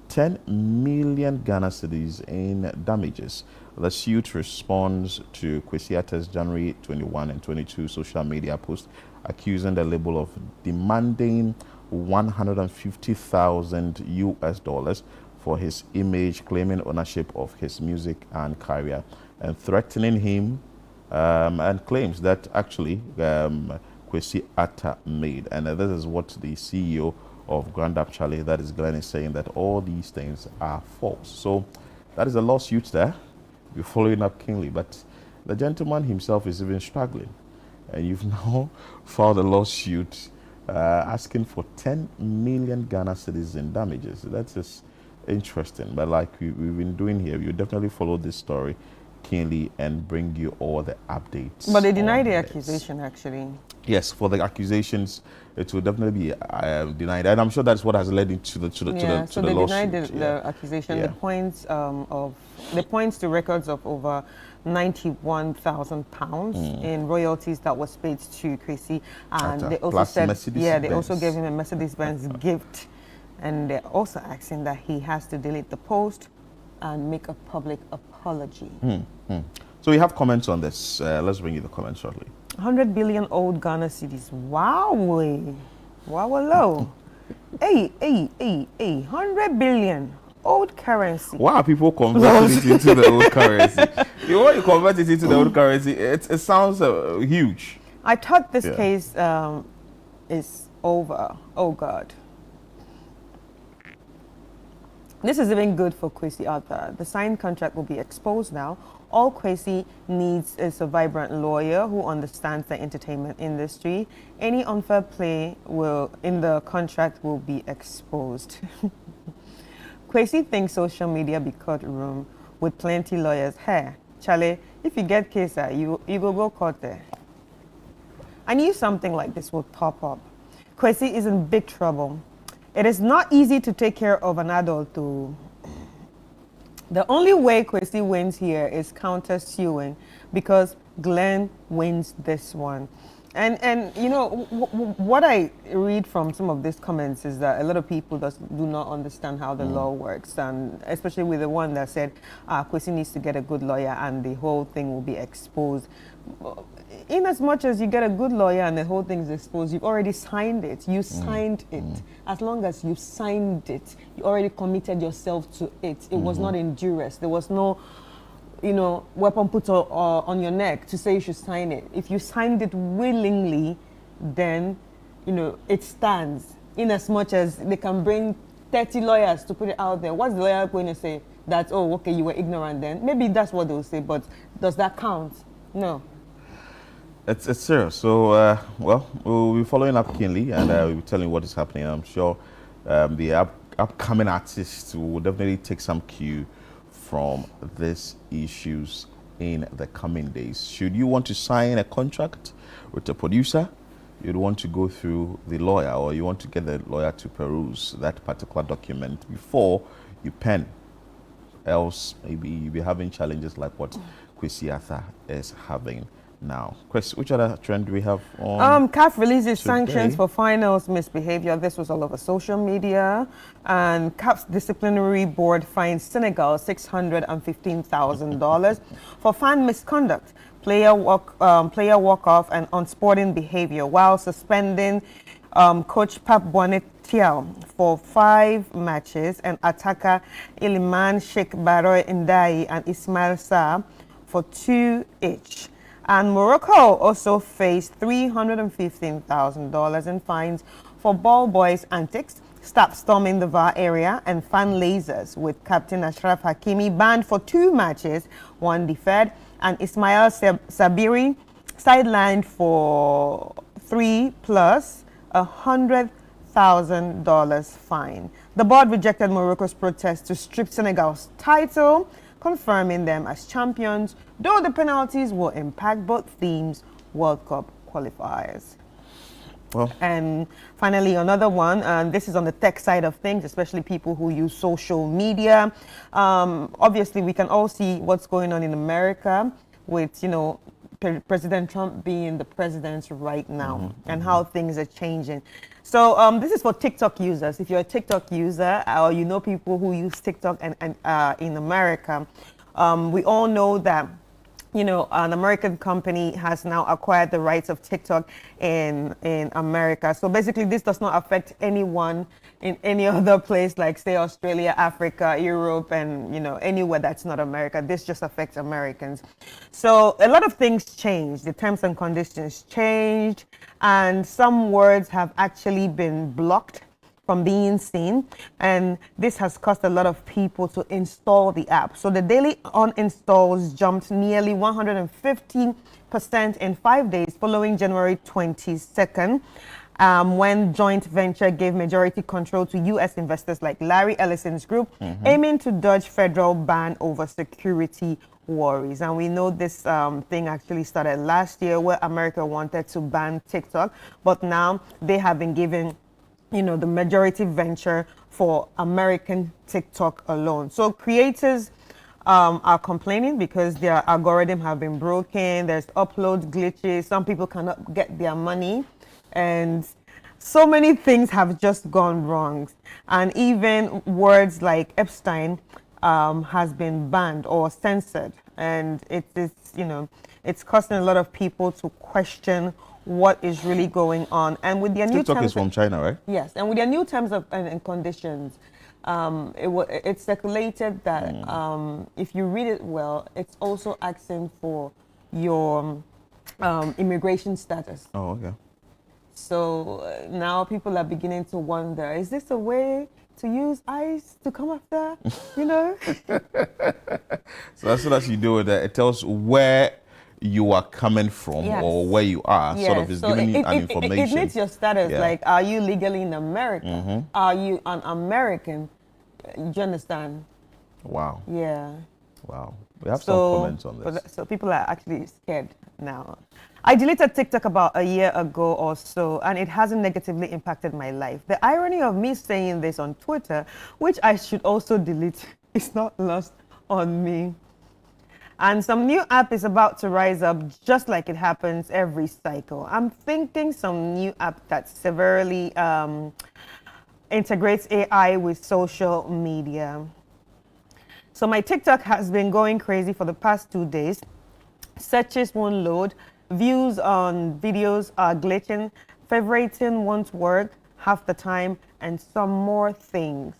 10 million Ghana cedis in damages. The suit responds to Kwesi Arthur's January 21 and 22 social media post accusing the label of demanding $150,000 for his image, claiming ownership of his music and career, and threatening him, and claims that actually Kwesi Arthur made. And this is what the CEO of Grand App Chale, that is Glenn, is saying, that all these things are false. So that is a lawsuit there. We're following up keenly, but the gentleman himself is even struggling. And you've now filed a lawsuit asking for 10 million Ghana cedis in damages. That's just interesting. But like we've been doing here, you definitely follow this story keenly and bring you all the updates. But they deny the accusation, actually. Yes, for the accusations, it will definitely be denied, and I'm sure that's what has led into the So they lawsuit. denied the accusation. The points to records of over £91,000 in royalties that was paid to Kwesi, and they also said, they also gave him a Mercedes-Benz gift, and they're also asking that he has to delete the post and make a public apology. So we have comments on this. Let's bring you the comments shortly. 100 billion old Ghana cedis. Wow, low. Hey, 100 billion old currency. Why are people converting it into the old currency? When you convert it into the old currency, it sounds huge. I thought this case is over. Oh, God. This is even good for Kwesi Arthur. The signed contract will be exposed now. All Kwesi needs is a vibrant lawyer who understands the entertainment industry. Any unfair play in the contract will be exposed. Kwesi thinks social media be courtroom with plenty lawyers. Hey, Chale, if you get case, you go court there. I knew something like this would pop up. Kwesi is in big trouble. It is not easy to take care of an adult too. The only way Kwesi wins here is counter-suing because Glenn wins this one. And you know, what I read from some of these comments is that a lot of people do not understand how the law works, and especially with the one that said Kwesi needs to get a good lawyer and the whole thing will be exposed. In as much as you get a good lawyer and the whole thing is exposed, you've already signed it. You signed it. As long as you signed it, you already committed yourself to it. It was not in duress. There was no, you know, weapon put on your neck to say you should sign it. If you signed it willingly, then, you know, it stands. In as much as they can bring 30 lawyers to put it out there. What's the lawyer going to say? That, oh, okay, you were ignorant then. Maybe that's what they'll say, but does that count? No. It's serious. So, well, we'll be following up keenly, and we'll be telling you what is happening. I'm sure the upcoming artists will definitely take some cue from these issues in the coming days. Should you want to sign a contract with a producer, you'd want to go through the lawyer, or you want to get the lawyer to peruse that particular document before you pen. Else, maybe you'll be having challenges like what Kwesi Arthur is having now. Chris, which other trend do we have on? CAF releases today? sanctions for finals misbehavior. This was all over social media. And CAF's disciplinary board fined Senegal $615,000 for fan misconduct, player walk-off, and unsporting behavior, while suspending coach Pap Bonet-Tiao for 5 matches and attacker Iliman Sheikh Baroy Ndai and Ismail Sarr for 2 each. And Morocco also faced $315,000 in fines for ball boys' antics, staff storming the VAR area, and fan lasers, with Captain Ashraf Hakimi banned for 2 matches, 1 deferred, and Ismail Sabiri sidelined for 3 plus $100,000 fine. The board rejected Morocco's protest to strip Senegal's title, confirming them as champions, though the penalties will impact both teams' World Cup qualifiers. Well, and finally, another one, and this is on the tech side of things, especially people who use social media. Obviously, we can all see what's going on in America with, you know, President Trump being the president right now, and how things are changing. So this is for TikTok users. If you're a TikTok user, or you know people who use TikTok and in America, we all know that, you know, an American company has now acquired the rights of TikTok in America. So basically, this does not affect anyone in any other place, like say Australia, Africa, Europe, and, you know, anywhere that's not America. This just affects Americans. So a lot of things changed. The terms and conditions changed, and some words have actually been blocked from being seen, and this has caused a lot of people to install the app. So the daily uninstalls jumped nearly 115% in 5 days following January 22nd, when joint venture gave majority control to U.S. investors like Larry Ellison's group, aiming to dodge federal ban over security worries. And we know this thing actually started last year, where America wanted to ban TikTok, but now they have been given, you know, the majority venture for American TikTok alone. So creators are complaining because their algorithm have been broken. There's upload glitches. Some people cannot get their money, and so many things have just gone wrong. And even words like Epstein has been banned or censored, and it is, you know, it's causing a lot of people to question what is really going on. And with their new TikTok terms, is from China, right? Yes, and with their new terms of and conditions, it's circulated that if you read it well, it's also asking for your immigration status. Oh, okay. So now people are beginning to wonder, is this a way to use ICE to come after, you know? So as soon as you do it, it tells where you are coming from, yes, or where you are, yes, sort of is so giving you an information. It needs your status, Yeah. like, are you legally in America? Are you an American? Do you understand? Wow. Yeah. Wow. We have some comments on this. So people are actually scared now. I deleted TikTok about a year ago or so, and it hasn't negatively impacted my life. The irony of me saying this on Twitter, which I should also delete, is not lost on me. And some new app is about to rise up, just like it happens every cycle. I'm thinking some new app that severely integrates AI with social media. So my TikTok has been going crazy for the past 2 days. Searches won't load, views on videos are glitching, favoriting won't work half the time, and some more things.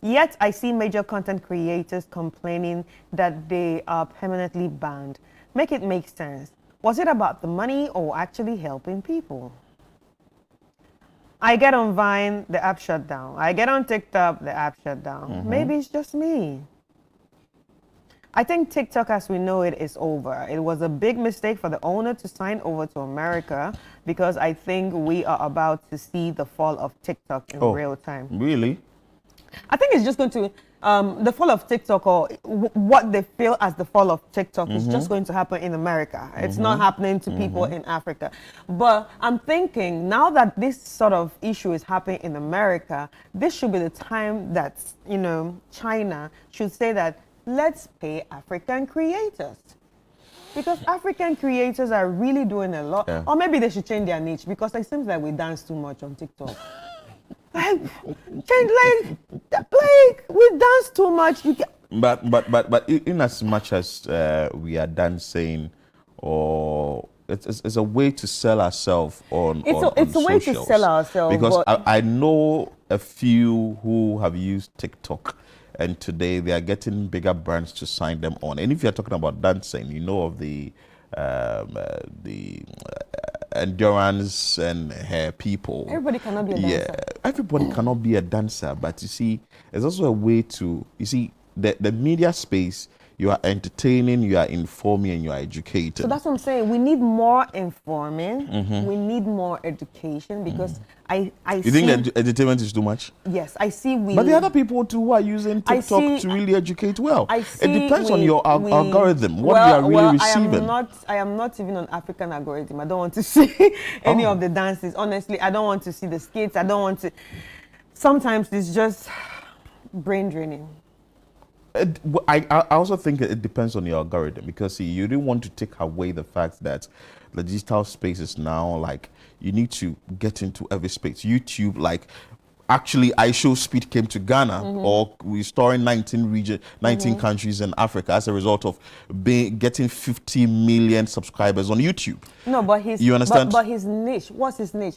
Yet I see major content creators complaining that they are permanently banned. Make it make sense. Was it about the money or actually helping people? I get on Vine, the app shut down. I get on TikTok, the app shut down. Maybe it's just me. I think TikTok as we know it is over. It was a big mistake for the owner to sign over to America because I think we are about to see the fall of TikTok in real time. Really? I think it's just going to, the fall of TikTok, or what they feel as the fall of TikTok, is just going to happen in America. It's not happening to people in Africa. But I'm thinking now that this sort of issue is happening in America, this should be the time that, you know, China should say that let's pay African creators. Because African creators are really doing a lot. Yeah. Or maybe they should change their niche, because it seems like we dance too much on TikTok. Like, we dance too much. But in as much as we are dancing, or it's a way to sell ourselves on it's a way to sell ourselves. Because I know a few who have used TikTok, and today they are getting bigger brands to sign them on. And if you're talking about dancing, you know of the endurance and hair people. Everybody cannot be a dancer. Yeah, everybody cannot be a dancer, but you see, there's also a way to, you see, the media space, you are entertaining, you are informing, and you are educating. So that's what I'm saying. We need more informing. We need more education, because I You see, think that entertainment is too much? yes, I see we. But the other people too who are using TikTok to really educate well. I It see depends on we- your we- algorithm, what they are really receiving. I am not even on African algorithm. I don't want to see any of the dances. Honestly, I don't want to see the skits. I don't want to. Sometimes it's just brain draining. I also think it depends on your algorithm, because see, you didn't want to take away the fact that the digital space is now like you need to get into every space. YouTube, like actually iShowSpeed came to Ghana, or we store in 19 countries in Africa as a result of getting 50 million subscribers on YouTube. No, but you understand? But his niche. What's his niche?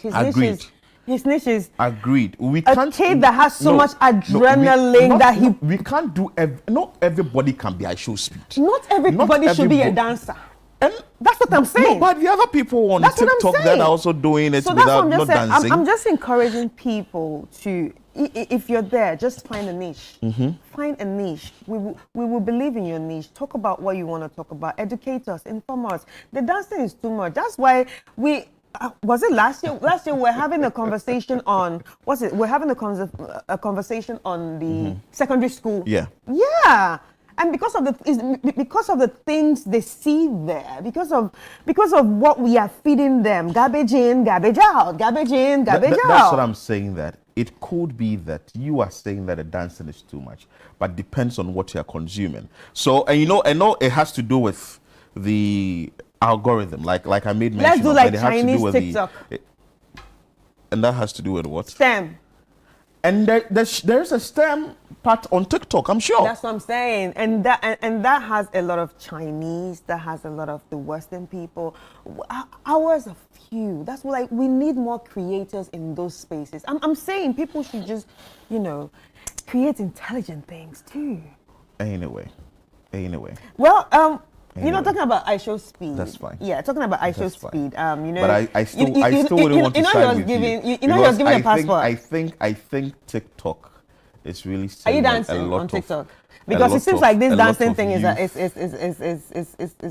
His niche is agreed. We a can't. kid that has so much adrenaline we can't do. Not everybody can be iShowSpeed. Not everybody should be a dancer. And that's what I'm saying. No, but the other people on TikTok that are also doing it without not dancing. I'm just encouraging people to, if you're there, just find a niche. Find a niche. We will believe in your niche. Talk about what you want to talk about. Educate us, inform us. The dancing is too much. That's why we. Was it last year? Last year we're having a conversation on. We're having a conversation on the secondary school. Yeah. Yeah. And because of the things they see there, because of what we are feeding them, garbage in, garbage out, garbage in, garbage out. That's what I'm saying. That it could be that you are saying that the dancing is too much, but depends on what you are consuming. So, and I know it has to do with the algorithm, like I made mention. Let's do of, like it Chinese has to do TikTok. And that has to do with what? STEM. And there's a STEM part on TikTok, I'm sure. That's what I'm saying. And that has a lot of Chinese, that has a lot of the Western people. Ours are few. That's why we need more creators in those spaces. I'm saying people should just, create intelligent things too. Anyway. Well, talking about iShowSpeed. That's fine. Yeah, talking about iShowSpeed. But I still wouldn't want to side with you. You know, he was giving a passport. I think TikTok it's really Are seeing you dancing a lot on of- TikTok? a Because lot it seems of- like this a lot dancing of thing is youth.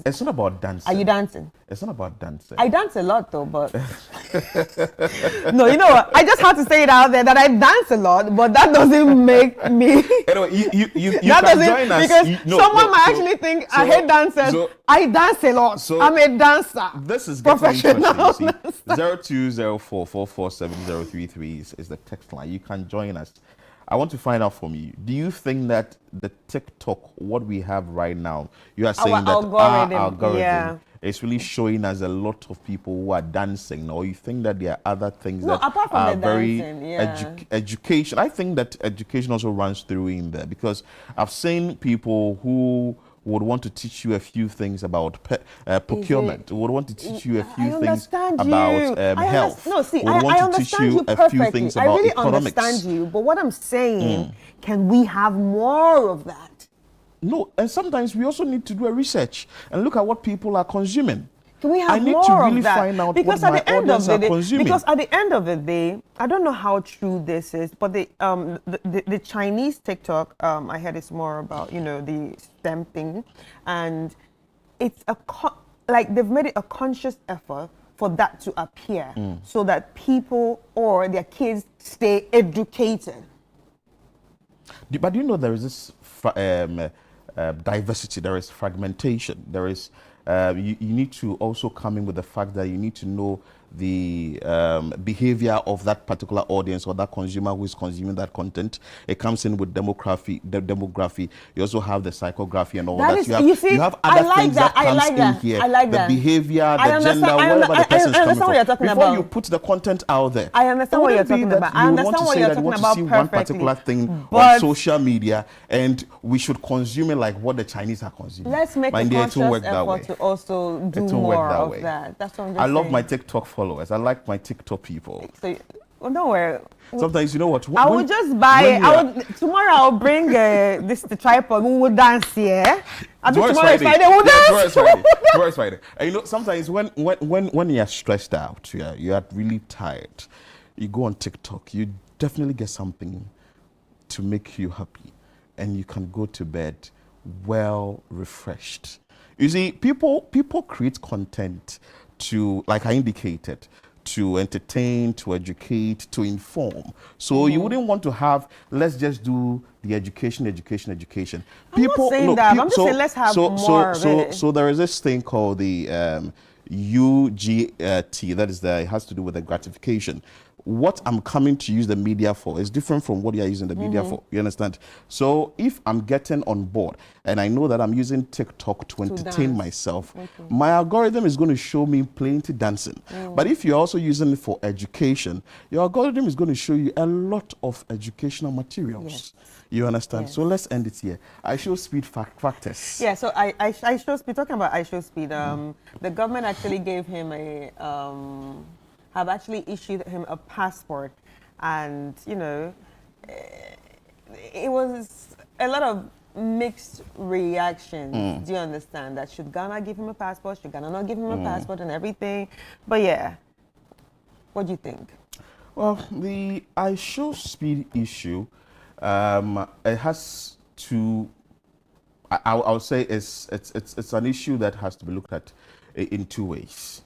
It's not about dancing. Are you dancing? It's not about dancing. I dance a lot though, but no, you know what? I just have to say it out there that I dance a lot, but that doesn't make me. Anyway, you That can doesn't join us. because someone might actually think I hate dancers. I dance a lot. I'm a dancer. This is getting professional. interesting. You see, 0204447033 is the text line. You can join us. I want to find out from you. Do you think that the TikTok, what we have right now, you are saying that our algorithm is really showing us a lot of people who are dancing, or you think that there are other things that apart from are the very dancing, education? I think that education also runs through in there, because I've seen people who would want to teach you a few things about procurement, would want to teach you a few things about health. No, see, would want I to understand teach you a perfectly. few things I about really economics. understand you, but what I'm saying, can we have more of that? No, and sometimes we also need to do a research and look at what people are consuming. Can we have I need more to really of that? find out Because what at the my end of audience the are day, consuming. because at the end of the day, I don't know how true this is, but the Chinese TikTok, I heard it's more about the STEM thing, and it's like they've made it a conscious effort for that to appear, so that people or their kids stay educated. But you know there is this diversity, there is fragmentation, there is you need to also come in with the fact that you need to know the behavior of that particular audience or that consumer who is consuming that content. It comes in with demography. You also have the psychography and all that. You have other things that comes in here. The behavior, the gender, whatever the person's coming from. Before you put the content out there, I understand what you're talking about. I understand what you're talking about see perfectly. one particular thing But on social media, and we should consume it like what the Chinese are consuming. let's make a conscious effort to also do more of that. That's what I'm just saying. I love my TikTok followers. I like my TikTok people. So, don't worry. Sometimes you know what? I will just buy it. Tomorrow I'll bring the tripod. We will dance here. Tomorrow is Friday. We'll dance. Tomorrow is Friday. And you know, sometimes when you're stressed out, you are really tired, you go on TikTok, you definitely get something to make you happy, and you can go to bed well refreshed. You see, people create content to, like I indicated, to entertain, to educate, to inform. So you wouldn't want to have, let's just do the education. I'm not saying that. I'm just saying let's have more of it. So there is this thing called the UGT, that is it has to do with the gratification. What I'm coming to use the media for is different from what you're using the media for. You understand? So if I'm getting on board and I know that I'm using TikTok to entertain myself, my algorithm is going to show me plenty dancing. But if you're also using it for education, your algorithm is going to show you a lot of educational materials. Yes. You understand? Yes. So let's end it here. I show speed factors. Yeah, so I show speed. Talking about I show speed, the government actually gave him have actually issued him a passport, and it was a lot of mixed reactions. Do you understand that? Should Ghana give him a passport? Should Ghana not give him a passport and everything? But yeah, what do you think? Well, the I show speed issue, it has to. I'll say it's an issue that has to be looked at in two ways.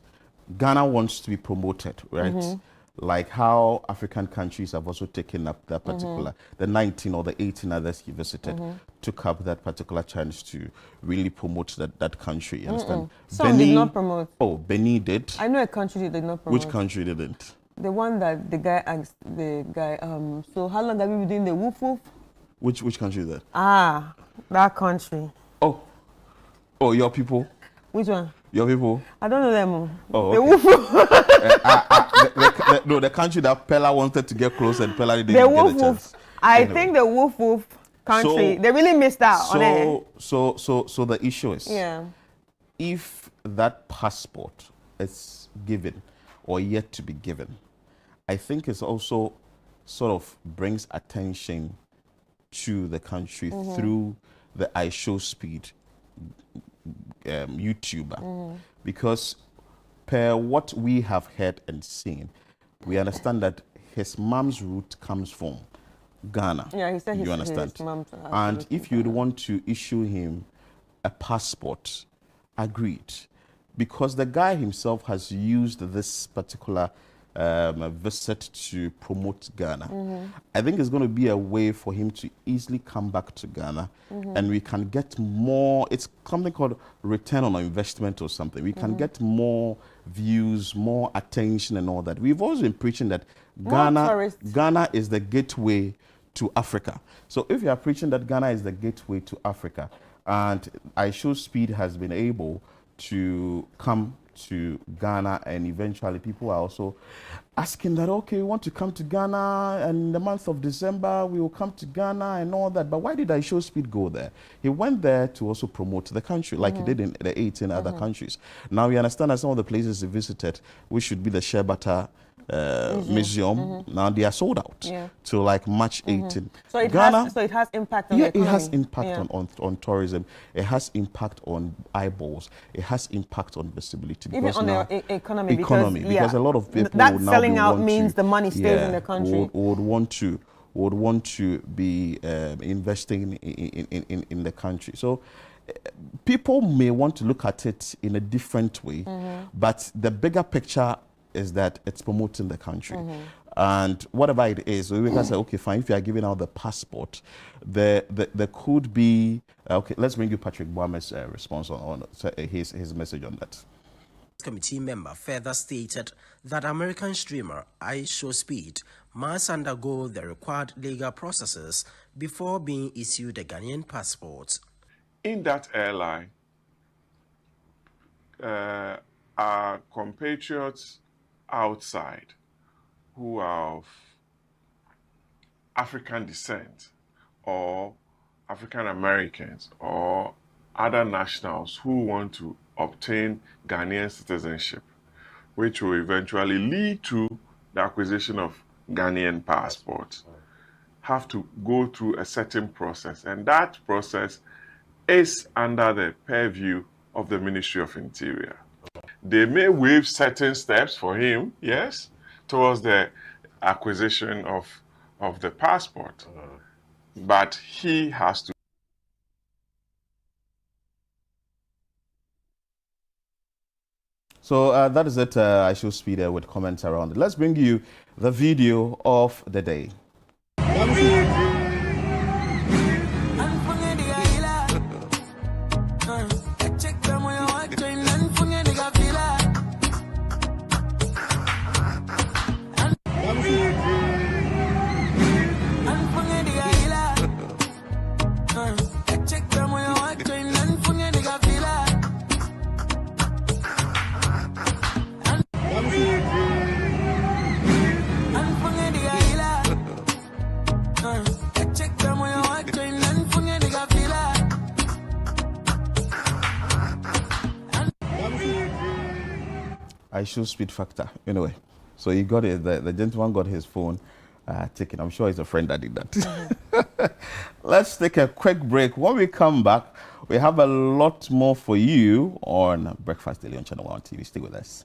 Ghana wants to be promoted, right? Like how African countries have also taken up that particular, the 19 or the 18 others he visited, took up that particular chance to really promote that country. You understand? Some did not promote. Oh, Benin did. I know a country that did not promote. Which country didn't? The one that the guy asked the guy, so how long have you been doing the woof woof? Which country is that? Ah, that country. Oh, your people? Which one? Your people? I don't know them. Oh, the okay. woof woof. No, the country that Pella wanted to get close and Pella didn't the get woof a chance. I think the woof woof country, they really missed out on it. So the issue is, if that passport is given or yet to be given, I think it's also sort of brings attention to the country through the I Show Speed YouTuber, because per what we have heard and seen, we understand that his mom's root comes from Ghana. Yeah, he said you understand? his mom and if you'd want to issue him a passport, agreed. Because the guy himself has used this particular visit to promote Ghana. I think it's going to be a way for him to easily come back to Ghana, and we can get more. It's something called return on investment or something. We can get more views, more attention, and all that. We've always been preaching that Ghana is the gateway to Africa. So if you are preaching that Ghana is the gateway to Africa, and iShowSpeed has been able to come to Ghana, and eventually people are also asking that, okay, we want to come to Ghana, and in the month of December we will come to Ghana and all that. But why did iShowSpeed go there? He went there to also promote the country, like he did in the 18 other countries. Now we understand that some of the places he visited, which should be the Shea Butter museum, now they are sold out to like March 18. So it has impact on the economy. It has impact on tourism. It has impact on eyeballs. It has impact on visibility. Even on the economy, because a lot of people that would now selling out want means to, the money stays in the country. Would want to be investing in the country. So people may want to look at it in a different way, but the bigger picture is that it's promoting the country. And whatever it is, we can say, okay, fine, if you are giving out the passport, there could be, okay, let's bring you Patrick Boame's response on his message on that. Committee member further stated that American streamer iShowSpeed must undergo the required legal processes before being issued a Ghanaian passport. In that airline, our compatriots outside who are of African descent or African Americans or other nationals who want to obtain Ghanaian citizenship, which will eventually lead to the acquisition of Ghanaian passports, have to go through a certain process, and that process is under the purview of the Ministry of Interior. They may waive certain steps for him, yes, towards the acquisition of the passport, but he has to. So that is it. iShowSpeed with comments around it. Let's bring you the video of the day. iShowSpeed factor. Anyway, so he got it. The gentleman got his phone taken. I'm sure it's a friend that did that. Let's take a quick break. When we come back, we have a lot more for you on Breakfast Daily on Channel One TV. Stay with us.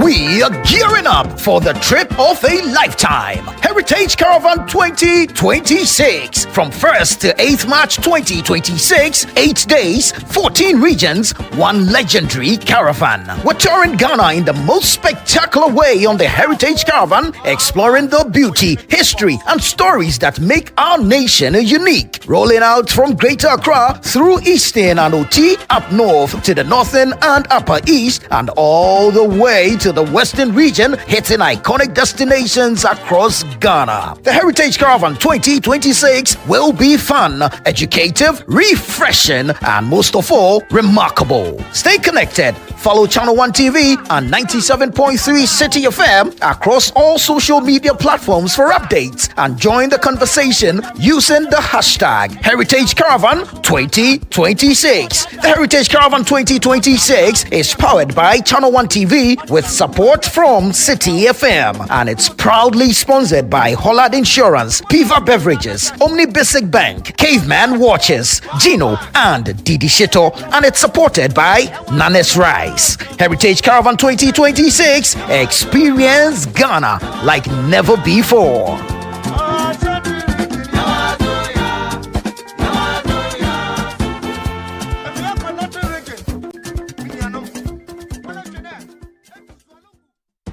We are gearing up for the trip of a lifetime. Heritage Caravan 2026. From 1st to 8th March 2026, 8 days, 14 regions, one legendary caravan. We're touring Ghana in the most spectacular way on the Heritage Caravan, exploring the beauty, history, and stories that make our nation unique. Rolling out from Greater Accra through Eastern and OT, up north to the Northern and Upper East, and all the way to the the Western region, hitting iconic destinations across Ghana. The Heritage Caravan 2026 will be fun, educative, refreshing, and most of all, remarkable. Stay connected. Follow Channel One TV and 97.3 City FM across all social media platforms for updates and join the conversation using the hashtag Heritage Caravan 2026. The Heritage Caravan 2026 is powered by Channel One TV with support from City FM, and it's proudly sponsored by Hollard Insurance, Piva Beverages, Omni Basic Bank, Caveman Watches, Gino, and Didi Shito, and it's supported by Nanes Rice. Heritage Caravan 2026, experience Ghana like never before.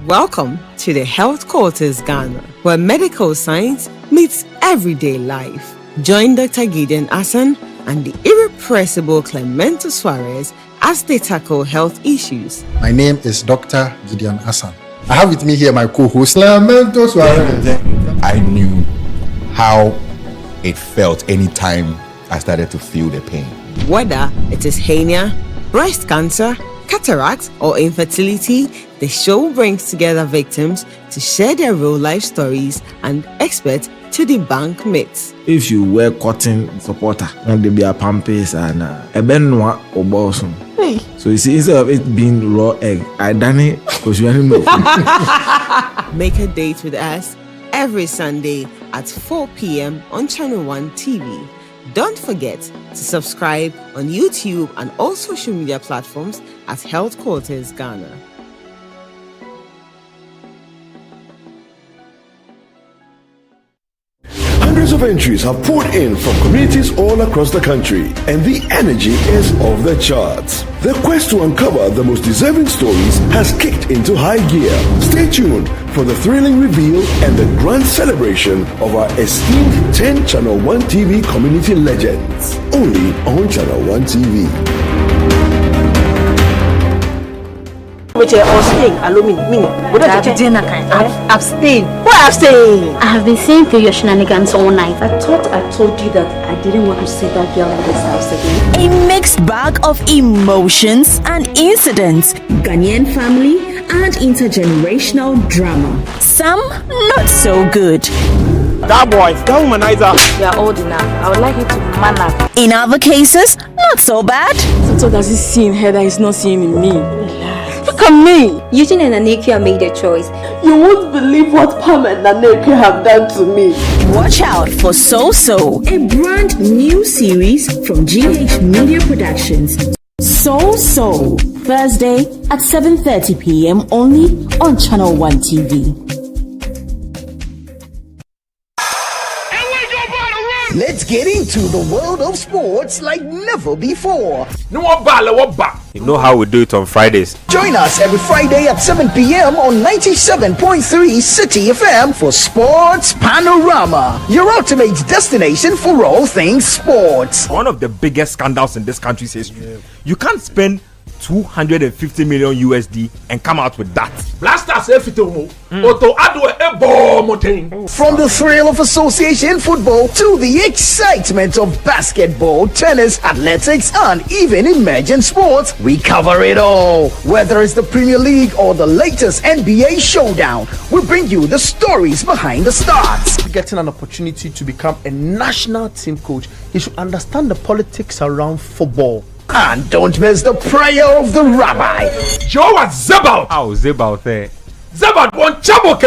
Welcome to the Health Quarters Ghana, where medical science meets everyday life. Join Dr. Gideon Hassan and the irrepressible Clemento Suarez as they tackle health issues. My name is Dr. Gideon Hassan. I have with me here my co-host, Clemento Suarez. I knew how it felt anytime I started to feel the pain. Whether it is hernia, breast cancer, cataract, or infertility, the show brings together victims to share their real life stories and experts to debunk myths. If you wear cotton supporter, and there be a pampers and a benwa or bosom. So you see, instead of it being raw egg, I done it because you know. Make a date with us every Sunday at 4 p.m. on Channel One TV. Don't forget to subscribe on YouTube and all social media platforms at Health Quarters Ghana. Hundreds of entries have poured in from communities all across the country, and the energy is off the charts. The quest to uncover the most deserving stories has kicked into high gear. Stay tuned for the thrilling reveal and the grand celebration of our esteemed 10 Channel One TV community legends. Only on Channel One TV. Abstain. Why abstain? I have been seeing through your shenanigans all night. I thought I told you that I didn't want to see that girl in this house again. A mixed bag of emotions and incidents, Ghanaian family and intergenerational drama. Some not so good. That boy, that womanizer. You are old enough. I would like you to man up. In other cases, not so bad. So does he see in her that he's not seeing in me? Look at me. Eugene and Anekia made a choice. You won't believe what Pam and Anekia have done to me. Watch out for So So, a brand new series from GH Media Productions. So So, Thursday at 7:30 p.m. only on Channel One TV. Let's get into the world of sports like never before. You know how we do it on Fridays. Join us every Friday at 7 p.m. on 97.3 City FM for Sports Panorama, your ultimate destination for all things sports. One of the biggest scandals in this country's history. You can't spend 250 million USD and come out with that. From the thrill of association football to the excitement of basketball, tennis, athletics, and even emerging sports, we cover it all. Whether it's the Premier League or the latest NBA showdown, we bring you the stories behind the stars. Getting an opportunity to become a national team coach, he should understand the politics around football. And don't miss the prayer of the rabbi. Joe was Zebaut. How Zebaut there? Zebaut won Chaboke.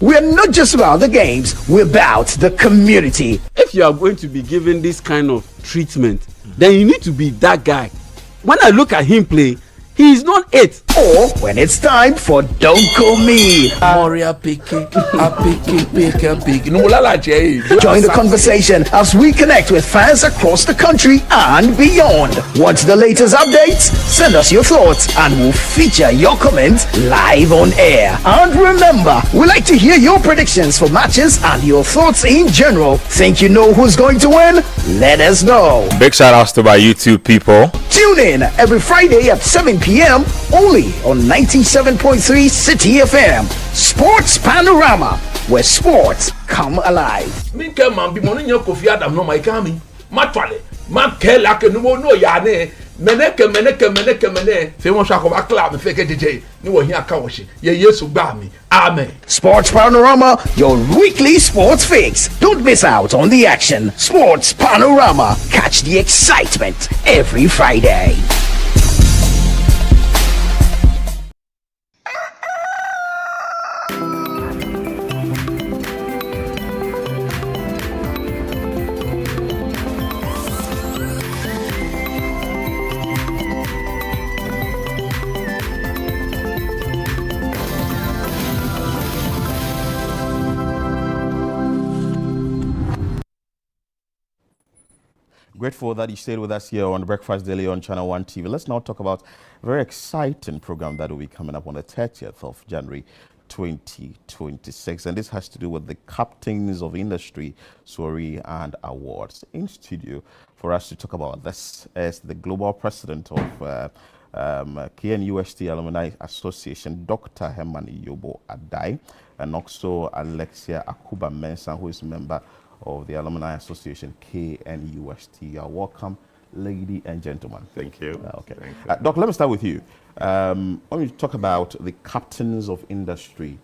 We're not just about the games, we're about the community. If you are going to be given this kind of treatment, then you need to be that guy. When I look at him play, he is not it. Or when it's time for Don't Call Me. Join the conversation as we connect with fans across the country and beyond. Want the latest updates? Send us your thoughts and we'll feature your comments live on air. And remember, we like to hear your predictions for matches and your thoughts in general. Think you know who's going to win? Let us know. Big shout outs to my YouTube people. Tune in every Friday at 7 p.m. p.m. only on 97.3 City FM. Sports Panorama, where sports come alive. Me ke man bi mo no nya Kofi Adam no mai ka mi. Matwale, ma ke la ke no no ya ne. Meneke. Fe mo sha ko ba club me fe ke DJ. Ni wo hia ka wo shi. Ye Yesu gba mi. Amen. Sports Panorama, your weekly sports fix. Don't miss out on the action. Sports Panorama. Catch the excitement every Friday. Grateful that you stayed with us here on Breakfast Daily on Channel 1 TV. Let's now talk about a very exciting program that will be coming up on the 30th of January 2026. And this has to do with the Captains of Industry Soiree and Awards. In studio for us to talk about this is the Global President of KNUST Alumni Association, Dr. Herman Yobo Adai, and also Alexia Akuba Mensah, who is a member of the Alumni Association, KNUST. You are welcome, ladies and gentlemen. Thank you. Okay. Thank you. Doc, let me start with you. When we talk about the Captains of Industry,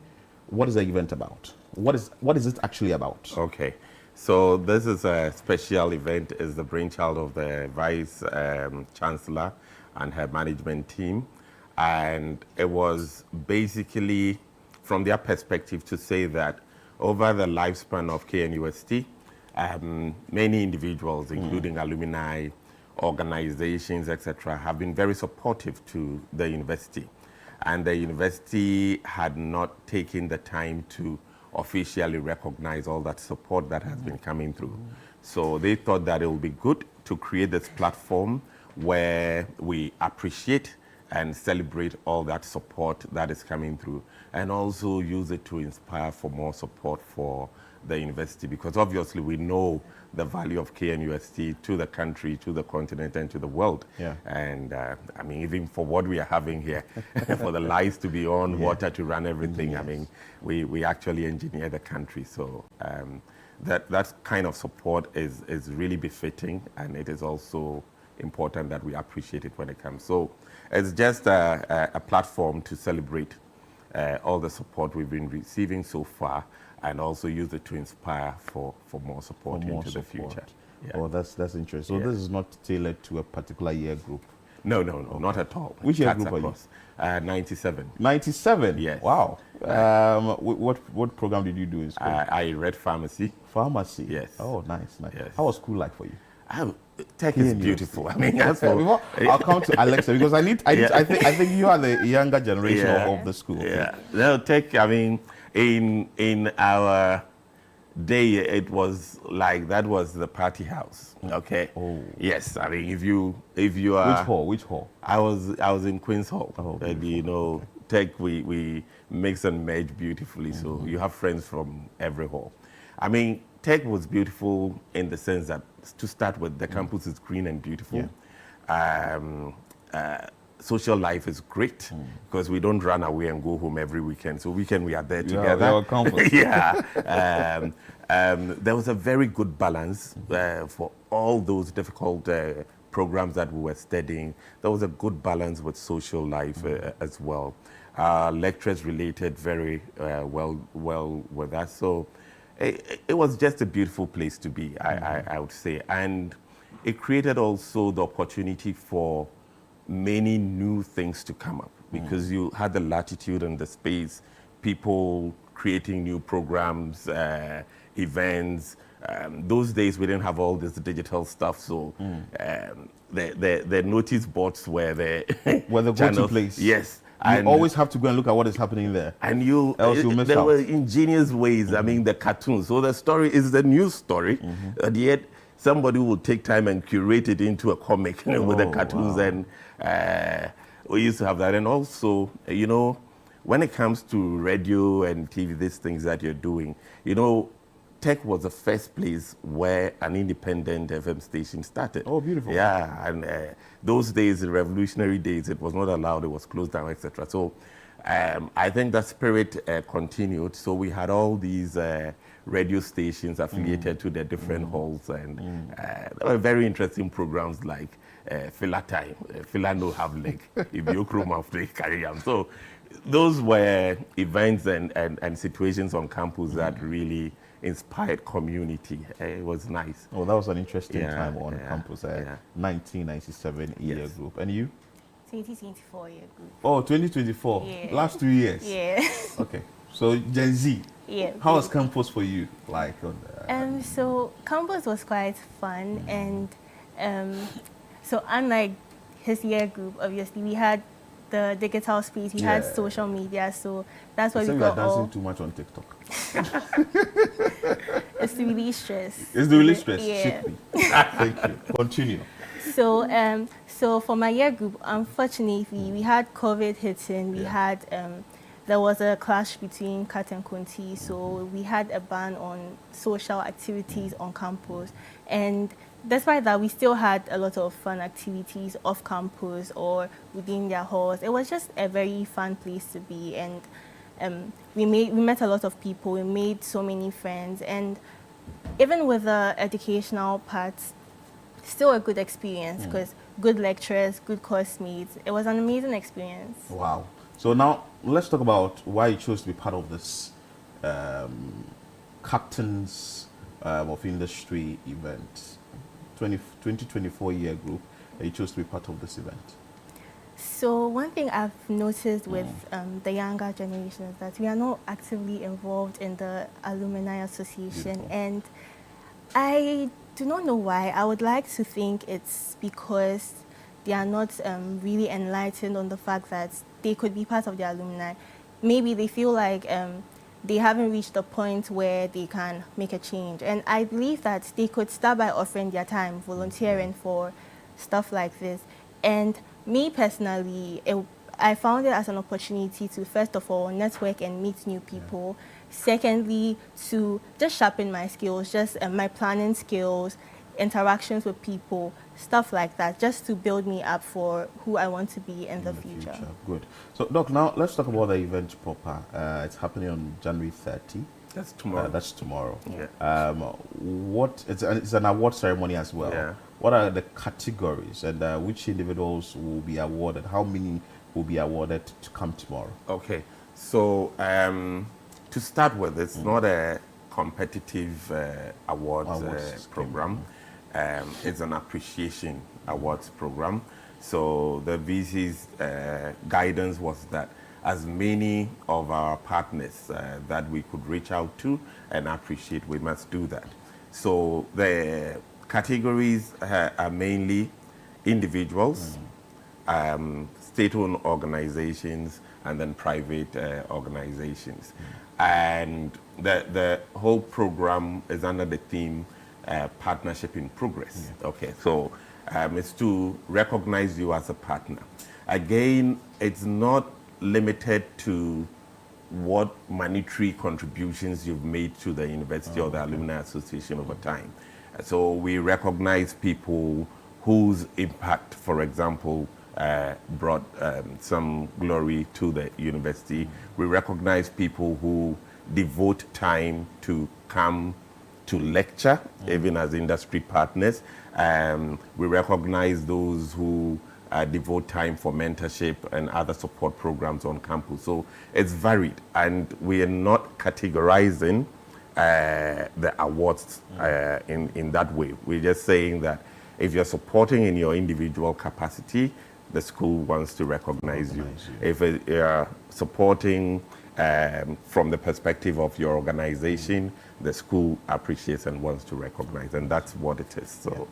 what is the event about? What is it actually about? Okay. So this is a special event. It's the brainchild of the Vice Chancellor and her management team. And it was basically from their perspective to say that over the lifespan of KNUST, many individuals, including alumni, organizations, etc., have been very supportive to the university. And the university had not taken the time to officially recognize all that support that has been coming through. So they thought that it would be good to create this platform where we appreciate and celebrate all that support that is coming through, and also use it to inspire for more support for the university, because obviously we know the value of KNUST to the country, to the continent, and to the world. Yeah. And I mean, even for what we are having here, for the lights to be on, water to run, everything, Yes. I mean, we actually engineer the country. So that kind of support is really befitting, and it is also important that we appreciate it when it comes. So it's just a platform to celebrate all the support we've been receiving so far, and also use it to inspire for more support into the future. Yeah. Oh, that's interesting. So this is not tailored to a particular year group? No, not at all. Which year Cuts group across. are you? 97. 97? Yes. Wow. What program did you do in school? I read pharmacy. Pharmacy? Yes. Oh, nice. Yes. How was school like for you? Tech is beautiful. I mean, that's Before I'll come to Alexa, because I think you are the younger generation of the school. Yeah. No, tech, I mean, in our day, it was like, that was the party house. Okay. Oh. Yes. I mean, if you are. Which hall? I was in Queen's Hall. Oh, and you know, tech, we mix and match beautifully. So you have friends from every hall. I mean, tech was beautiful in the sense that, to start with, the campus is green and beautiful. Yeah. Social life is great because we don't run away and go home every weekend. So weekend we are there Yeah, together. our campus. Yeah. There was a very good balance for all those difficult programs that we were studying. There was a good balance with social life as well. Lectures related very well with us. So it was just a beautiful place to be, I would say. And it created also the opportunity for many new things to come up, because you had the latitude and the space, people creating new programs, events. Those days we didn't have all this digital stuff, so the notice boards were the go-to place. Yes. You always have to go and look at what is happening there. And else you'll miss there out. were ingenious ways. I mean, the cartoons. So the story is the news story, and yet somebody will take time and curate it into a comic with the cartoons. Wow. And we used to have that. And also, you know, when it comes to radio and TV, these things that you're doing, you know, Tech was the first place where an independent FM station started. Oh, beautiful. Yeah, and those days, the revolutionary days, it was not allowed, it was closed down, etc. So I think that spirit continued. So we had all these radio stations affiliated to the different halls, and there were very interesting programs like Filler Time, Filler No Have Leg, if you chroma play carry on. So those were events and situations on campus that really inspired community. It was nice. Oh, that was an interesting time on campus. 1997 year group. And you? 2024 year group. Oh, 2024. Yeah. Last 2 years. Yeah. Okay. So Gen Z. Yeah. How was campus for you? Like on so campus was quite fun, and so unlike his year group, obviously we had the digital space, we had social media, so that's why we got dancing too much on TikTok. It's to release stress. It's to release stress. Yeah. Thank you. Continue. So so for my year group, unfortunately, we had COVID hitting. We had there was a clash between Kat and Kunti, so we had a ban on social activities on campus. And despite that, we still had a lot of fun activities off campus or within their halls. It was just a very fun place to be, and we met a lot of people. We made so many friends, and even with the educational parts, still a good experience because good lecturers, good course mates. It was an amazing experience. Wow. So now let's talk about why you chose to be part of this Captains of Industry event, 2024 year group. You chose to be part of this event. So one thing I've noticed with the younger generation is that we are not actively involved in the Alumni Association. Beautiful. And I do not know why. I would like to think it's because they are not really enlightened on the fact that they could be part of the alumni. Maybe they feel like they haven't reached the point where they can make a change. And I believe that they could start by offering their time, volunteering for stuff like this. And me personally, I found it as an opportunity to, first of all, network and meet new people. Secondly, to just sharpen my skills, just my planning skills, interactions with people, stuff like that, just to build me up for who I want to be in the future. Good. So, Doc, now let's talk about the event proper. It's happening on January 30. That's tomorrow. That's tomorrow. Yeah. It's an award ceremony as well. Yeah. What are the categories, and which individuals will be awarded? How many will be awarded to come tomorrow? Okay. So, to start with, it's not a competitive awards program. It's an appreciation awards program. So the VC's guidance was that as many of our partners that we could reach out to and appreciate, we must do that. So the categories are mainly individuals, state-owned organizations, and then private organizations. And the whole program is under the theme Partnership in Progress. Okay, so it's to recognize you as a partner. Again, it's not limited to what monetary contributions you've made to the university or the Alumni Association over time. So we recognize people whose impact, for example, brought some glory to the university. We recognize people who devote time to come to lecture, even as industry partners. We recognize those who devote time for mentorship and other support programs on campus. So it's varied, and we are not categorizing the awards in that way. We're just saying that if you're supporting in your individual capacity, the school wants to recognize you. If you're supporting from the perspective of your organization, the school appreciates and wants to recognize, and that's what it is. So,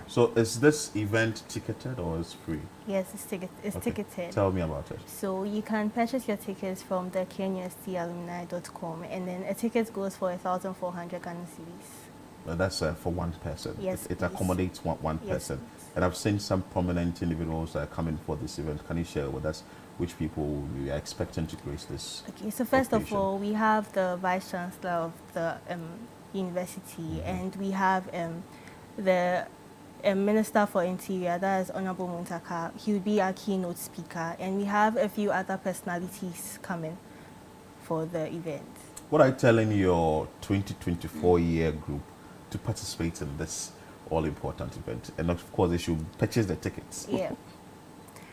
so is this event ticketed or is free? Yes, it's ticketed. Tell me about it. So you can purchase your tickets from the KNUSTalumni.com, and then a ticket goes for 1,400 Ghana cedis. That's for one person. Yes, it accommodates one person. And I've seen some prominent individuals coming for this event. Can you share with us which people we are expecting to grace this? Okay, so first of all, we have the Vice Chancellor of the University, and we have the Minister for Interior, that is Honorable Muntaka. He will be our keynote speaker, and we have a few other personalities coming for the event. What are you telling your 2024 year group to participate in this all-important event? And of course, they should purchase the tickets. Yeah.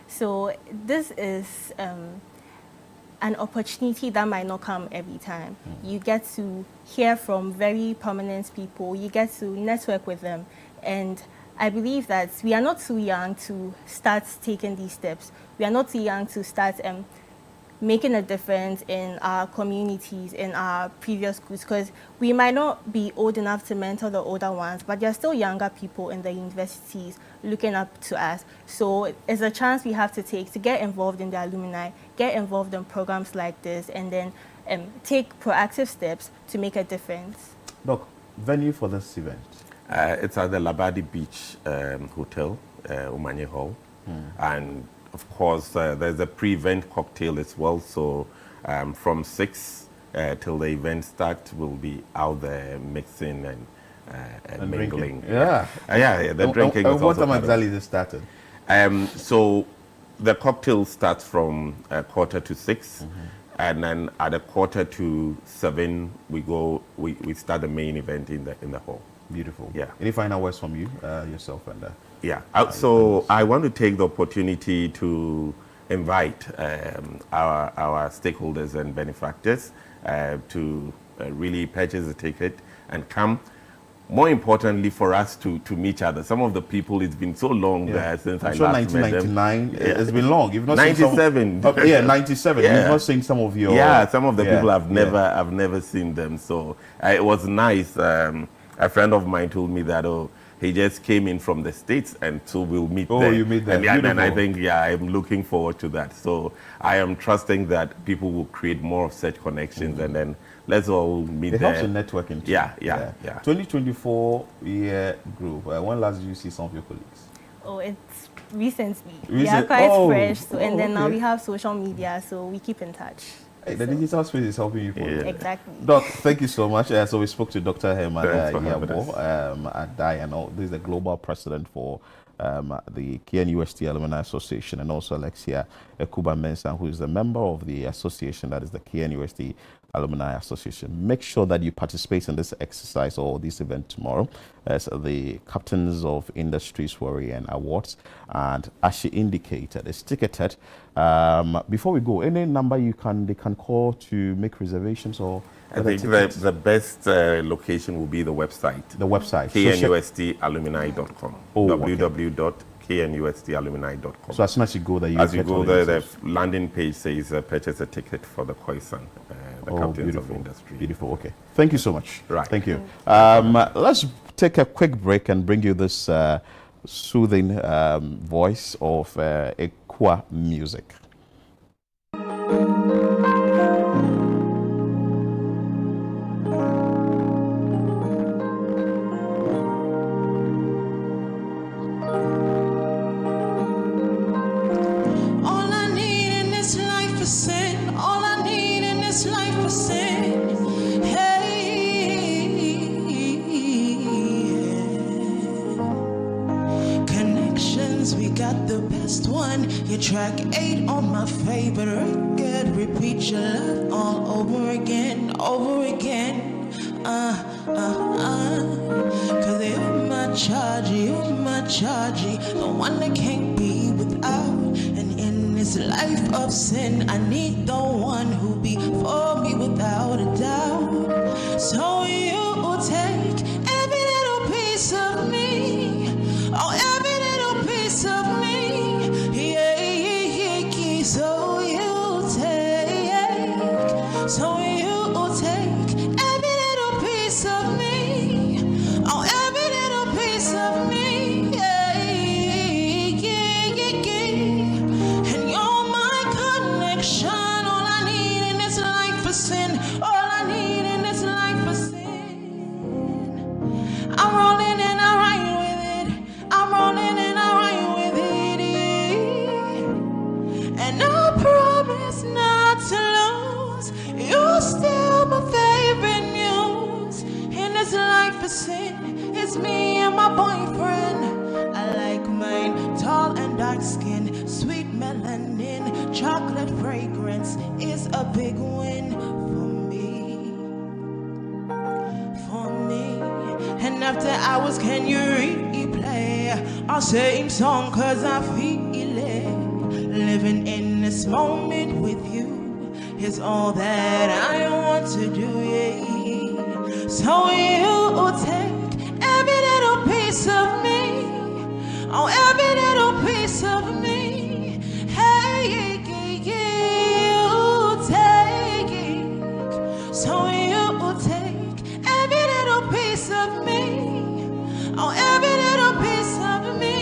So this is an opportunity that might not come every time. You get to hear from very prominent people. You get to network with them. And I believe that we are not too young to start taking these steps. We are not too young to start making a difference in our communities, in our previous schools, because we might not be old enough to mentor the older ones, but there are still younger people in the universities looking up to us. So it's a chance we have to take to get involved in the alumni, get involved in programs like this, and then take proactive steps to make a difference. Doc, venue for this event? It's at the Labadi Beach Hotel, Umanye Hall, and of course, there's a pre-event cocktail as well. So from 6 till the event starts, we'll be out there mixing and mingling. Yeah. The drinking is what also time exactly is it started? So the cocktail starts from 5:45, and then at 6:45 we start the main event in the hall. Beautiful. Yeah. Any final words from you, yourself, and yeah. So I want to take the opportunity to invite our stakeholders and benefactors to really purchase a ticket and come. More importantly, for us to meet each other. Some of the people, it's been so long since I'm I sure last met them. 1999. It's been long. You've not 97. Seen some, 97. Yeah. You've not seen some of your. Yeah, some of the people I've never seen them. So it was nice. A friend of mine told me that he just came in from the States, and so we'll meet there. Oh, you meet there. And I think, I'm looking forward to that. So I am trusting that people will create more of such connections, and then let's all meet there. It helps in networking too. Yeah. 2024 year group. When last did you see some of your colleagues? Oh, it's recently. We are quite fresh. So, and then now we have social media, so we keep in touch. The digital space is helping you. Exactly. Doc, thank you so much. So we spoke to Dr. Herman Yabo Adai, this is the global president for the KNUST Alumni Association, and also Alexia Ekuba-Mensah, who is a member of the association, that is the KNUST Alumni Association. Make sure that you participate in this exercise or this event tomorrow as the Captains of Industry Soiree and Awards. And as she indicated, it's ticketed. Before we go, any number they can call to make reservations or? I think the best location will be the website. The website. KNUSTalumni.com. www.knustalumni.com. So as soon as you go there, the landing page says purchase a ticket for the Khoisan, the Captains of Industry. Beautiful. Okay. Thank you so much. Right. Thank you. Let's take a quick break and bring you this soothing voice of Ekwa music. Track 8 on my favorite record. Repeat your love all over again, over again. Cause you're my charge, the one that can't be without. And in this life of sin, I need the one who be for me without a doubt. So you take every little piece of me, every little piece of me. So you take every little piece of me, every little piece of me, and you're my connection. All I need in this life is sin. All I need in this life is sin. I'm rolling and I ride with it. I'm rolling and I ride with it, and I promise not to lose. You It's me and my boyfriend. I like mine tall and dark skin, sweet melanin, chocolate fragrance is a big win for me. And after hours, can you replay our same song? Cause I feel it. Living in this moment with you is all that I want to do, yeah. So you take every little piece of me, oh, every little piece of me. Hey, you take it. So you take every little piece of me, oh, every little piece of me.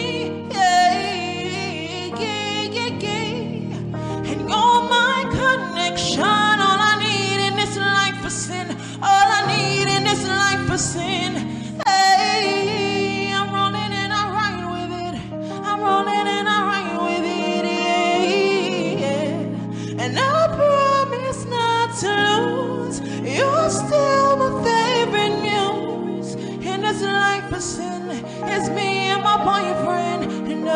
Yeah, yeah, yeah. And you're my connection. All I need in this life is sin. All I need in this life is sin. Hey, I'm rolling and I ride with it. I'm rolling and I ride with it. Yeah, yeah. And I promise not to lose. You're still my favorite news. In this life of sin, it's me and my boyfriend. And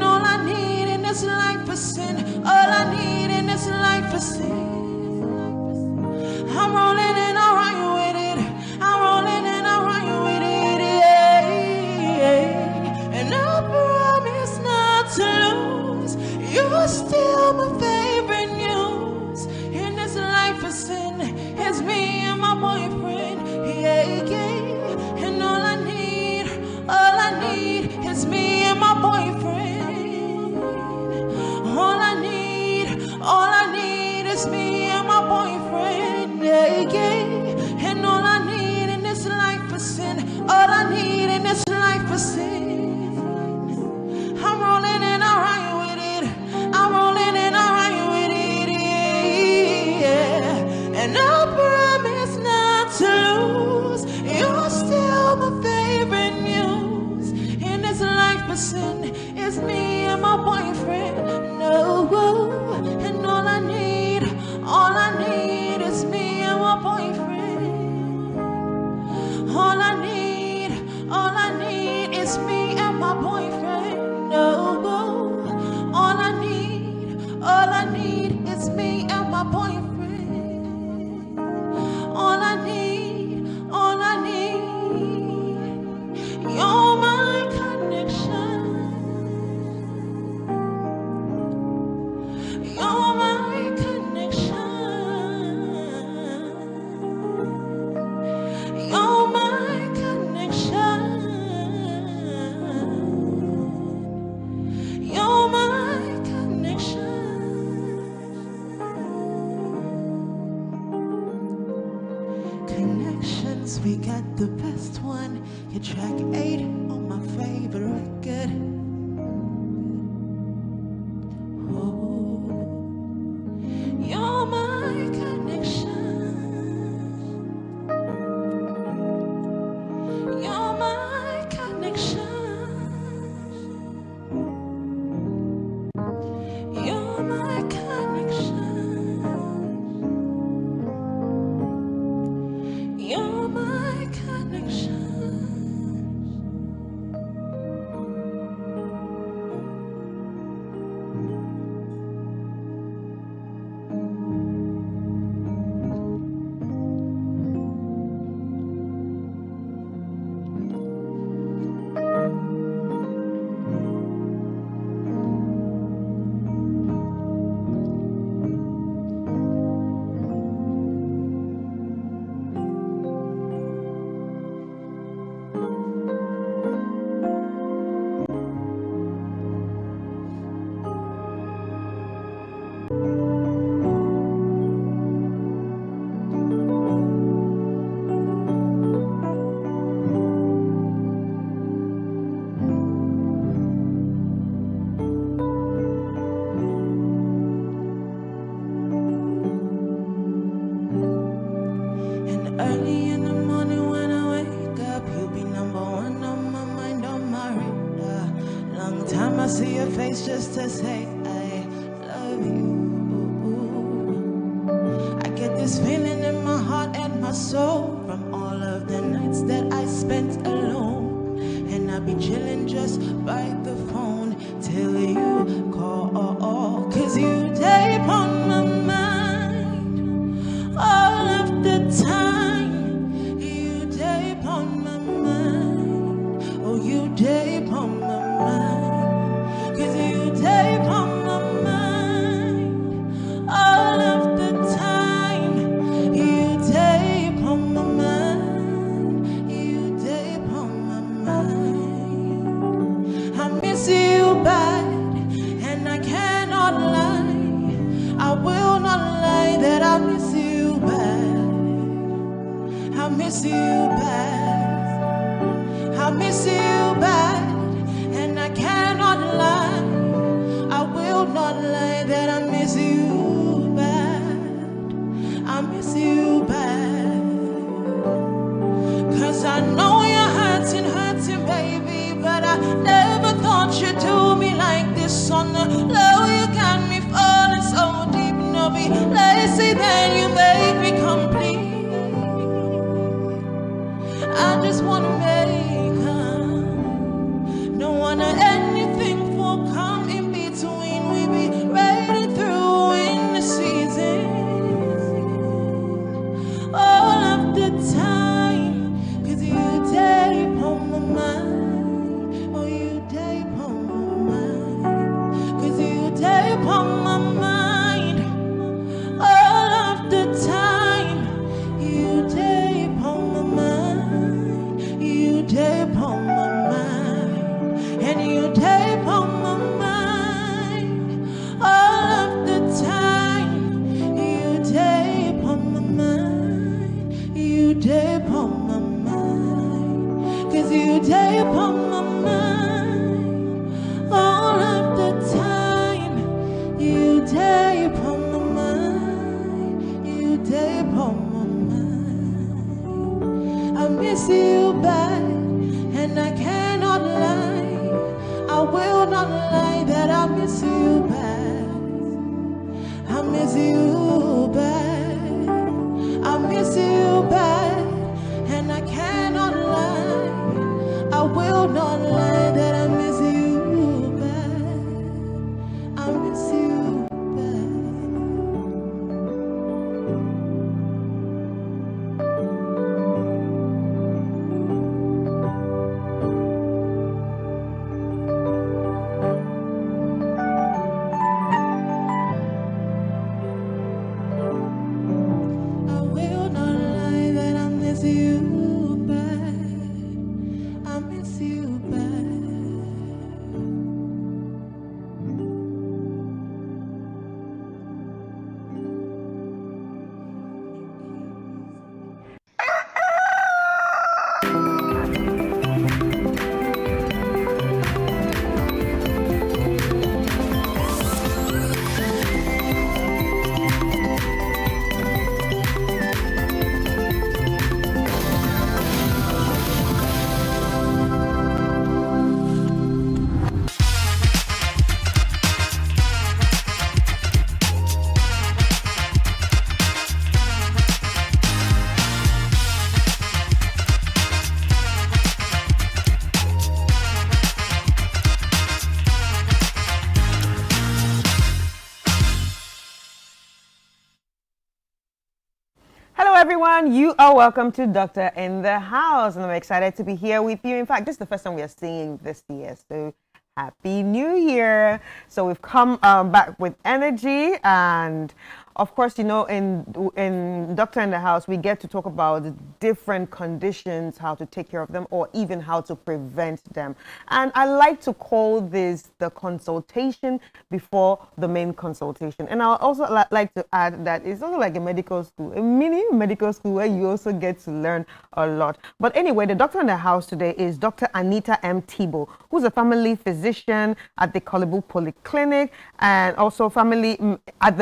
all I need in this life is sin. All I need in this life is sin. I'm rolling and I ride with it. I'm rolling and I ride with it. Yeah, yeah. And I promise not to lose. You're still my favorite news. In this life of sin, it's me and my boyfriend. Yeah, yeah. And all I need is me and my boyfriend. All I need is me and my boyfriend. Yeah, yeah. And all I need in this life is sin. All I need in this life is sin. I'm rolling and I ride with it. I'm rolling and I ride with it. Yeah, yeah. And I promise not to lose. You're still my favorite news. In this life of sin, it's me and my boyfriend. No, and all I need is me and my boyfriend. All I need is me and my boyfriend. No, all I need is me and my boyfriend. All I need, you're my connection. You're my connection. You're my connection. You're my connection. Connections, we got the best one. Your track 8 on my favorite record. You're my connection. You're my connection. You're my connection. You're my connection. Early in the morning when I wake up, you'll be number one on my mind, on my radar. Long time I see your face just to say I love you. I get this feeling in my heart and my soul from all of the nights that I spent chilling just by the phone till you call. 'Cause you day upon my mind all of the time. You day upon my mind. Oh, you day upon my mind. 'Cause you day upon my mind all of the time. You day upon my mind. You day upon my mind. I miss you bad, and I cannot lie. I will not lie that I miss you bad. I miss you bad. I miss you bad, and I cannot lie. I will not lie that I miss you bad. I miss you bad. 'Cause I know you're hurting, baby, but I never thought you'd do me like this. On the low, you got me falling so deep. No, be lazy, then you make me complete. I just wanna make her. No one or anything for come in between. We be riding through in the season all of the time. 'Cause you day upon my mind. Oh, you day upon my mind. 'Cause you day upon my mind all of the time. You day upon my mind. You day upon my mind. And you day upon my mind all of the time. You day upon my mind. You day upon my mind. 'Cause you day upon my mind all of the time. You day upon my mind. You day upon my mind. I miss you bad, and I cannot lie. I will not lie that I miss you bad. I miss you bad. I miss you bad, and I cannot lie. I will not lie that I miss you bad. I miss you bad. I will not lie that I miss you bad. I miss you bad. Hello everyone, you are welcome to Doctor in the House, and I'm excited to be here with you. In fact, this is the first time we are seeing this year, so Happy New Year. So we've come back with energy, and of course, you know, in Doctor in the House, we get to talk about different conditions, how to take care of them, or even how to prevent them. And I like to call this the consultation before the main consultation. And I also like to add that it's also like a medical school, a mini medical school where you also get to learn a lot. But anyway, the Doctor in the House today is Dr. Anita M. Thibault, who's a family physician at the Korle Bu Polyclinic, and also family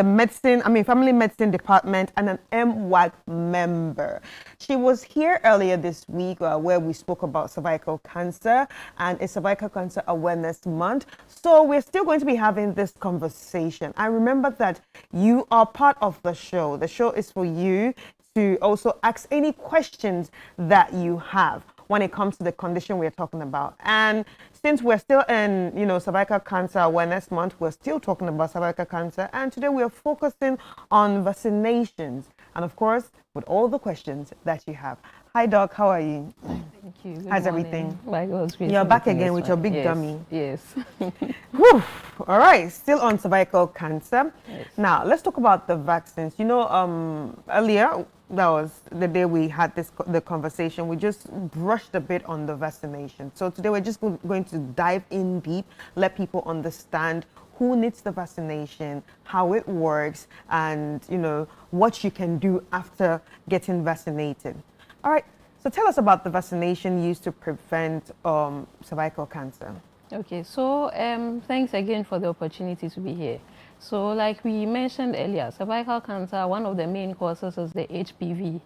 medicine department, and an MWAC member. She was here earlier this week where we spoke about cervical cancer, and it's Cervical Cancer Awareness Month. So we're still going to be having this conversation. I remember that you are part of the show. The show is for you to also ask any questions that you have. when it comes to the condition we're talking about. And since we're still in, Cervical Cancer Awareness Month, we're still talking about cervical cancer. And today we're focusing on vaccinations. And of course, with all the questions that you have. Hi, Doc. How are you? Thank you. Good How's morning. everything? My God's grace. You're back everything again is with your fine. big Yes, dummy. Yes. Whew. All right. Still on cervical cancer. Yes. Now, let's talk about the vaccines. Earlier, that was the day we had the conversation. We just brushed a bit on the vaccination. So today we're just going to dive in deep, let people understand who needs the vaccination, how it works, and what you can do after getting vaccinated. All right, so tell us about the vaccination used to prevent cervical cancer. Okay, so thanks again for the opportunity to be here. So like we mentioned earlier, cervical cancer, one of the main causes is the HPV,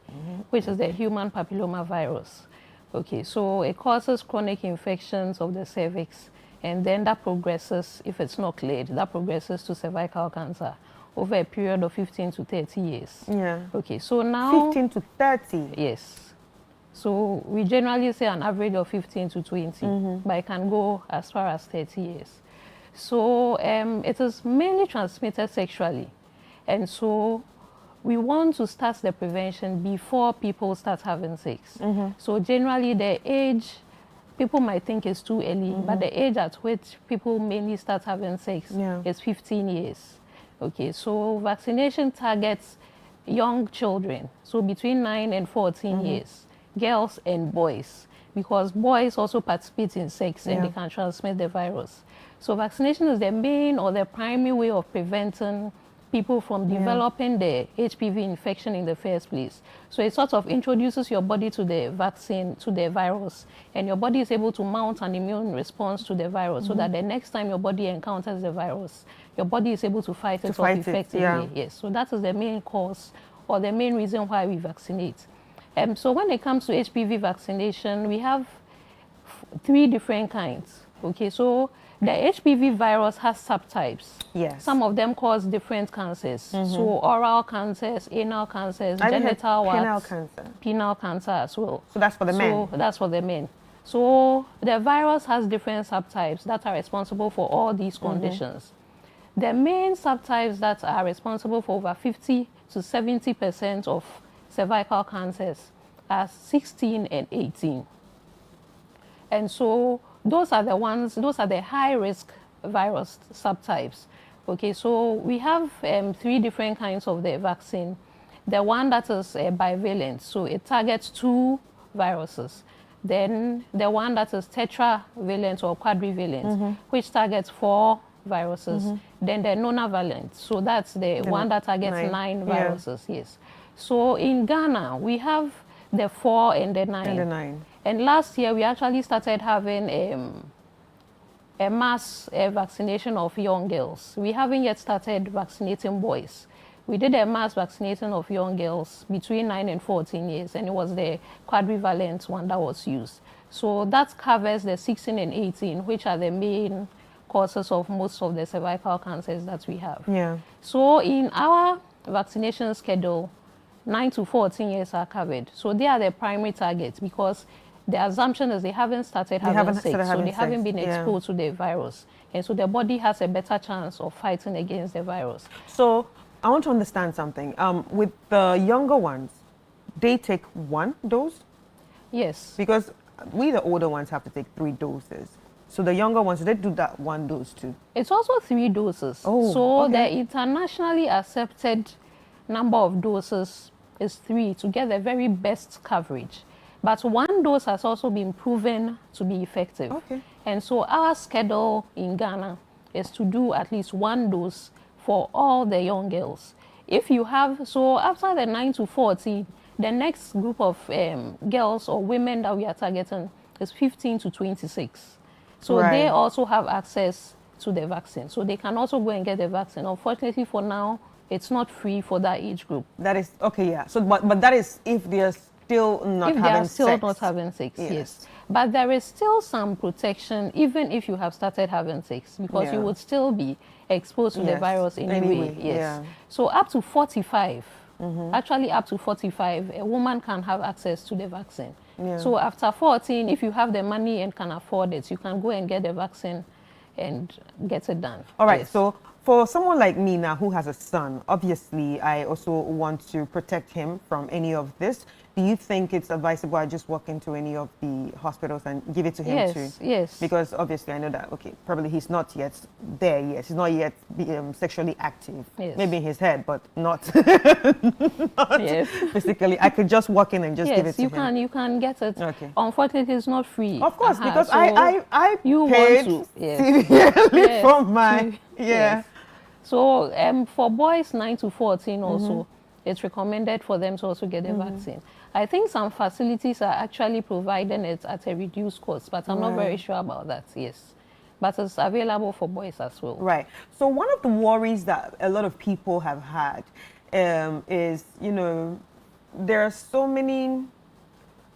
which is the human papilloma virus. Okay, so it causes chronic infections of the cervix, and then that progresses, if it's not cleared, that progresses to cervical cancer over a period of 15 to 30 years. Yeah. Okay, so now... 15 to 30? Yes. So we generally say an average of 15 to 20, but it can go as far as 30 years. So it is mainly transmitted sexually. And so we want to start the prevention before people start having sex. So generally the age, people might think it's too early, but the age at which people mainly start having sex is 15 years. Okay, so vaccination targets young children, so between 9 and 14 years, girls and boys, because boys also participate in sex and they can transmit the virus. So vaccination is the main or the primary way of preventing people from developing the HPV infection in the first place. So it sort of introduces your body to the vaccine, to the virus, and your body is able to mount an immune response to the virus so that the next time your body encounters the virus, your body is able to fight it off effectively. Yes, so that is the main cause or the main reason why we vaccinate. So when it comes to HPV vaccination, we have 3 different kinds. Okay, so the HPV virus has subtypes. Yes. Some of them cause different cancers. So oral cancers, anal cancers, genital warts, penile cancer as well. So that's for the men? So that's for the men. So the virus has different subtypes that are responsible for all these conditions. The main subtypes that are responsible for over 50 to 70% of cervical cancers are 16 and 18. And so those are the ones, those are the high-risk virus subtypes. Okay, so we have 3 different kinds of the vaccine. The one that is bivalent, so it targets 2 viruses. Then the one that is tetravalent or quadrivalent, which targets 4 viruses. Then the nonavalent, so that's the one that targets 9 viruses, yes. So in Ghana, we have the 4 and the 9. And last year, we actually started having a mass vaccination of young girls. We haven't yet started vaccinating boys. We did a mass vaccination of young girls between 9 and 14 years, and it was the quadrivalent one that was used. So that covers the 16 and 18, which are the main causes of most of the cervical cancers that we have. So in our vaccination schedule, 9 to 14 years are covered. So they are the primary targets because the assumption is they haven't started having sex, so they haven't been exposed to the virus. And so the body has a better chance of fighting against the virus. So I want to understand something. With the younger ones, they take 1 dose? Yes. Because we, the older ones, have to take 3 doses. So the younger ones, they do that 1 dose too? It's also 3 doses. Oh, so the internationally accepted number of doses is 3 to get the very best coverage. But 1 dose has also been proven to be effective. And so our schedule in Ghana is to do at least 1 dose for all the young girls. If you have, so after the 9 to 14, the next group of girls or women that we are targeting is 15 to 26. So they also have access to the vaccine. So they can also go and get the vaccine. Unfortunately for now, it's not free for that age group. That is, okay, yeah. So, but that is if they're still not having sex. If they are still not having sex, yes. But there is still some protection even if you have started having sex because you would still be exposed to the virus anyway. Yes. So up to 45, actually up to 45, a woman can have access to the vaccine. Yeah. So after 14, if you have the money and can afford it, you can go and get the vaccine and get it done. All right, Yes. so for someone like me now who has a son, obviously I also want to protect him from any of this. Do you think it's advisable I just walk into any of the hospitals and give it to him Yes, too? yes. Because obviously I know that, okay, probably he's not yet there yet. He's not yet sexually active. Yes. Maybe in his head, but not, Yes. physically. I could just walk in and just give it to him. You can get it. Okay. Unfortunately, it's not free. Of course, because So I you paid want to, yes. severely Yes, for my, to- yeah. yes. So for boys 9 to 14 also, it's recommended for them to also get the vaccine. I think some facilities are actually providing it at a reduced cost, but I'm not very Right. sure about that, yes. But it's available for boys as well. Right. So one of the worries that a lot of people have had is, you know, there are so many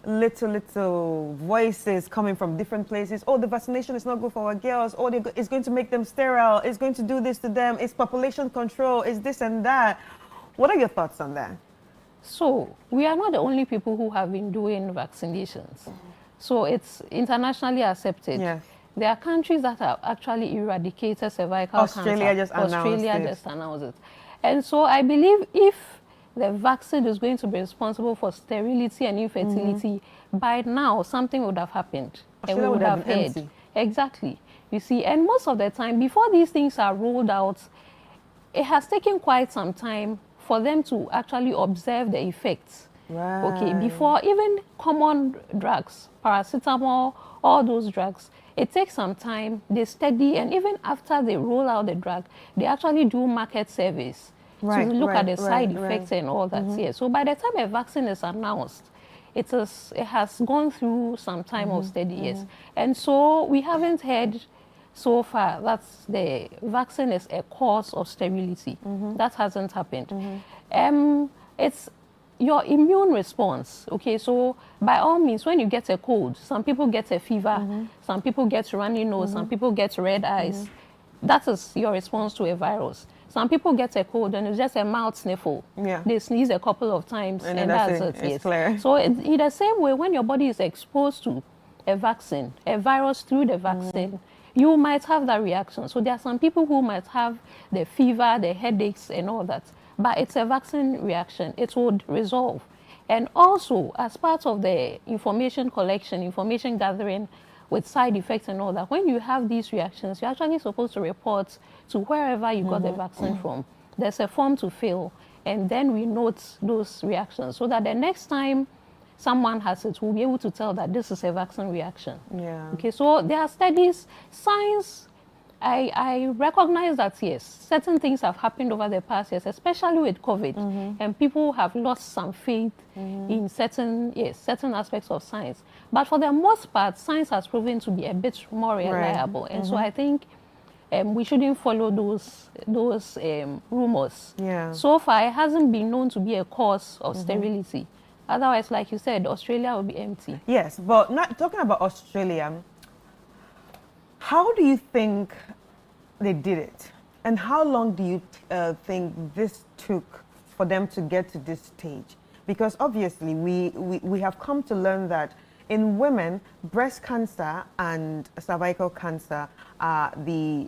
little voices coming from different places. Oh, the vaccination is not good for our girls. Oh, it's going to make them sterile. It's going to do this to them. It's population control. It's this and that. What are your thoughts on that? So we are not the only people who have been doing vaccinations. So it's internationally accepted. Yes. There are countries that have actually eradicated cervical Australia cancer. just announced Australia it. just announced it. And so I believe if the vaccine is going to be responsible for sterility and infertility, by now something would have happened. And we Australia would would have have been heard. empty. Exactly. You see, and most of the time, before these things are rolled out, it has taken quite some time for them to actually observe the effects. Okay, before even common drugs, paracetamol, all those drugs, it takes some time, they study, and even after they roll out the drug, they actually do market surveys Right, to look at right, the side right, effects right. and all that. Yeah. So by the time a vaccine is announced, it has gone through some time of study, yes. And so we haven't heard so far that the vaccine is a cause of sterility. That hasn't happened. It's your immune response. Okay, so by all means, when you get a cold, some people get a fever, some people get runny nose, some people get red eyes. That is your response to a virus. Some people get a cold and it's just a mild sniffle. Yeah. They sneeze a couple of times And and, then that's that's it. it. It's Yes. clear. So in the same way, when your body is exposed to a vaccine, a virus through the vaccine, you might have that reaction. So there are some people who might have the fever, the headaches and all that. But it's a vaccine reaction. It would resolve. And also, as part of the information collection, information gathering with side effects and all that, when you have these reactions, you're actually supposed to report to wherever you got the vaccine from. There's a form to fill, and then we note those reactions so that the next time someone has it, we'll be able to tell that this is a vaccine reaction. Yeah. Okay, so there are studies, science. I recognize that, yes, certain things have happened over the past years, especially with COVID, and people have lost some faith in certain aspects of science. But for the most part, science has proven to be a bit more reliable. And so I think we shouldn't follow those rumors. Yeah. So far, it hasn't been known to be a cause of sterility. Otherwise, like you said, Australia will be empty. Yes, but not talking about Australia, how do you think they did it? And how long do you think this took for them to get to this stage? Because obviously we have come to learn that in women, breast cancer and cervical cancer are the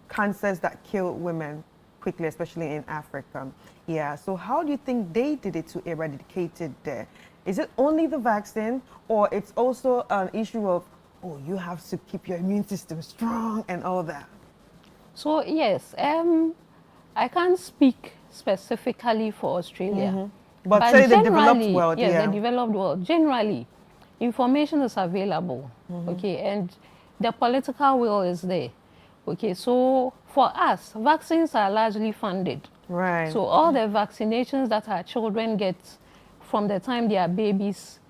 cancers that kill women quickly, especially in Africa. Yeah, so how do you think they did it to eradicate it there? Is it only the vaccine, or it's also an issue of, oh, you have to keep your immune system strong and all that? So yes, I can't speak specifically for Australia. But say the developed world, yes, yeah. the developed world. Generally, information is available, okay, and the political will is there. Okay, so for us, vaccines are largely funded. Right. So all the vaccinations that our children get from the time they are babies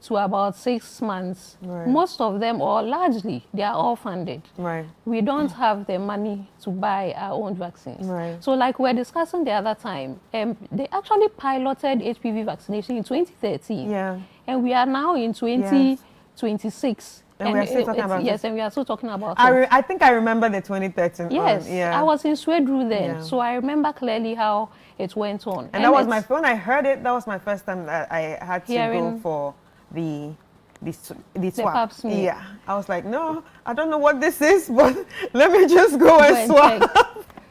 to about 6 months, Right. most of them, or largely, they are all funded. Right. We don't have the money to buy our own vaccines. Right. So like we were discussing the other time, they actually piloted HPV vaccination in 2013. Yeah. And we are now in 2026. And we are still talking about yes, it. and we are still talking about it. I think I remember the 2013 Yes, yeah. I was in Swedru then, Yeah. so I remember clearly how it went on. And that was it's- when I heard it, that was my first time that I had to go Hearing- for the swab. pap smear. Yeah, I was like, no, I don't know what this is, but let me just go and swab.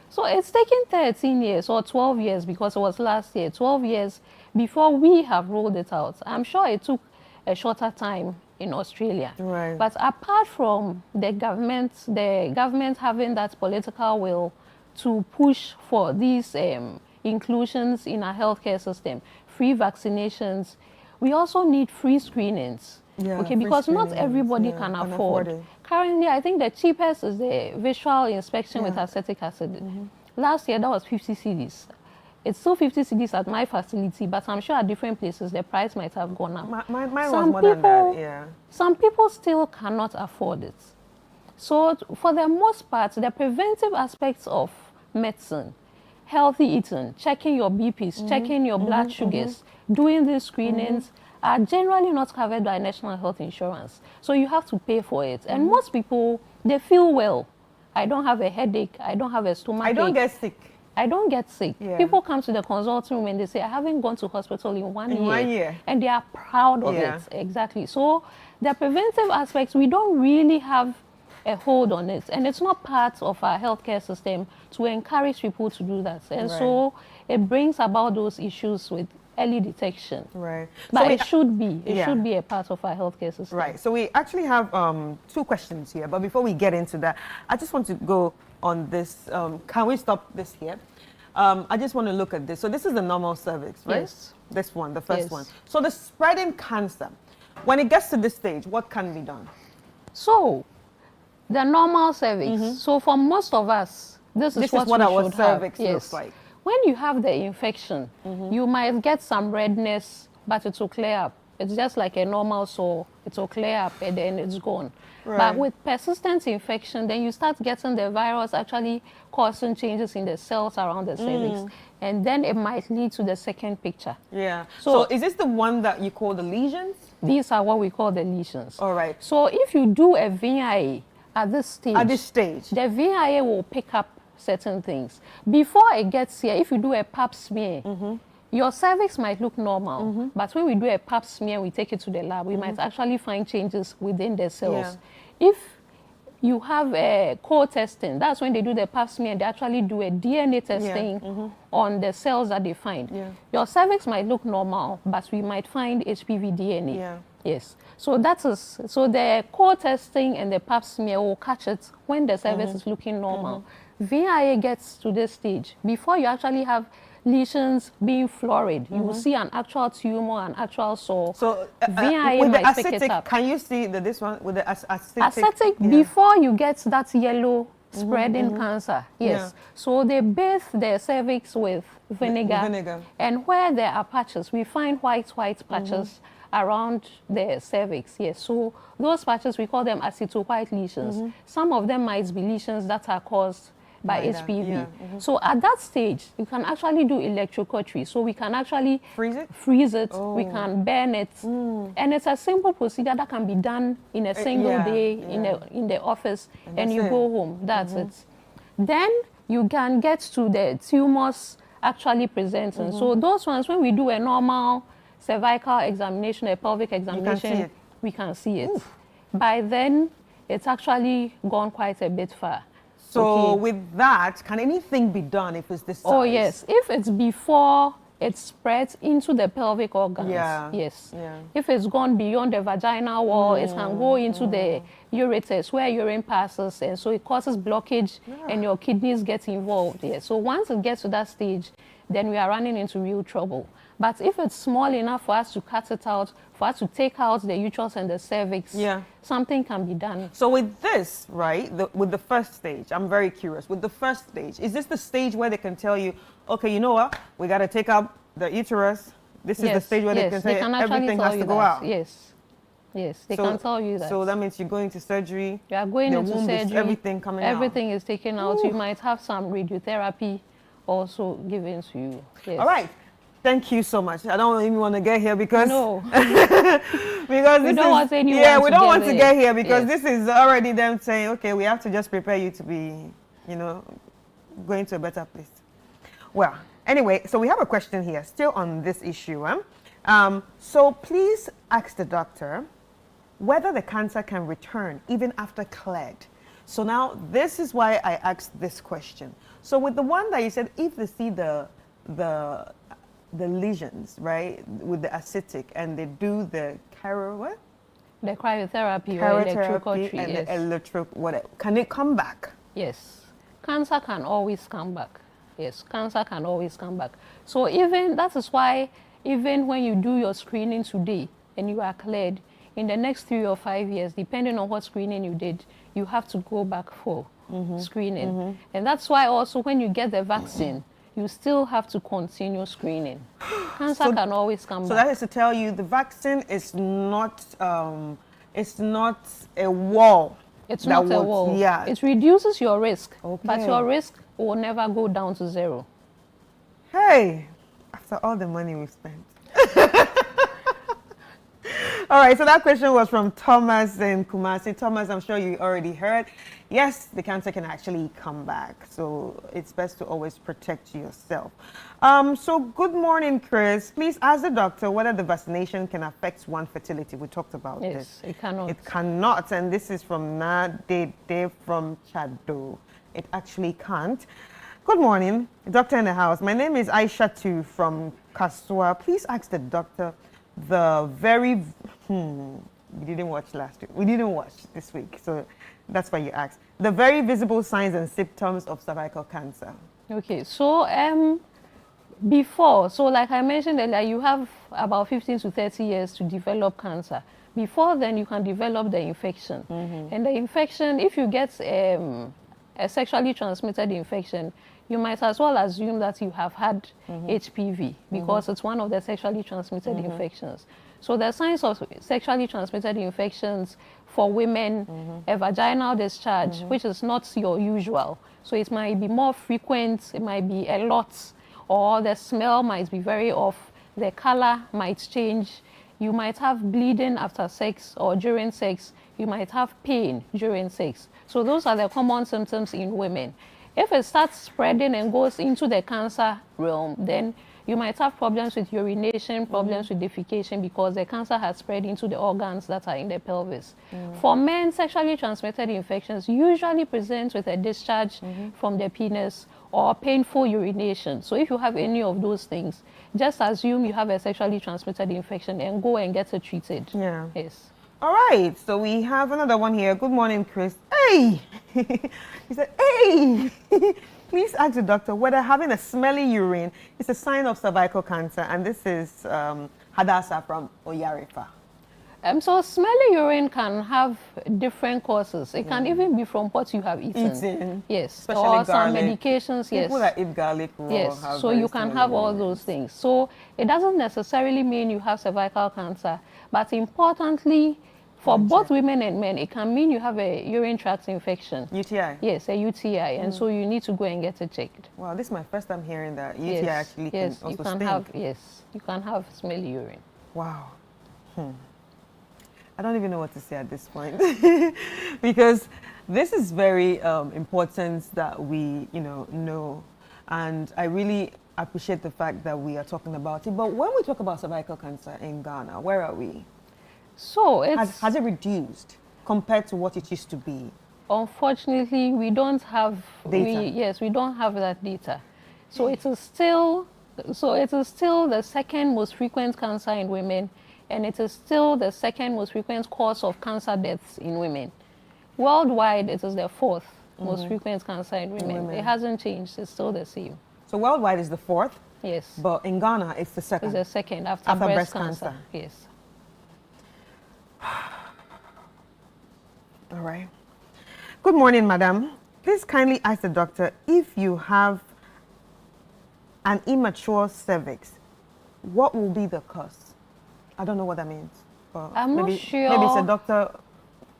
So it's taken 13 years or 12 years because it was last year, 12 years before we have rolled it out. I'm sure it took a shorter time in Australia. Right. But apart from the government having that political will to push for these inclusions in our healthcare system, free vaccinations, we also need free screenings. Yeah, okay, free because not screenings, everybody yeah, can can afford. afford it. Currently, I think the cheapest is the visual inspection with acetic acid. Last year, that was 50 cedis. It's still 50 cedis at my facility, but I'm sure at different places the price might have gone up. Mine was more than that, yeah. Some people still cannot afford it. So for the most part, the preventive aspects of medicine, healthy eating, checking your BPs, checking your blood sugars, doing these screenings, are generally not covered by national health insurance. So you have to pay for it. And most people, they feel well. I don't have a headache. I don't have a stomach I don't ache. get sick. I don't get sick. Yeah. People come to the consulting room and they say, I haven't gone to hospital in one year. 1 year. And they are proud of Yeah. it. Exactly. So the preventive aspects, we don't really have a hold on it. And it's not part of our healthcare system to encourage people to do that. And so it brings about those issues with early detection. Right. But So it should be. It yeah. should be a part of our healthcare system. Right. So we actually have 2 questions here. But before we get into that, I just want to go on this. Can we stop this here? I just want to look at this. So this is the normal cervix, right? Yes. This one, the first Yes. one. So the spreading cancer, when it gets to this stage, what can be done? So the normal cervix. So for most of us, this is what we our should cervix have. looks like. When you have the infection, you might get some redness, but it will clear up. It's just like a normal sore. It will clear up and then it's gone. Right. But with persistent infection, then you start getting the virus actually causing changes in the cells around the cervix. And then it might lead to the second picture. Yeah. So So is this the one that you call the lesions? These are what we call the lesions. All right. So if you do a VIA at this stage, the VIA will pick up certain things. Before it gets here, if you do a pap smear, your cervix might look normal, but when we do a pap smear, we take it to the lab, we might actually find changes within the cells. If you have a co-testing, that's when they do the pap smear, they actually do a DNA testing on the cells that they find. Your cervix might look normal, but we might find HPV DNA. Yes. So that is, so the co-testing and the pap smear will catch it when the cervix is looking normal. VIA gets to this stage. Before you actually have lesions being florid, you will see an actual tumor, an actual sore. So VIA with the might pick it acetic, up. can you see this one with the acetic? Acetic, before you get that yellow spreading cancer, yes. So they bathe their cervix with vinegar. And where there are patches, we find white patches around the cervix, yes. So those patches, we call them aceto-white lesions. Some of them might be lesions that are caused by HPV. So at that stage, you can actually do electrocautery. So we can actually freeze it, we can burn it. And it's a simple procedure that can be done in a single day in the office, and you go home. That's it. Then you can get to the tumors actually presenting. So those ones, when we do a normal cervical examination, a pelvic examination, we can see it. By then, it's actually gone quite a bit far. So with that, can anything be done if it's this size? Oh yes, if it's before it spreads into the pelvic organs, yes. If it's gone beyond the vaginal wall, it can go into the ureters where urine passes, and so it causes blockage and your kidneys get involved. Yes. So once it gets to that stage, then we are running into real trouble. But if it's small enough for us to cut it out, for us to take out the uterus and the cervix, something can be done. So with this, right, with the first stage, I'm very curious. With the first stage, is this the stage where they can tell you, okay, you know what, we got to take out the uterus? This is the stage where they can say everything has to go out? Yes. Yes, they can tell you that. So that means you're going to surgery. You are going into surgery. Everything coming out. Everything is taken out. You might have some radiotherapy also given to you. Yes. All right. Thank you so much. I don't even want to get here because because we don't want anyone we don't want to get here because yes. this is already them saying, okay, we have to just prepare you to be, you know, going to a better place. Well, anyway, so we have a question here, still on this issue. So please ask the doctor whether the cancer can return even after cleared. So now this is why I asked this question. So with the one that you said, if they see the lesions, right, with the acidic, and they do the the cryotherapy or electrical and yes. the electric whatever, can it come back? Yes, cancer can always come back. Yes, cancer can always come back. So even that is why even when you do your screening today and you are cleared, in the next 3 or 5 years, depending on what screening you did, you have to go back for screening. And that's why also when you get the vaccine, you still have to continue screening. Cancer can always come back. So that is to tell you the vaccine is not a wall. It's not a wall. Yeah. It reduces your risk, Okay. but your risk will never go down to 0. Hey, after all the money we've spent. All right, so that question was from Thomas in Kumasi. Thomas, I'm sure you already heard. Yes, the cancer can actually come back, so it's best to always protect yourself. So good morning, Chris. Please ask the doctor whether the vaccination can affect one's fertility. We talked about this. Yes, it cannot. It cannot, and this is from Nadede from Chado. It actually can't. Good morning, doctor in the house. My name is Aisha Tu from Kasua. Please ask the doctor the very we didn't watch last week. We didn't watch this week, so that's why you asked. The very visible signs and symptoms of cervical cancer. Okay, so before, so like I mentioned earlier, you have about 15 to 30 years to develop cancer. Before then, you can develop the infection. And the infection, if you get a sexually transmitted infection, you might as well assume that you have had HPV because it's one of the sexually transmitted infections. So the signs of sexually transmitted infections for women, a vaginal discharge, which is not your usual. So it might be more frequent, it might be a lot, or the smell might be very off, the color might change. You might have bleeding after sex or during sex. You might have pain during sex. So those are the common symptoms in women. If it starts spreading and goes into the cancer realm, then you might have problems with urination, problems with defecation because the cancer has spread into the organs that are in the pelvis. For men, sexually transmitted infections usually present with a discharge from the penis or painful urination. So if you have any of those things, just assume you have a sexually transmitted infection and go and get it treated. Yeah. Yes. All right, so we have another one here. Good morning, Chris. Hey! He said, hey! Please ask the doctor whether having a smelly urine is a sign of cervical cancer. And this is Hadassah from Oyarifa. So smelly urine can have different causes. It can even be from what you have eaten. Yes. Especially or garlic. Some medications, People that eat garlic raw yes. have So very you can smelly have all urines. those things. So it doesn't necessarily mean you have cervical cancer, but importantly, for both women and men, it can mean you have a urine tract infection. UTI? Yes, a UTI, and so you need to go and get it checked. Wow, this is my first time hearing that. UTI Yes, actually yes, can also you can stink. have, yes, you can have smelly urine. Wow. I don't even know what to say at this point because this is very important that we, know. And I really appreciate the fact that we are talking about it. But when we talk about cervical cancer in Ghana, where are we? So it's... Has it reduced compared to what it used to be? Unfortunately, we don't have data. We don't have that data. So it is still the second most frequent cancer in women, and it is still the second most frequent cause of cancer deaths in women. Worldwide, it is the fourth most frequent cancer in women. It hasn't changed. It's still the same. So worldwide is the fourth? Yes. But in Ghana, it's the second? It's the second after breast cancer. Yes. All right. Good morning, madam. Please kindly ask the doctor if you have an immature cervix, what will be the cause? I don't know what that means. But I'm not sure. Maybe it's a doctor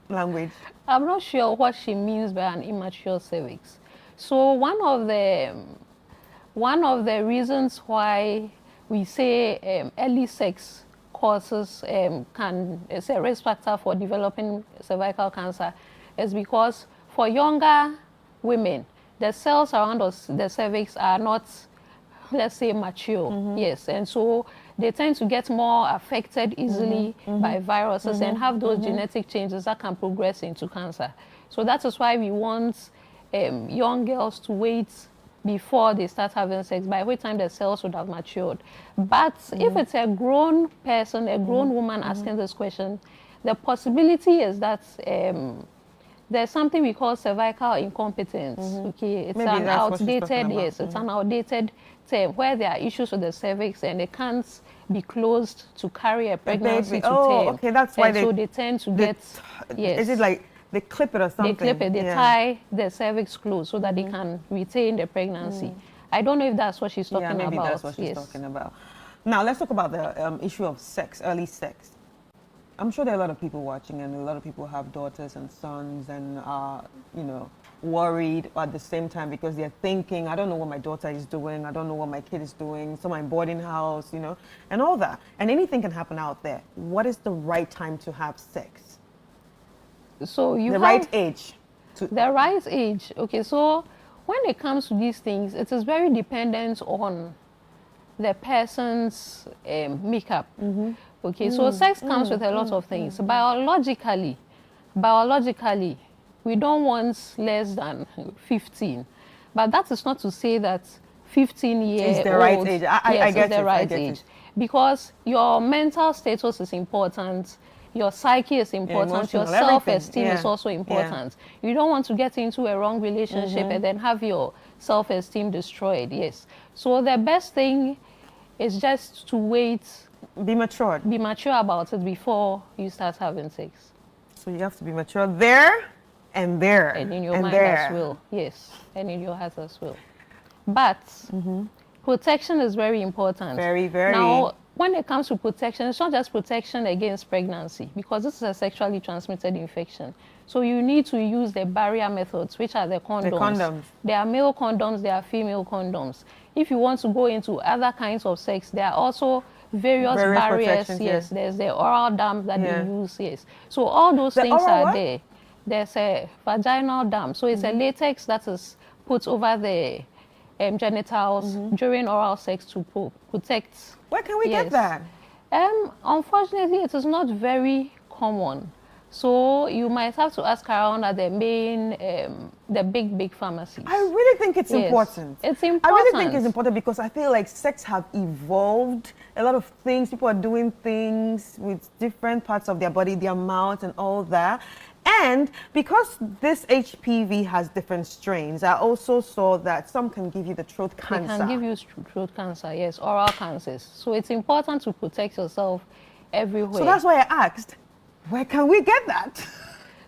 language. I'm not sure what she means by an immature cervix. So one of the reasons why we say early sex causes is a risk factor for developing cervical cancer is because for younger women, the cells around the cervix are not let's say, mature. Yes, and so they tend to get more affected easily by viruses and have those genetic changes that can progress into cancer. So that is why we want young girls to wait before they start having sex, by which time the cells would have matured. But if it's a grown person, a grown woman asking this question, the possibility is that there's something we call cervical incompetence. Okay, it's Maybe an that's what she's outdated, talking about. yes, it's an outdated term where there are issues with the cervix and it can't be closed to carry a pregnancy to term. Okay, that's why and so they tend to get, yes. Is it like they clip it or something? They clip it, they tie the cervix closed so that they can retain the pregnancy. I don't know if that's what she's talking about. Yeah, maybe that's what she's talking about. Now, let's talk about the issue of sex, early sex. I'm sure there are a lot of people watching, and a lot of people have daughters and sons and are, you know, worried at the same time because they're thinking, I don't know what my daughter is doing, I don't know what my kid is doing, so my boarding house, you know, and all that. And anything can happen out there. What is the right time to have sex? So you the have right age. The right age. Okay, so when it comes to these things, it is very dependent on the person's makeup. Okay, so sex comes with a lot of things. Biologically, we don't want less than 15. But that is not to say that 15-year-old is the right age. I get the it. right I get age. it. Because your mental status is important, your psyche is important, your emotional, self-esteem everything. is also important. You don't want to get into a wrong relationship and then have your self-esteem destroyed, yes. So the best thing is just to wait. Be mature. Be mature about it before you start having sex. So you have to be mature there and there. And in your and mind there. as well, yes. And in your heart as well. But protection is very important. Very, very. Now, when it comes to protection, it's not just protection against pregnancy, because this is a sexually transmitted infection. So you need to use the barrier methods, which are the condoms. The condoms. There are male condoms, there are female condoms. If you want to go into other kinds of sex, there are also various barriers. protections, Yes, there's the oral dam that Yeah. they use. Yes, so all those The things oral are what? there. There's a vaginal dam, so it's a latex that is put over the genitals during oral sex to protect. Where can we get that? Unfortunately, it is not very common. So you might have to ask around at the main, the big pharmacies. I really think it's Yes, important. It's important. I really think it's important because I feel like sex have evolved. A lot of things, people are doing things with different parts of their body, their mouth and all that. And because this HPV has different strains, I also saw that some can give you the throat cancer. They can give you throat cancer, yes, oral cancers. So it's important to protect yourself everywhere. So that's why I asked, where can we get that?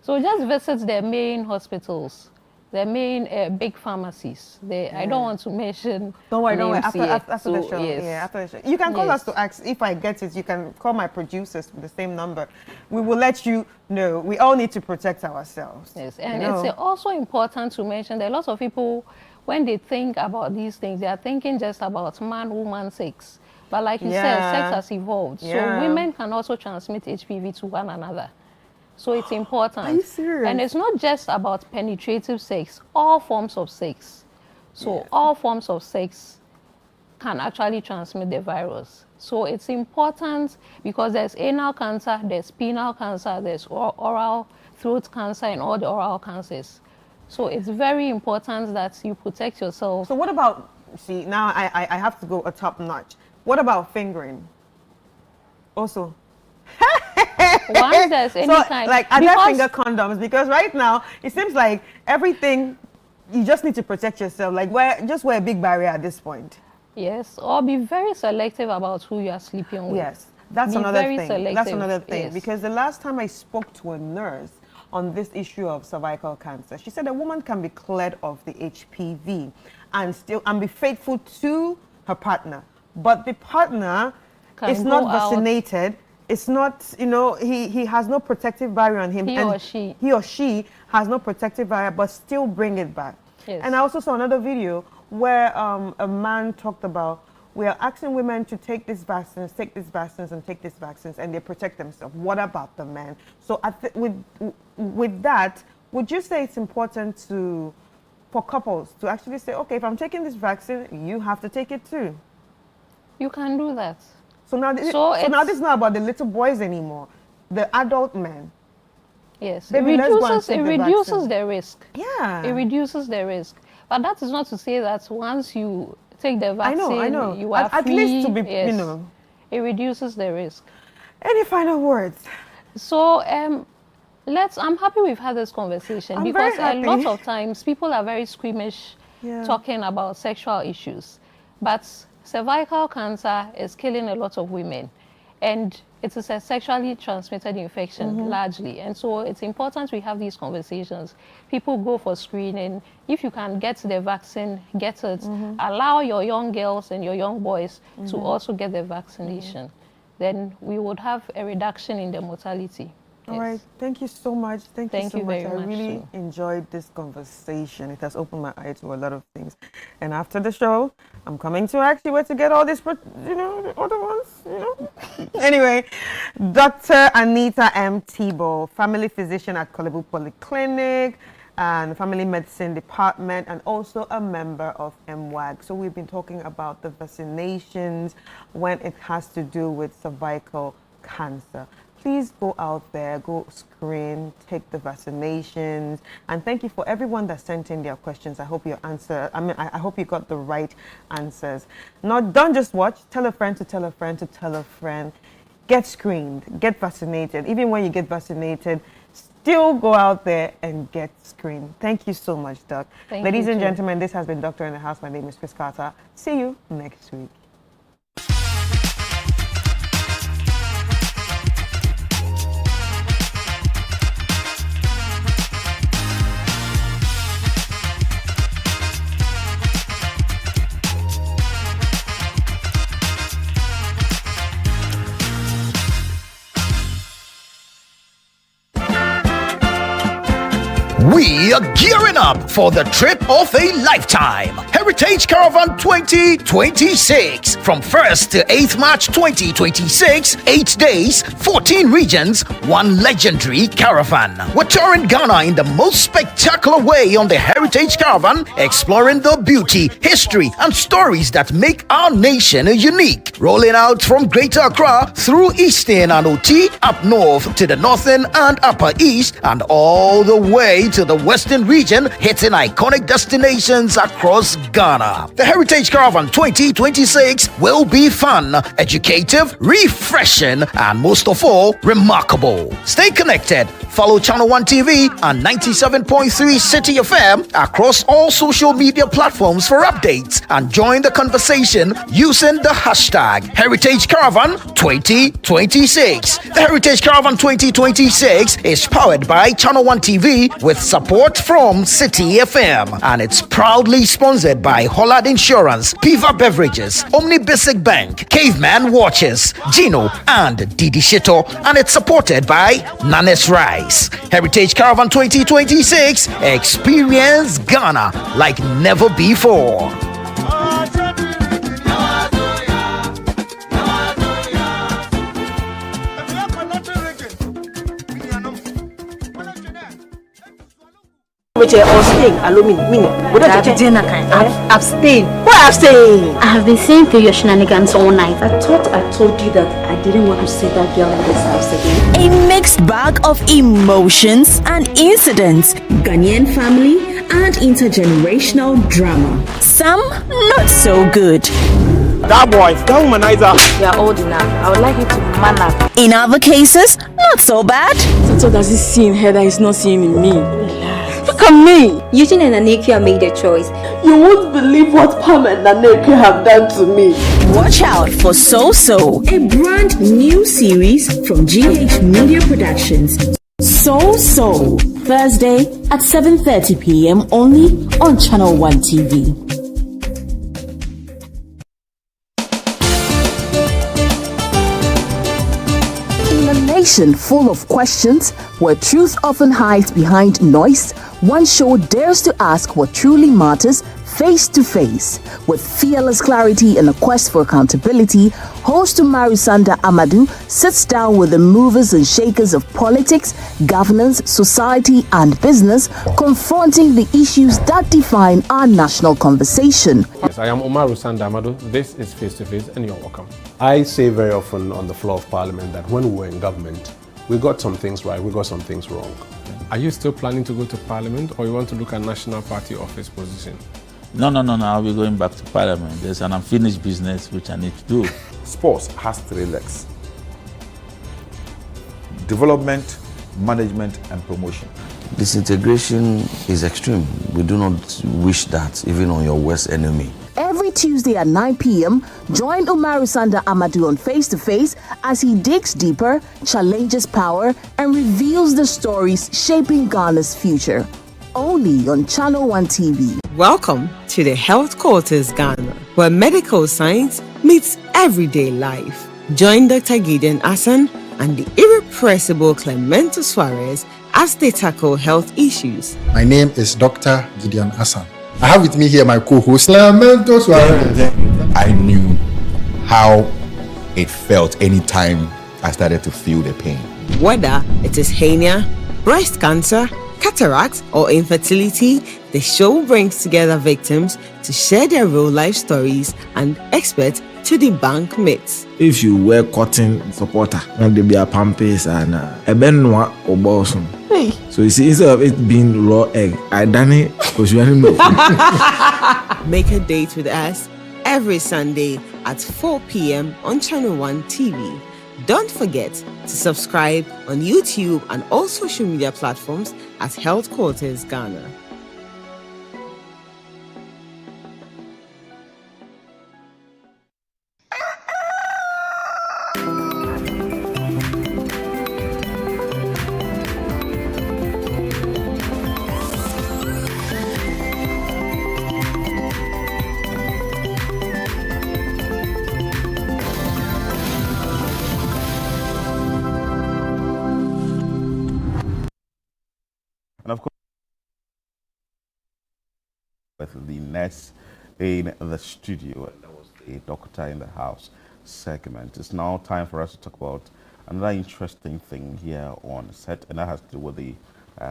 So just visit the main hospitals, the main big pharmacies. I don't want to mention. Don't worry, names after here. the So, show. yes. Yeah, after the show. You can call us to ask if I get it. You can call my producers with the same number. We will let you know. We all need to protect ourselves. Yes, and you know? it's also important to mention that a lot of people, when they think about these things, they are thinking just about man-woman sex. But like you said, sex has evolved. Yeah. So women can also transmit HPV to one another. So it's important. Are you serious? And it's not just about penetrative sex, all forms of sex. So all forms of sex can actually transmit the virus. So it's important because there's anal cancer, there's penile cancer, there's oral throat cancer and all the oral cancers. So it's very important that you protect yourself. So what about, see, now I have to go a top notch. What about fingering? Also. Once there's any kind, like, are there finger condoms? Because right now it seems like everything, you just need to protect yourself. Like, just wear a big barrier at this point. Yes, or be very selective about who you are sleeping with. Yes, that's Be another very thing. selective, That's another thing. yes. Because the last time I spoke to a nurse on this issue of cervical cancer, she said a woman can be cleared of the HPV and be faithful to her partner, but the partner is Can not go out. vaccinated. It's not, you know, he has no protective barrier on him. He or she has no protective barrier, but still bring it back. Yes. And I also saw another video where a man talked about, we are asking women to take these vaccines, and take these vaccines, and they protect themselves. What about the men? So with that, would you say it's important to for couples to actually say, okay, if I'm taking this vaccine, you have to take it too. You can do that. So now, now this is not about the little boys anymore. The adult men. Yes, Baby, it reduces the risk. Yeah. It reduces the risk. But that is not to say that once you take the vaccine, I know. you are at free. least to be, Yes. you know. It reduces the risk. Any final words? So, I'm happy we've had this conversation I'm because very a happy. lot of times people are very squeamish Yeah. talking about sexual issues. But cervical cancer is killing a lot of women. And it is a sexually transmitted infection largely. And so it's important we have these conversations. People go for screening. If you can get the vaccine, get it. Allow your young girls and your young boys to also get the vaccination. Then we would have a reduction in the mortality. All right. Thank you so much. Thank you so much. very I much really too. enjoyed this conversation. It has opened my eyes to a lot of things. And after the show, I'm coming to ask you where to get all these, the other ones, Anyway, Dr. Anita M. Tebow, family physician at Kolebu Polyclinic and family medicine department, and also a member of MWAG. So we've been talking about the vaccinations when it has to do with cervical cancer. Please go out there, go screen, take the vaccinations, and thank you for everyone that sent in their questions. I hope I hope you got the right answers. Now, don't just watch. Tell a friend to tell a friend to tell a friend. Get screened, get vaccinated. Even when you get vaccinated, still go out there and get screened. Thank you so much, Doc. Ladies and gentlemen, this has been Doctor in the House. My name is Chris Carter. See you next week. We are gearing up for the trip of a lifetime. Heritage Caravan 2026. From 1st to 8th March 2026, 8 days, 14 regions, 1 legendary caravan. We're touring Ghana in the most spectacular way on the Heritage Caravan, exploring the beauty, history, and stories that make our nation unique. Rolling out from Greater Accra through Eastern and OT, up north to the Northern and Upper East, and all the way to the Western region, hitting iconic destinations across Ghana. The Heritage Caravan 2026 will be fun, educative, refreshing, and most of all, remarkable. Stay connected. Follow Channel 1 TV and 97.3 City FM across all social media platforms for updates, and join the conversation using the hashtag Heritage Caravan 2026. The Heritage Caravan 2026 is powered by Channel 1 TV with support from City FM, and it's proudly sponsored by Hollard Insurance, Piva Beverages, Omni Basic Bank, Caveman Watches, Gino, and Didi Shito, and it's supported by Nanes Rice. Heritage Caravan 2026, experience Ghana like never before. Abstain. Why abstain? I have been seeing through your shenanigans all night. I thought I told you that I didn't want to see that girl in this house again. A mixed bag of emotions and incidents, Ghanaian family and intergenerational drama. Some not so good. That boy, that womanizer. You are old enough. I would like you to man up. In other cases, not so bad. So does he see in her that he's not seeing in me? Look at me. Eugene and Anekia made a choice. You won't believe what Pam and Anekia have done to me. Watch out for So, a brand new series from GH Media Productions. So, Thursday at 7:30 p.m. only on Channel 1 TV. In a nation full of questions, where truth often hides behind noise, one show dares to ask what truly matters Face to Face. With fearless clarity and a quest for accountability, host Umaru Sanda Amadou sits down with the movers and shakers of politics, governance, society, and business, confronting the issues that define our national conversation. Yes, I am Umaru Sanda Amadou. This is Face to Face, and you're welcome. I say very often on the floor of Parliament that when we were in government, we got some things right, we got some things wrong. Are you still planning to go to Parliament, or you want to look at National Party office position? No, I'll be going back to Parliament. There's an unfinished business which I need to do. Sports has 3 legs: development, management, and promotion. Disintegration is extreme. We do not wish that even on your worst enemy. Every Tuesday at 9 p.m., join Umaru Sanda Amadou on Face to Face as he digs deeper, challenges power, and reveals the stories shaping Ghana's future. Only on Channel One TV. Welcome to the Health Quarters Ghana, where medical science meets everyday life. Join Dr. Gideon Assan and the irrepressible Clemento Suarez as they tackle health issues. My name is Dr. Gideon Assan. I have with me here my co-host, Clemento Suarez. I knew how it felt anytime I started to feel the pain. Whether it is hernia, breast cancer, cataracts, or infertility, the show brings together victims to share their real life stories and experts to debunk myths. If you wear cotton supporter, and there be a pampers and a benwa or bosom. So you see, instead of it being raw egg, I done it because you didn't know. Make a date with us every Sunday at 4 p.m. on Channel One TV. Don't forget to subscribe on YouTube and all social media platforms at Health Quarters Ghana. And of course, with the nurse in the studio, and there was a doctor in the house segment. It's now time for us to talk about another interesting thing here on set, and that has to do with the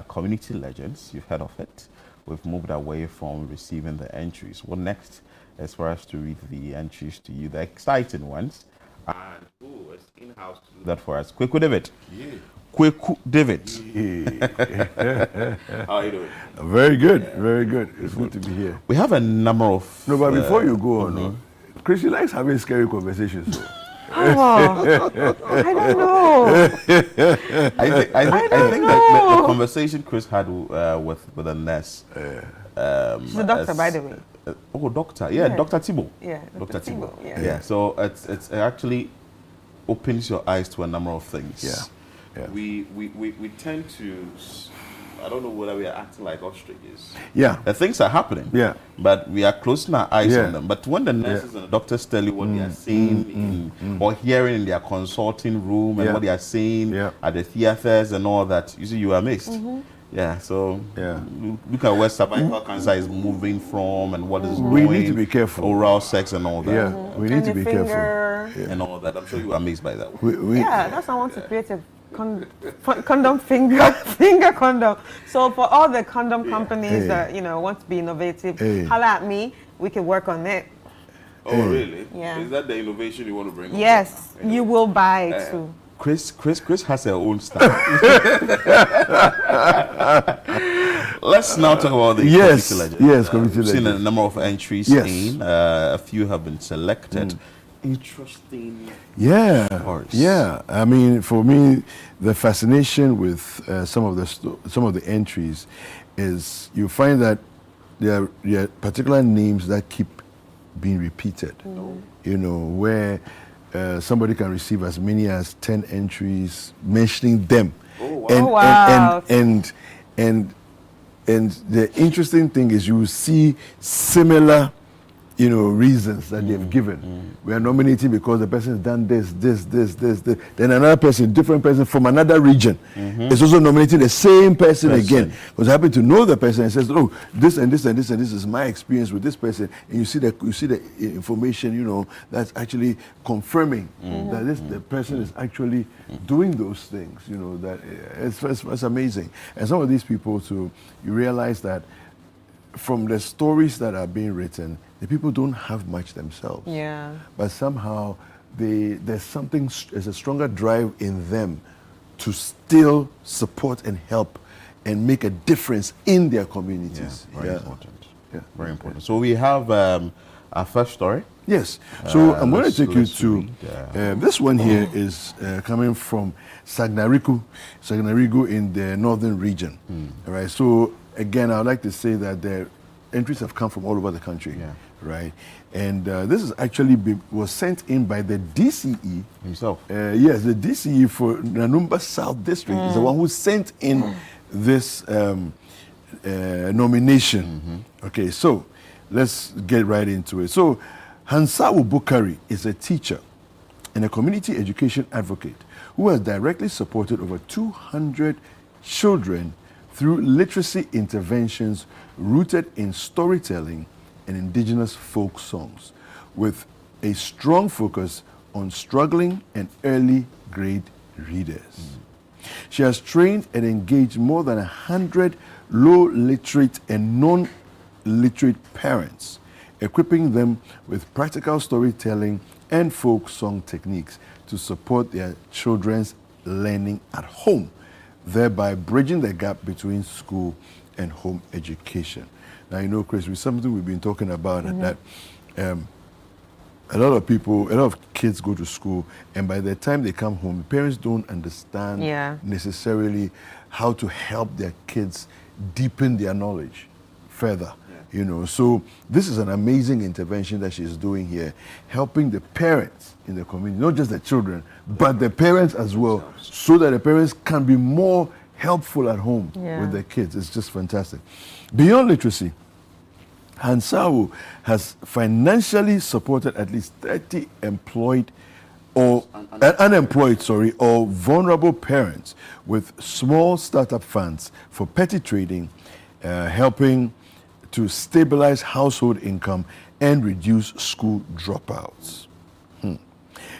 community legends. You've heard of it. We've moved away from receiving the entries. What next is for us to read the entries to you, the exciting ones. And who is in-house to do that for us? Kweku David. Yeah. Kweku David. Yeah. How are you doing? Very good, very good. It's good to be here. We have a number of... No, but before you go on, Chrissy likes having scary conversations. So. Oh, I don't know. I think that the conversation Chris had with the nurse. She's a doctor, by the way. Doctor. Yeah, Dr. Thibault. Yeah, Dr. Thibault. Yeah. So it actually opens your eyes to a number of things. Yeah. We tend to... I don't know whether we are acting like ostriches. Yeah. The things are happening. Yeah. But we are closing our eyes on them. But when the nurses and the doctors tell you what they are seeing or hearing in their consulting room and what they are saying at the theaters and all that, you see, you are amazed. Yeah, so look at where cervical cancer is moving from and what is we need to be careful. Oral sex and all that. Yeah, we need to be careful. And all that. I'm sure you are amazed by that. That's why I want to create a condom finger condom. So for all the condom companies that want to be innovative, holla at me. We can work on it. Oh really? Yeah. Is that the innovation you want to bring? Yes, you will buy it too. Chris has her own style. Let's now talk about the community legend. Yes, community legend. We've seen a number of entries in. A few have been selected. Interesting. Yeah. I mean, for me, the fascination with some of the entries is you find that there are particular names that keep being repeated. Where somebody can receive as many as 10 entries mentioning them. And the interesting thing is you see similar reasons that they've given. We are nominating because the person has done this. Then another person, different person from another region, is also nominating the same person again. Because I happen to know the person and says, "Oh, this and this and this and this is my experience with this person." And you see the information, that's actually confirming that the person is actually doing those things. That it's amazing. And some of these people too, you realize that from the stories that are being written, the people don't have much themselves. Yeah. But somehow there's a stronger drive in them to still support and help and make a difference in their communities. Very important. Yeah. Very important. So we have our first story. Yes. So I'm going to take you to this one here is coming from Sagnarigu in the northern region. All right. So again, I would like to say that the entries have come from all over the country, right? And this is actually was sent in by the DCE himself. Yes, the DCE for Nanumba South District is the one who sent in this nomination. Okay, so let's get right into it. So Hansawu Bukari is a teacher and a community education advocate who has directly supported over 200 children through literacy interventions rooted in storytelling and indigenous folk songs, with a strong focus on struggling and early grade readers. She has trained and engaged more than 100 low literate and non-literate parents, equipping them with practical storytelling and folk song techniques to support their children's learning at home, thereby bridging the gap between school and home education. Now, Chris, with something we've been talking about, that a lot of kids go to school, and by the time they come home, parents don't understand necessarily how to help their kids deepen their knowledge further. So this is an amazing intervention that she's doing here, helping the parents in the community, not just the children, but the parents as well, so that the parents can be more helpful at home with their kids. It's just fantastic. Beyond literacy, Hansawu has financially supported at least 30 unemployed or vulnerable parents with small startup funds for petty trading, helping to stabilize household income and reduce school dropouts.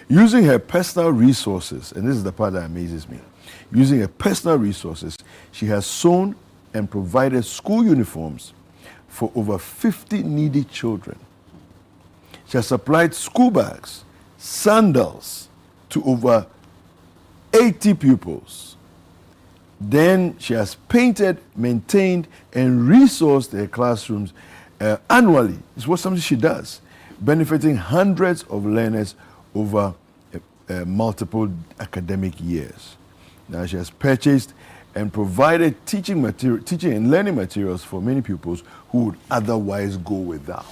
Using her personal resources, and this is the part that amazes me, using her personal resources, she has sewn and provided school uniforms for over 50 needy children. She has supplied school bags, sandals to over 80 pupils. Then she has painted, maintained, and resourced her classrooms annually. It's something she does, benefiting hundreds of learners over multiple academic years. Now she has purchased and provided teaching and learning materials for many pupils who would otherwise go without.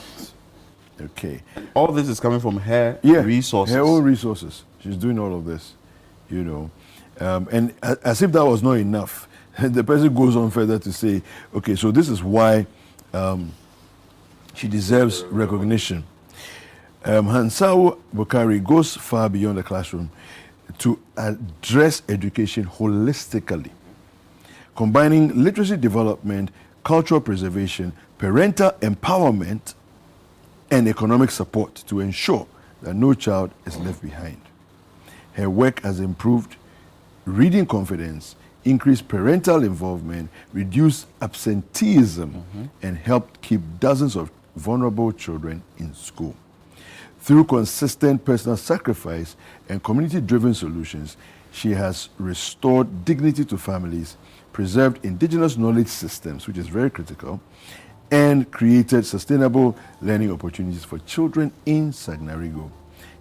Okay. All this is coming from her resources. Her own resources. She's doing all of this, and as if that was not enough, the person goes on further to say, okay, so this is why she deserves recognition. Hansawu Bukari goes far beyond the classroom to address education holistically, combining literacy development, cultural preservation, parental empowerment, and economic support to ensure that no child is left behind. Her work has improved reading confidence, increased parental involvement, reduced absenteeism, and helped keep dozens of vulnerable children in school. Through consistent personal sacrifice and community-driven solutions, she has restored dignity to families, preserved indigenous knowledge systems, which is very critical, and created sustainable learning opportunities for children in Sagnarigu.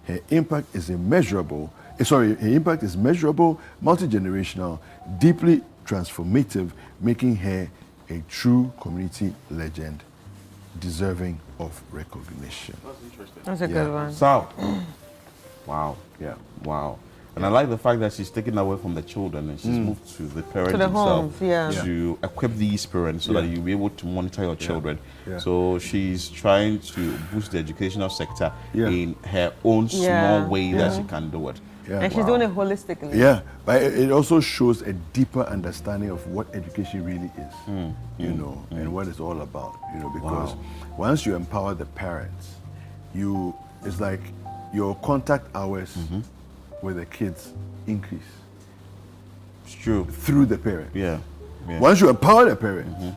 Her impact is measurable, multi-generational, deeply transformative, making her a true community legend, deserving of recognition. That's a good one. So, wow, yeah, wow. And I like the fact that she's taken away from the children and she's moved to the parents homes, to equip these parents so that you'll be able to monitor your children. Yeah. So she's trying to boost the educational sector in her own small way that she can do it. Yeah. And she's doing it holistically. Yeah, but it also shows a deeper understanding of what education really is, you know, and what it's all about, you know, because once you empower the parents, it's like your contact hours with the kids increase. It's true. Through the parents. Yeah. Once you empower the parents,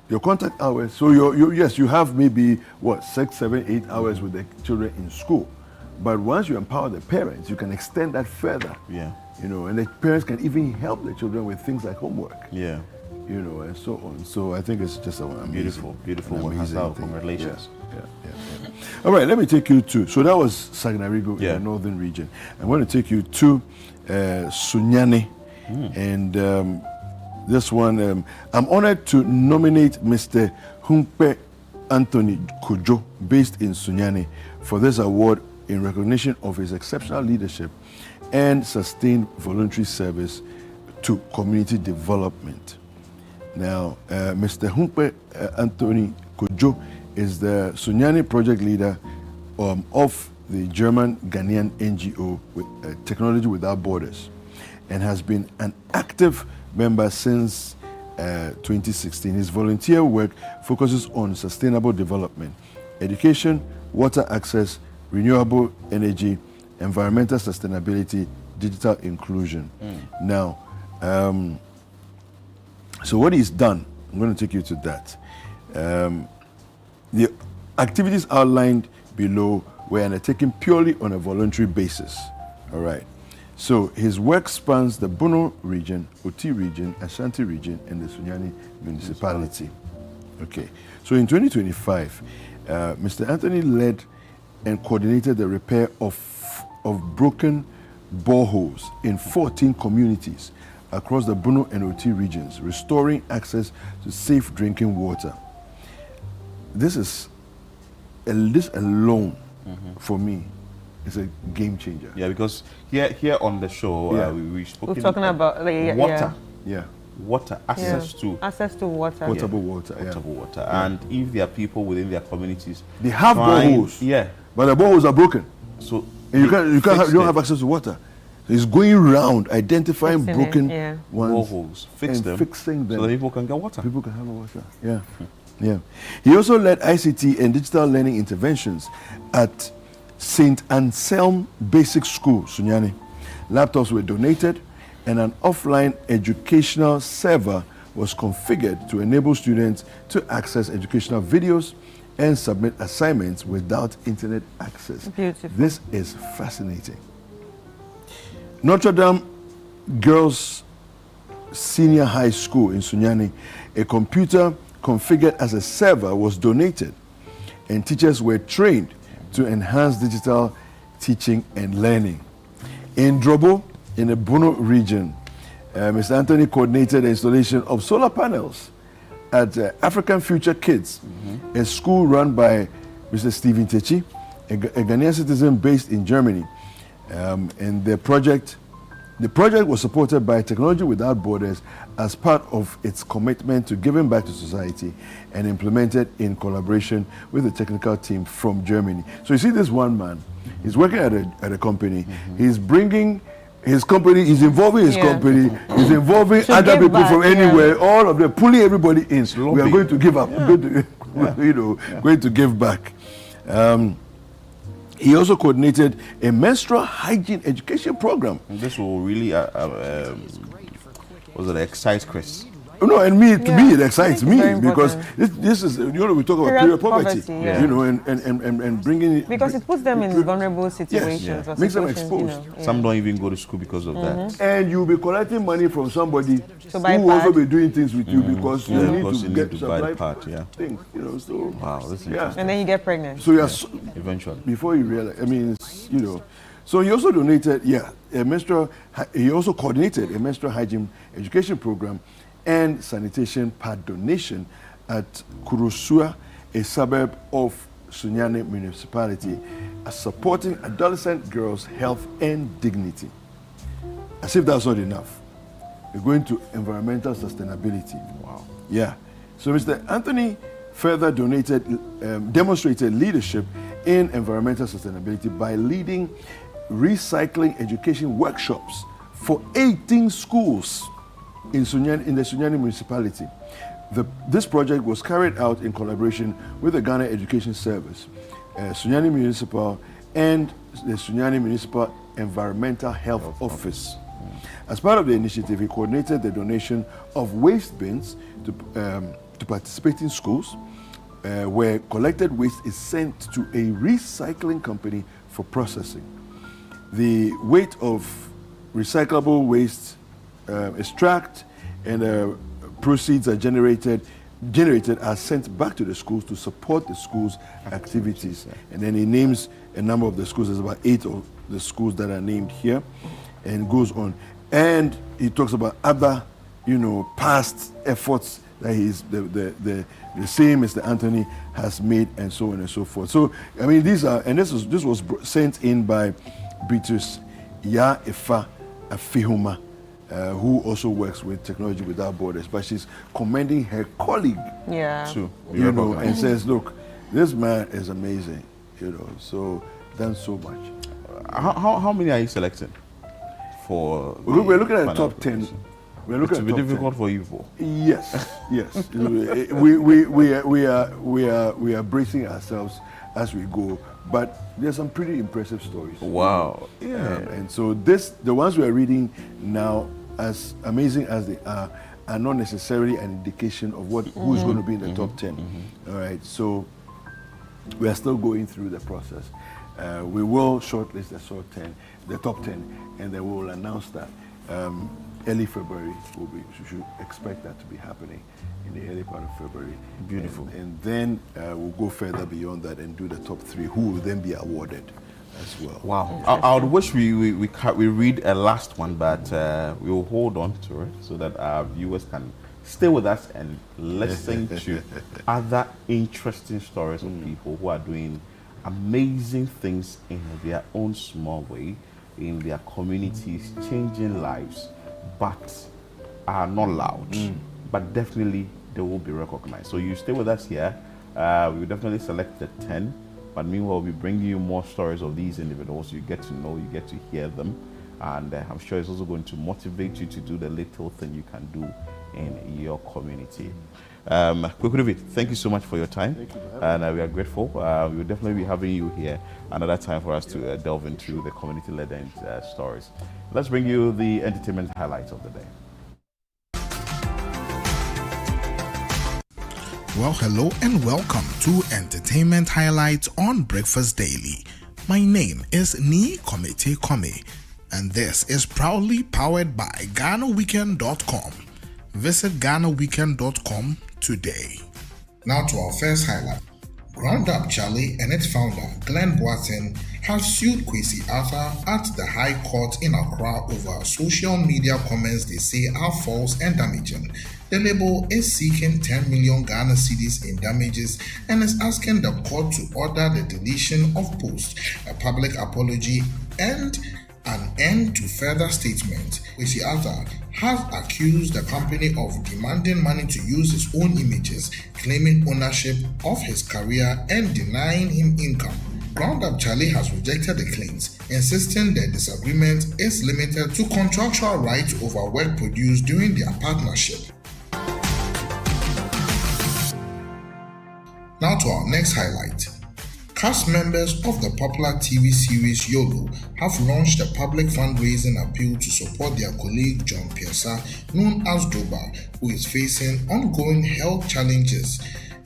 your contact hours, so you have maybe, 6, 7, 8 hours with the children in school. But once you empower the parents, you can extend that further. Yeah. You know, and the parents can even help the children with things like homework. Yeah. You know, and so on. So I think it's just an beautiful work. Congratulations. Yeah. All right, let me take you to, so that was Sagnarigo in the northern region. I'm going to take you to Sunyani. And this one, I'm honored to nominate Mr. Humpe Anthony Kojo, based in Sunyani, for this award in recognition of his exceptional leadership and sustained voluntary service to community development. Now, Mr. Humpe Anthony Kojo is the Sunyani project leader of the German Ghanaian NGO with Technology Without Borders, and has been an active member since 2016. His volunteer work focuses on sustainable development, education, water access, renewable energy, environmental sustainability, digital inclusion. Now, so what he's done, I'm going to take you to that. The activities outlined below were undertaken purely on a voluntary basis. All right. So his work spans the Bono region, Oti region, Ashanti region, and the Sunyani municipality. Okay. So in 2025, Mr. Anthony led and coordinated the repair of broken boreholes in 14 communities across the Bono and Oti regions, restoring access to safe drinking water. This alone, for me, is a game changer. Yeah, because here on the show, we've spoken about water. Yeah. Water, access to water. Potable water. Potable water. And if there are people within their communities, they have boreholes. Yeah. But the boreholes are broken. So and you don't have access to water. So it's going around identifying broken ones, boreholes, fixing them so that people can get water. People can have water. Yeah. Yeah. He also led ICT and digital learning interventions at St. Anselm Basic School, Sunyani. Laptops were donated and an offline educational server was configured to enable students to access educational videos and submit assignments without internet access. Beautiful. This is fascinating. Notre Dame Girls Senior High School in Sunyani, a computer configured as a server was donated, and teachers were trained to enhance digital teaching and learning. In Drobo, in the Bono region, Mr. Anthony coordinated the installation of solar panels at African Future Kids, a school run by Mr. Stephen Techi, a Ghanaian citizen based in Germany. And the project was supported by Technology Without Borders as part of its commitment to giving back to society and implemented in collaboration with the technical team from Germany. So you see this one man, he's working at a company, he's bringing his company, he's involving his company, he's involving other people from anywhere, all of them, pulling everybody in. We are going to give up, going to give back. He also coordinated a menstrual hygiene education program. And this will really excite Chris. No, and me, to me, it excites me because this is, we talk about period poverty, and bringing it. Because it puts them in vulnerable situations. Yes, makes them exposed. Some don't even go to school because of that. And you'll be collecting money from somebody who will also be doing things with you because you need to buy things, so. Wow, this is interesting. And then you get pregnant. So eventually. Before you realize, So he also donated, he also coordinated a menstrual hygiene education program and sanitation pad donation at Kurosua, a suburb of Sunyani municipality, supporting adolescent girls' health and dignity. As if that's not enough, we're going to environmental sustainability. Wow. Yeah. So Mr. Anthony further demonstrated leadership in environmental sustainability by leading recycling education workshops for 18 schools in the Sunyani municipality. This project was carried out in collaboration with the Ghana Education Service, Sunyani Municipal, and the Sunyani Municipal Environmental Health Office. As part of the initiative, he coordinated the donation of waste bins to participating schools, where collected waste is sent to a recycling company for processing. The weight of recyclable waste is tracked, and proceeds are generated are sent back to the schools to support the schools' activities. And then he names a number of the schools. There's about 8 of the schools that are named here, and goes on. And he talks about other, past efforts that he's the same Mr. Anthony has made, and so on and so forth. So I mean, this was sent in by Beatrice Ya Efa Afihuma, who also works with Technology Without Borders, but she's commending her colleague. Yeah. And says, look, this man is amazing. So done so much. How many are you selecting for? We're looking at the top 10. We're looking at the top 10. It will be difficult for you for. Yes. we are bracing ourselves as we go, but there's some pretty impressive stories. Wow. Yeah. And so the ones we are reading now, as amazing as they are not necessarily an indication of who's going to be in the top 10. All right. So we are still going through the process. We will shortlist the top 10, and then we will announce that. Early February we should expect that to be happening in the early part of February. Beautiful. And then we'll go further beyond that and do the top 3, who will then be awarded as well. Wow. I would wish we read a last one, but we will hold on to it so that our viewers can stay with us and listen to other interesting stories of people who are doing amazing things in their own small way, in their communities, changing lives, but are not loud. But definitely they will be recognized. So you stay with us here. We will definitely select the 10, but meanwhile we bring you more stories of these individuals. You get to know, you get to hear them, and I'm sure it's also going to motivate you to do the little thing you can do in your community. Kwekuduvi, thank you so much for your time. Thank you for and we are grateful. We will definitely be having you here another time for us to delve into the community-led stories. Let's bring you the entertainment highlights of the day. Well, hello and welcome to Entertainment Highlights on Breakfast Daily. My name is Ni Komete Kome, and this is proudly powered by GhanaWeekend.com. Visit GhanaWeekend.com today. Now to our first highlight. Ground Up Charlie and its founder, Glenn Boateng, have sued Kwesi Arthur at the High Court in Accra over social media comments they say are false and damaging. The label is seeking 10 million Ghana cedis in damages and is asking the court to order the deletion of posts, a public apology, and an end to further statements. Kwesi Arthur has accused the company of demanding money to use his own images, claiming ownership of his career and denying him income. Ground Up Charlie has rejected the claims, insisting the disagreement is limited to contractual rights over work produced during their partnership. Now to our next highlight. Cast members of the popular TV series YOLO have launched a public fundraising appeal to support their colleague John Piesa, known as Droba, who is facing ongoing health challenges.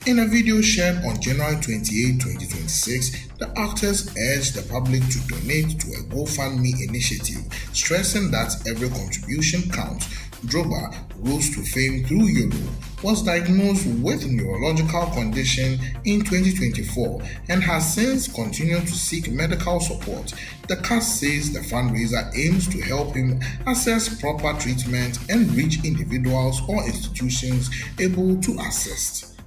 In a video shared on January 28, 2026, the actors urged the public to donate to a GoFundMe initiative, stressing that every contribution counts. Droba rose to fame through YOLO, was diagnosed with neurological condition in 2024 and has since continued to seek medical support. The cast says the fundraiser aims to help him access proper treatment and reach individuals or institutions able to assist.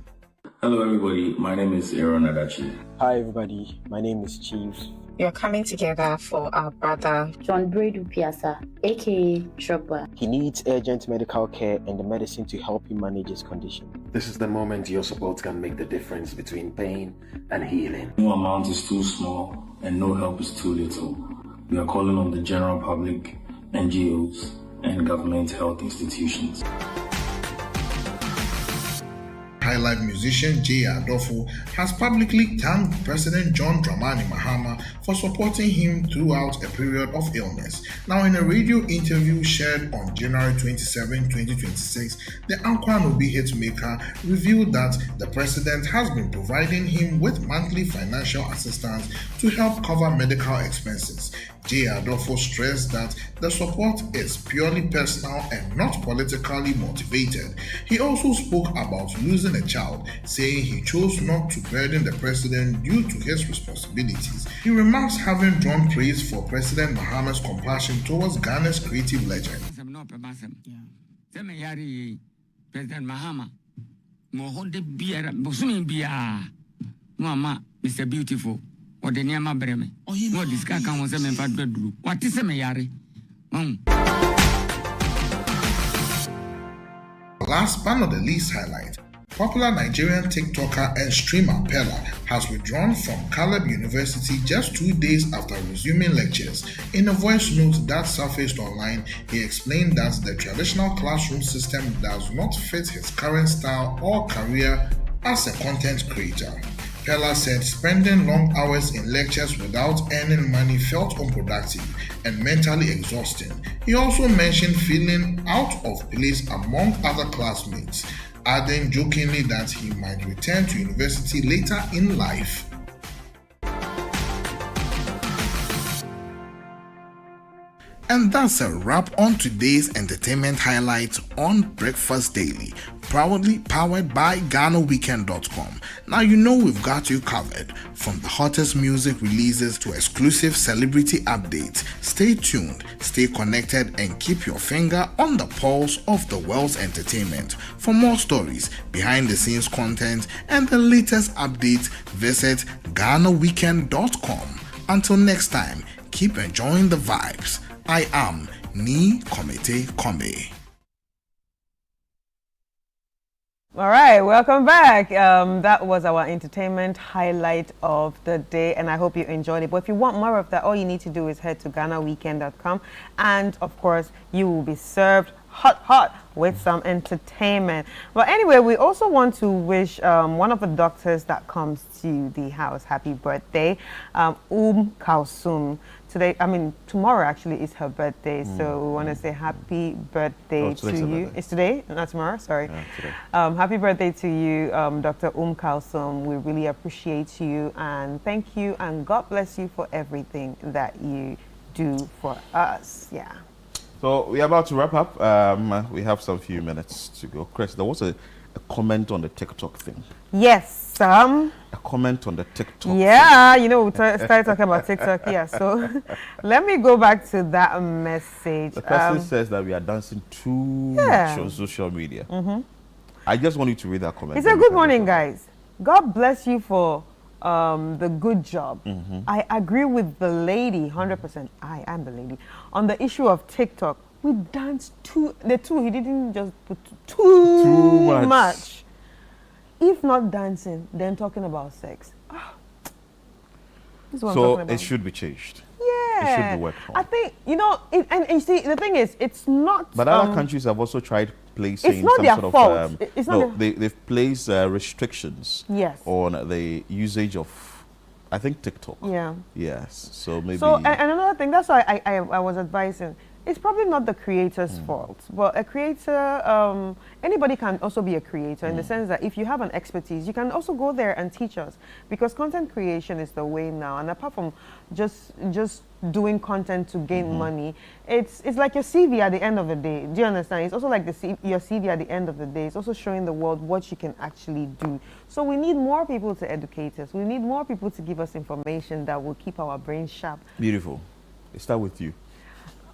Hello everybody, my name is Aaron Adachi. Hi everybody, my name is Chief You're coming together for our brother John Bredu Piazza, aka Chopper. He needs urgent medical care and the medicine to help him manage his condition. This is the moment your support can make the difference between pain and healing. No amount is too small and no help is too little. We are calling on the general public, NGOs, and government health institutions. High-life musician J. Adolfo has publicly thanked President John Dramani Mahama for supporting him throughout a period of illness. Now, in a radio interview shared on January 27, 2026, the Ankwa-Nobi hitmaker revealed that the president has been providing him with monthly financial assistance to help cover medical expenses. J. Adolfo stressed that the support is purely personal and not politically motivated. He also spoke about losing a child, saying he chose not to burden the president due to his responsibilities. He remarks having drawn praise for President Mahama's compassion towards Ghana's creative legend. President Mahama, Mr. Beautiful. What the name of Breme? What this guy can was a man for bedroom. What is a mayari? Last but not the least highlight, popular Nigerian TikToker and streamer Pella has withdrawn from Caleb University just 2 days after resuming lectures. In a voice note that surfaced online, he explained that the traditional classroom system does not fit his current style or career as a content creator. Pella said spending long hours in lectures without earning money felt unproductive and mentally exhausting. He also mentioned feeling out of place among other classmates, adding jokingly that he might return to university later in life. And that's a wrap on today's entertainment highlights on Breakfast Daily, proudly powered by GhanaWeekend.com. Now you know we've got you covered, from the hottest music releases to exclusive celebrity updates. Stay tuned, stay connected, and keep your finger on the pulse of the world's entertainment. For more stories, behind-the-scenes content, and the latest updates, visit GhanaWeekend.com. Until next time, keep enjoying the vibes. I am Ni Komete Kome. All right, welcome back. That was our entertainment highlight of the day, and I hope you enjoyed it. But if you want more of that, all you need to do is head to GhanaWeekend.com, and of course, you will be served hot with some entertainment. But anyway, we also want to wish one of the doctors that comes to the house happy birthday, Kalsum. Tomorrow actually is her birthday, so we want to say happy birthday to you. Birthday. It's today, not tomorrow, sorry. Yeah, today. Happy birthday to you, Dr. Kalsum. We really appreciate you and thank you, and God bless you for everything that you do for us. Yeah. So we're about to wrap up. We have some few minutes to go. Chris, there was a comment on the TikTok thing. Yes. A comment on the TikTok. Yeah, you know, we started talking about TikTok. Yeah, so let me go back to that message. The person says that we are dancing too much on social media. I just want you to read that comment. It's a good morning, guys. God bless you for the good job. I agree with the lady 100%. I am the lady on the issue of TikTok. We danced he didn't just put too much. If not dancing, then talking about sex. So it should be changed. Yeah. It should be worked on. I think, and you see, the thing is, it's not... But other countries have also tried placing it's not some their sort fault. of... they've placed restrictions on the usage of, I think, TikTok. Yeah. Yes. So maybe... So, and another thing, that's why I was advising, it's probably not the creator's fault, but a creator, anybody can also be a creator in the sense that if you have an expertise, you can also go there and teach us, because content creation is the way now. And apart from just doing content to gain money, it's like your CV at the end of the day. Do you understand? It's also like your CV at the end of the day. It's also showing the world what you can actually do. So we need more people to educate us. We need more people to give us information that will keep our brains sharp. Beautiful. Let's start with you.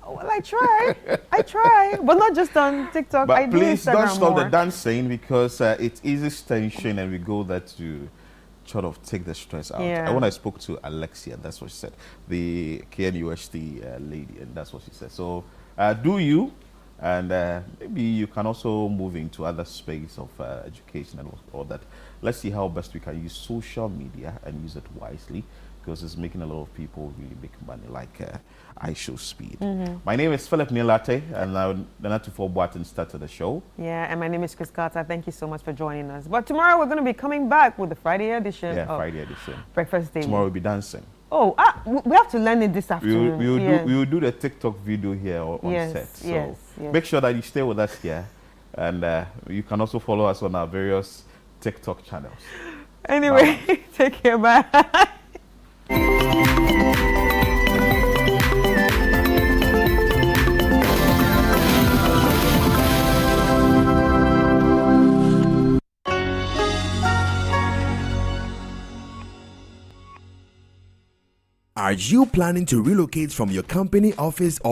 Well, I try, but not just on TikTok. But I do please Instagram don't stop more. the dancing, because it eases tension, and we go there to sort of take the stress out. Yeah. And when I spoke to Alexia, that's what she said, the KNUST lady, and that's what she said. So do you, and maybe you can also move into other space of education and all that. Let's see how best we can use social media and use it wisely, because it's making a lot of people really make money, like I Show Speed. My name is Philip Nilate, and the Natufo Boatin started the show. Yeah, and my name is Chris Carter. Thank you so much for joining us. But tomorrow we're going to be coming back with the Friday edition. Yeah, of Friday edition. Breakfast Daily. Tomorrow we'll be dancing. Oh, we have to learn it this afternoon. We will do the TikTok video here on set. So yes. make sure that you stay with us here, and you can also follow us on our various TikTok channels. Anyway, take care. Bye. Are you planning to relocate from your company office or